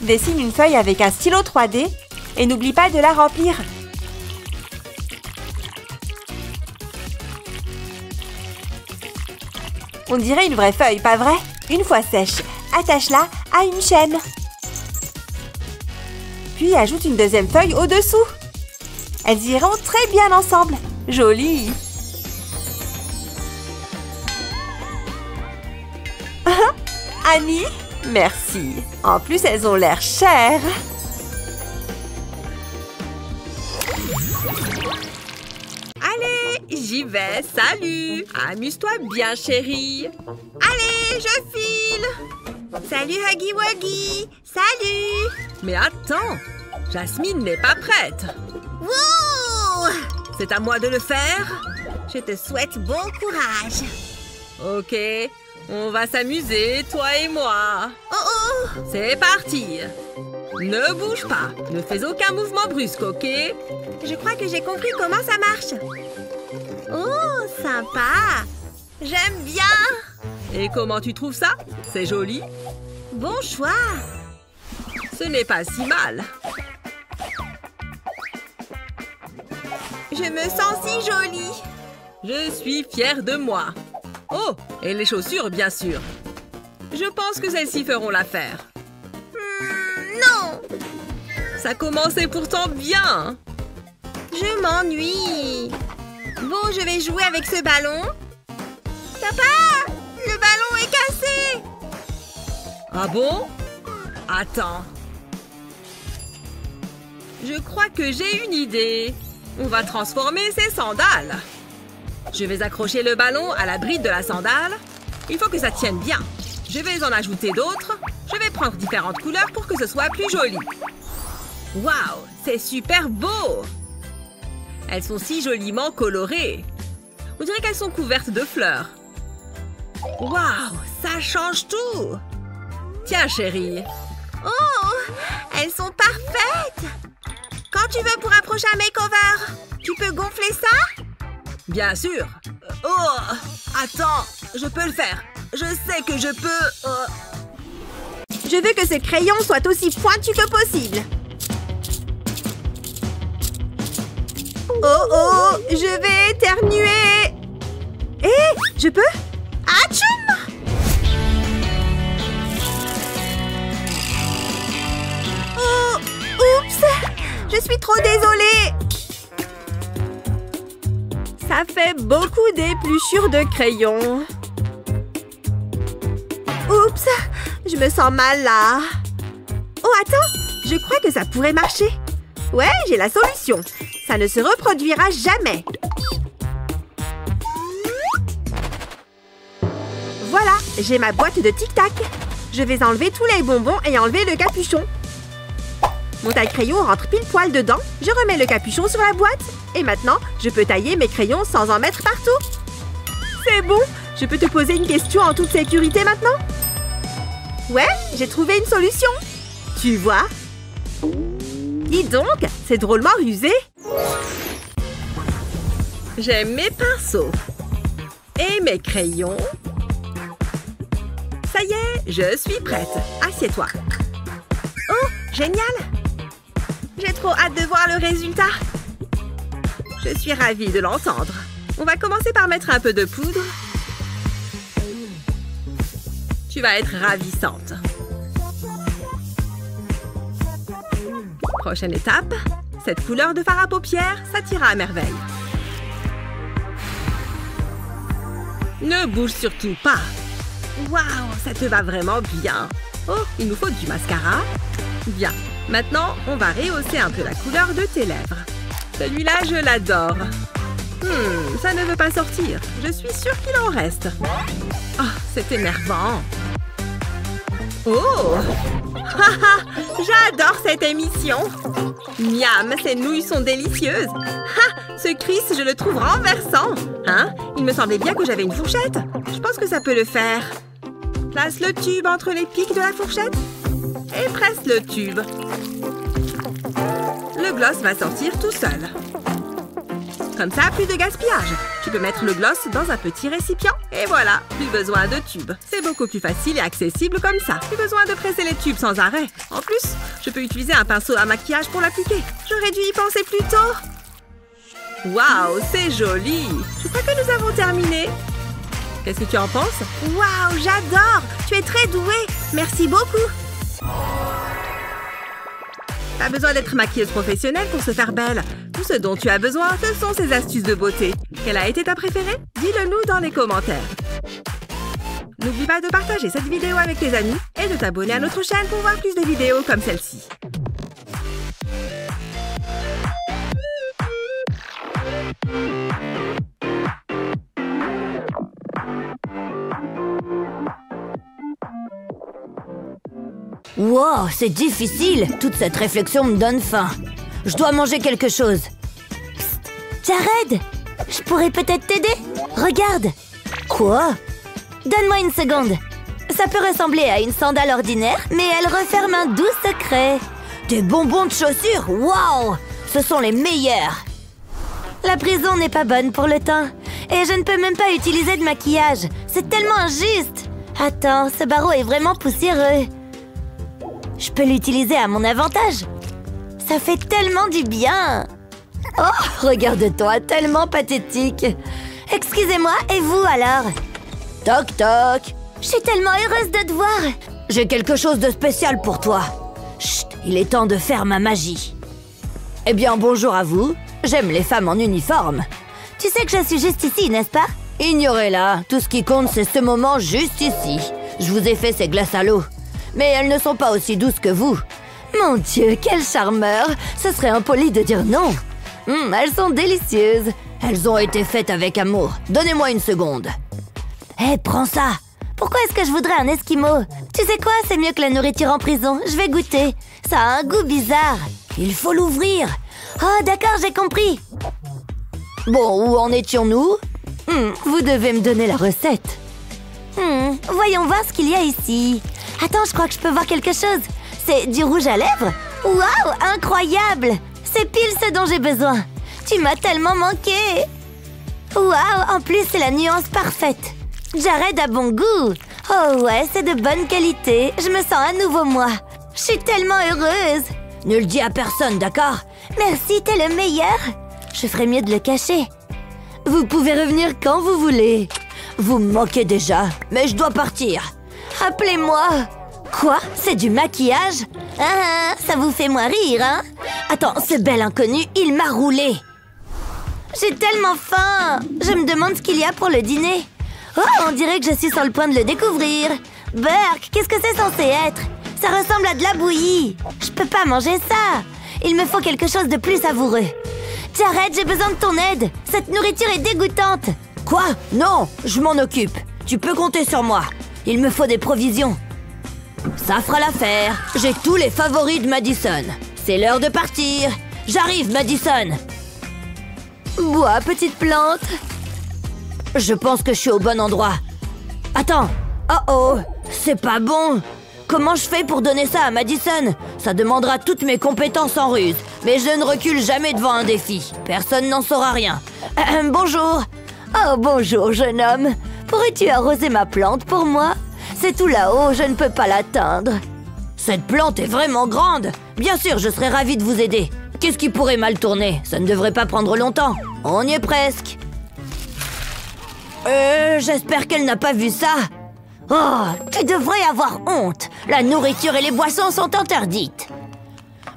Dessine une feuille avec un stylo 3D et n'oublie pas de la remplir. On dirait une vraie feuille, pas vrai? Une fois sèche, attache-la à une chaîne. Puis ajoute une deuxième feuille au-dessous. Elles iront très bien ensemble. Joli! Annie? Merci. En plus, elles ont l'air chères. Allez, j'y vais, salut! Amuse-toi bien, chérie. Allez, je file! Salut, Huggy Wuggy! Salut! Mais attends, Jasmine n'est pas prête. Wouh! C'est à moi de le faire? Je te souhaite bon courage. Ok, on va s'amuser, toi et moi. Oh oh! C'est parti! Ne bouge pas, ne fais aucun mouvement brusque, ok? Je crois que j'ai compris comment ça marche. Oh, sympa! J'aime bien! Et comment tu trouves ça? C'est joli? Bon choix! Ce n'est pas si mal. Je me sens si jolie! Je suis fière de moi. Oh, et les chaussures, bien sûr. Je pense que celles-ci feront l'affaire. Non! Ça commençait pourtant bien. Je m'ennuie. Bon, je vais jouer avec ce ballon. Papa! Le ballon est cassé! Ah bon? Attends. Je crois que j'ai une idée. On va transformer ces sandales. Je vais accrocher le ballon à la bride de la sandale. Il faut que ça tienne bien. Je vais en ajouter d'autres. Je vais prendre différentes couleurs pour que ce soit plus joli. Waouh, c'est super beau! Elles sont si joliment colorées. On dirait qu'elles sont couvertes de fleurs. Waouh, ça change tout! Tiens, chérie. Oh! Elles sont parfaites! Quand tu veux pour un prochain makeover, tu peux gonfler ça? Bien sûr. Oh! Attends, je peux le faire. Je sais que je peux... Je veux que ce crayon soit aussi pointu que possible. Oh oh! Je vais éternuer! Hé! Je peux? Atchoum! Oh! Oups! Je suis trop désolée! Ça fait beaucoup d'épluchures de crayon. Oups! Je me sens mal là. Oh, attends! Je crois que ça pourrait marcher. Ouais, j'ai la solution. Ça ne se reproduira jamais. Voilà, j'ai ma boîte de tic-tac. Je vais enlever tous les bonbons et enlever le capuchon. Mon taille-crayon rentre pile poil dedans. Je remets le capuchon sur la boîte. Et maintenant, je peux tailler mes crayons sans en mettre partout. C'est bon! Je peux te poser une question en toute sécurité maintenant? Ouais, j'ai trouvé une solution. Tu vois? Dis donc, c'est drôlement rusé. J'ai mes pinceaux. Et mes crayons. Ça y est, je suis prête. Assieds-toi. Oh, génial! J'ai trop hâte de voir le résultat. Je suis ravie de l'entendre. On va commencer par mettre un peu de poudre. Tu vas être ravissante. Prochaine étape, cette couleur de fard à paupières, ça t'ira à merveille. Ne bouge surtout pas. Waouh, ça te va vraiment bien. Oh, il nous faut du mascara. Bien. Maintenant, on va rehausser un peu la couleur de tes lèvres. Celui-là, je l'adore. Ça ne veut pas sortir. Je suis sûre qu'il en reste. Oh, c'est énervant. Oh! J'adore cette émission. Miam, ces nouilles sont délicieuses. Ce Chris, je le trouve renversant. Hein? Il me semblait bien que j'avais une fourchette. Je pense que ça peut le faire. Place le tube entre les pics de la fourchette. Et presse le tube. Le gloss va sortir tout seul. Comme ça, plus de gaspillage. Tu peux mettre le gloss dans un petit récipient. Et voilà, plus besoin de tubes. C'est beaucoup plus facile et accessible comme ça. Plus besoin de presser les tubes sans arrêt. En plus, je peux utiliser un pinceau à maquillage pour l'appliquer. J'aurais dû y penser plus tôt. Waouh, c'est joli. Je crois que nous avons terminé. Qu'est-ce que tu en penses? Waouh, j'adore. Tu es très douée. Merci beaucoup. Pas besoin d'être maquilleuse professionnelle pour se faire belle. Tout ce dont tu as besoin, ce sont ces astuces de beauté. Quelle a été ta préférée? Dis-le nous dans les commentaires. N'oublie pas de partager cette vidéo avec tes amis et de t'abonner à notre chaîne pour voir plus de vidéos comme celle-ci. Wow, c'est difficile. Toute cette réflexion me donne faim. Je dois manger quelque chose. Psst, Jared, je pourrais peut-être t'aider. Regarde. Quoi? Donne-moi une seconde. Ça peut ressembler à une sandale ordinaire, mais elle referme un doux secret. Des bonbons de chaussures? Wow! Ce sont les meilleurs. La prison n'est pas bonne pour le teint. Et je ne peux même pas utiliser de maquillage. C'est tellement injuste. Attends, ce barreau est vraiment poussiéreux. Je peux l'utiliser à mon avantage. Ça fait tellement du bien. Oh, regarde-toi, tellement pathétique. Excusez-moi, et vous alors? Toc toc. Je suis tellement heureuse de te voir. J'ai quelque chose de spécial pour toi. Chut, il est temps de faire ma magie. Eh bien, bonjour à vous. J'aime les femmes en uniforme. Tu sais que je suis juste ici, n'est-ce pas? Ignorez-la. Tout ce qui compte, c'est ce moment juste ici. Je vous ai fait ces glaces à l'eau. Mais elles ne sont pas aussi douces que vous. Mon Dieu, quel charmeur! Ce serait impoli de dire non. Elles sont délicieuses. Elles ont été faites avec amour. Donnez-moi une seconde. Hé, prends ça! Pourquoi est-ce que je voudrais un esquimau? Tu sais quoi? C'est mieux que la nourriture en prison. Je vais goûter. Ça a un goût bizarre. Il faut l'ouvrir. Oh, d'accord, j'ai compris. Bon, où en étions-nous? Vous devez me donner la recette. Voyons voir ce qu'il y a ici. Attends, je crois que je peux voir quelque chose. C'est du rouge à lèvres? Waouh, incroyable! C'est pile ce dont j'ai besoin. Tu m'as tellement manqué. Waouh, en plus, c'est la nuance parfaite. Jared a bon goût. Oh ouais, c'est de bonne qualité. Je me sens à nouveau moi. Je suis tellement heureuse. Ne le dis à personne, d'accord? Merci, t'es le meilleur. Je ferais mieux de le cacher. Vous pouvez revenir quand vous voulez. Vous me manquez déjà, mais je dois partir. Appelez-moi. Quoi? C'est du maquillage? Ah, ça vous fait moins rire, hein? Attends, ce bel inconnu, il m'a roulé. J'ai tellement faim. Je me demande ce qu'il y a pour le dîner. Oh, on dirait que je suis sur le point de le découvrir. Burk, qu'est-ce que c'est censé être? Ça ressemble à de la bouillie. Je peux pas manger ça. Il me faut quelque chose de plus savoureux. Jared, j'ai besoin de ton aide. Cette nourriture est dégoûtante. Quoi? Non, je m'en occupe. Tu peux compter sur moi. Il me faut des provisions. Ça fera l'affaire. J'ai tous les favoris de Madison. C'est l'heure de partir. J'arrive, Madison. Bois, petite plante. Je pense que je suis au bon endroit. Attends. Oh, c'est pas bon. Comment je fais pour donner ça à Madison? Ça demandera toutes mes compétences en ruse. Mais je ne recule jamais devant un défi. Personne n'en saura rien. Bonjour. Oh, bonjour, jeune homme. Pourrais-tu arroser ma plante pour moi? C'est tout là-haut, je ne peux pas l'atteindre. Cette plante est vraiment grande. Bien sûr, je serais ravie de vous aider. Qu'est-ce qui pourrait mal tourner? Ça ne devrait pas prendre longtemps. On y est presque. J'espère qu'elle n'a pas vu ça. Oh, tu devrais avoir honte. La nourriture et les boissons sont interdites.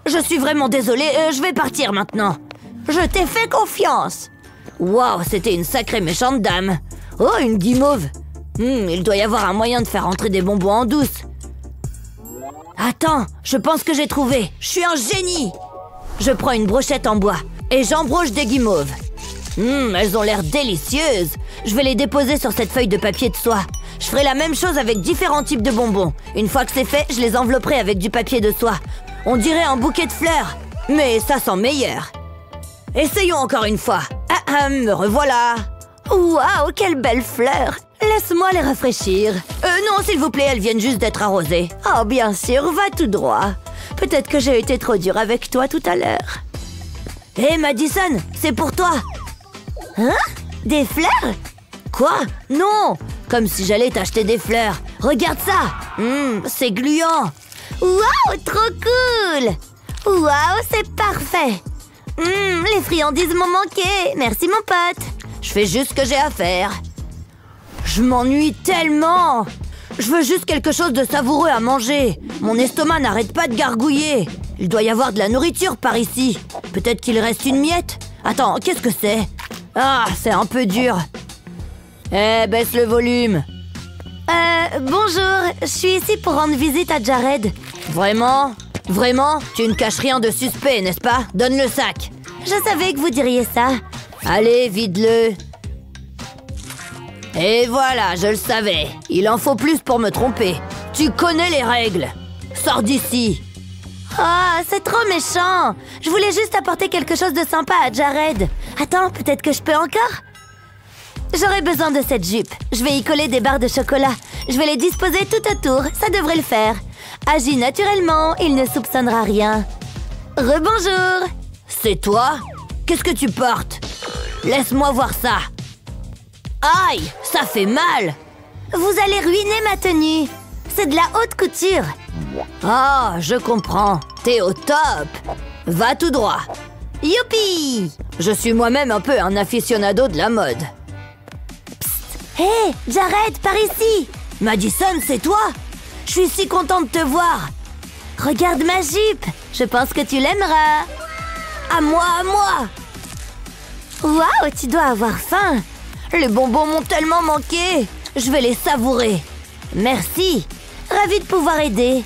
Je suis vraiment désolée, je vais partir maintenant. Je t'ai fait confiance. Waouh, c'était une sacrée méchante dame. Oh, une guimauve. Il doit y avoir un moyen de faire entrer des bonbons en douce. Attends, je pense que j'ai trouvé. Je suis un génie. Je prends une brochette en bois et j'embroche des guimauves. Elles ont l'air délicieuses. Je vais les déposer sur cette feuille de papier de soie. Je ferai la même chose avec différents types de bonbons. Une fois que c'est fait, je les envelopperai avec du papier de soie. On dirait un bouquet de fleurs, mais ça sent meilleur. Essayons encore une fois. Me revoilà. Waouh, quelle belle fleur. Laisse-moi les rafraîchir. Non, s'il vous plaît, elles viennent juste d'être arrosées. Oh, bien sûr, va tout droit. Peut-être que j'ai été trop dure avec toi tout à l'heure. Hé, Madison, c'est pour toi. Hein? Des fleurs? Quoi? Non! Comme si j'allais t'acheter des fleurs. Regarde ça! C'est gluant! Waouh, trop cool! Waouh, c'est parfait! Les friandises m'ont manqué. Merci mon pote. Je fais juste ce que j'ai à faire. Je m'ennuie tellement. Je veux juste quelque chose de savoureux à manger. Mon estomac n'arrête pas de gargouiller. Il doit y avoir de la nourriture par ici. Peut-être qu'il reste une miette. Attends, qu'est-ce que c'est? Ah, c'est un peu dur. Baisse le volume. Bonjour. Je suis ici pour rendre visite à Jared. Vraiment? Vraiment? Tu ne caches rien de suspect, n'est-ce pas? Donne le sac. Je savais que vous diriez ça. Allez, vide-le. Et voilà, je le savais. Il en faut plus pour me tromper. Tu connais les règles. Sors d'ici. Oh, c'est trop méchant. Je voulais juste apporter quelque chose de sympa à Jared. Attends, peut-être que je peux encore? J'aurais besoin de cette jupe. Je vais y coller des barres de chocolat. Je vais les disposer tout autour. Ça devrait le faire. Agis naturellement, il ne soupçonnera rien. Rebonjour. C'est toi? Qu'est-ce que tu portes? Laisse-moi voir ça. Aïe, ça fait mal. Vous allez ruiner ma tenue. C'est de la haute couture. Ah, je comprends. T'es au top. Va tout droit. Youpi! Je suis moi-même un peu un aficionado de la mode. Psst. Hé, Jared, par ici. Madison, c'est toi? Je suis si contente de te voir. Regarde ma jupe. Je pense que tu l'aimeras. À moi, à moi. Waouh, tu dois avoir faim. Les bonbons m'ont tellement manqué. Je vais les savourer. Merci. Ravie de pouvoir aider.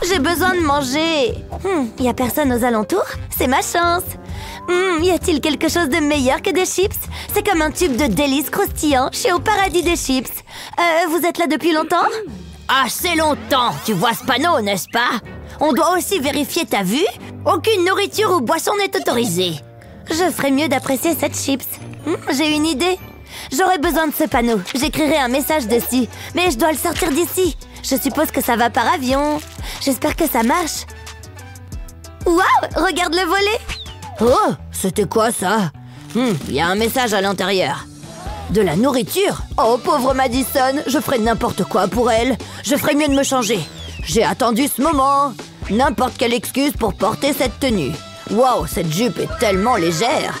J'ai besoin de manger. Y a personne aux alentours? C'est ma chance. Y a-t-il quelque chose de meilleur que des chips? C'est comme un tube de délices croustillant. Je suis au paradis des chips. Vous êtes là depuis longtemps? Assez longtemps. Tu vois ce panneau, n'est-ce pas? On doit aussi vérifier ta vue. Aucune nourriture ou boisson n'est autorisée. Je ferais mieux d'apprécier cette chips. J'ai une idée. J'aurais besoin de ce panneau. J'écrirai un message dessus. Mais je dois le sortir d'ici. Je suppose que ça va par avion. J'espère que ça marche. Waouh, regarde le volet. Oh, c'était quoi ça? Il y a un message à l'intérieur. De la nourriture? Oh, pauvre Madison, je ferais n'importe quoi pour elle. Je ferais mieux de me changer. J'ai attendu ce moment. N'importe quelle excuse pour porter cette tenue. Waouh, cette jupe est tellement légère.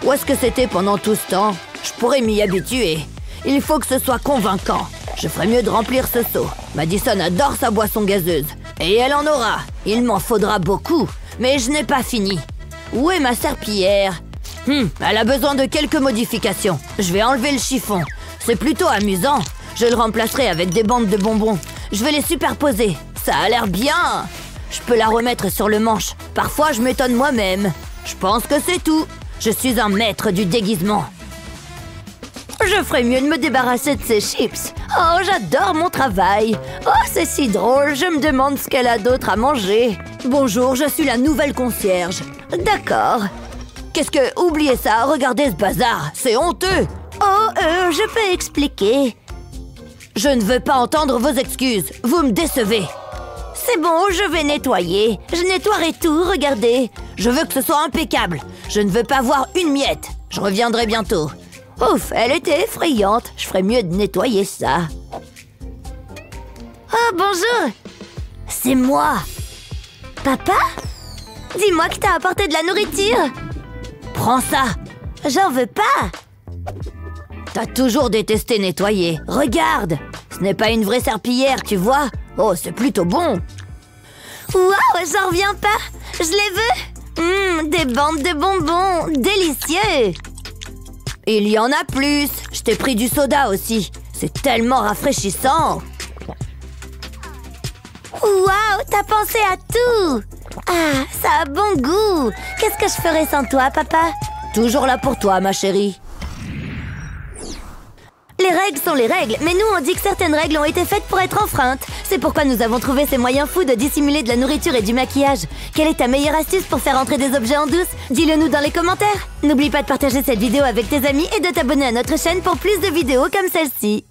Où est-ce que c'était pendant tout ce temps? Je pourrais m'y habituer. Il faut que ce soit convaincant. Je ferais mieux de remplir ce seau. Madison adore sa boisson gazeuse. Et elle en aura. Il m'en faudra beaucoup. Mais je n'ai pas fini. Où est ma serpillière? Elle a besoin de quelques modifications. Je vais enlever le chiffon. C'est plutôt amusant. Je le remplacerai avec des bandes de bonbons. Je vais les superposer. Ça a l'air bien. Je peux la remettre sur le manche. Parfois, je m'étonne moi-même. Je pense que c'est tout. Je suis un maître du déguisement. Je ferais mieux de me débarrasser de ces chips. Oh, j'adore mon travail. Oh, c'est si drôle. Je me demande ce qu'elle a d'autre à manger. Bonjour, je suis la nouvelle concierge. D'accord. Qu'est-ce que... Oubliez ça, regardez ce bazar. C'est honteux. Oh, je peux expliquer. Je ne veux pas entendre vos excuses. Vous me décevez. C'est bon, je vais nettoyer. Je nettoierai tout, regardez. Je veux que ce soit impeccable. Je ne veux pas voir une miette. Je reviendrai bientôt. Ouf, elle était effrayante. Je ferais mieux de nettoyer ça. Oh, bonjour. C'est moi. Papa? Dis-moi que t'as apporté de la nourriture. Prends ça. J'en veux pas. T'as toujours détesté nettoyer. Regarde. Ce n'est pas une vraie serpillière, tu vois. Oh, c'est plutôt bon. Waouh, j'en reviens pas. Je les veux. Des bandes de bonbons. Délicieux. Il y en a plus. Je t'ai pris du soda aussi. C'est tellement rafraîchissant. Waouh, t'as pensé à tout. Ah, ça a bon goût. Qu'est-ce que je ferais sans toi, papa? Toujours là pour toi, ma chérie. Les règles sont les règles, mais nous on dit que certaines règles ont été faites pour être enfreintes. C'est pourquoi nous avons trouvé ces moyens fous de dissimuler de la nourriture et du maquillage. Quelle est ta meilleure astuce pour faire entrer des objets en douce? Dis-le nous dans les commentaires. N'oublie pas de partager cette vidéo avec tes amis et de t'abonner à notre chaîne pour plus de vidéos comme celle-ci.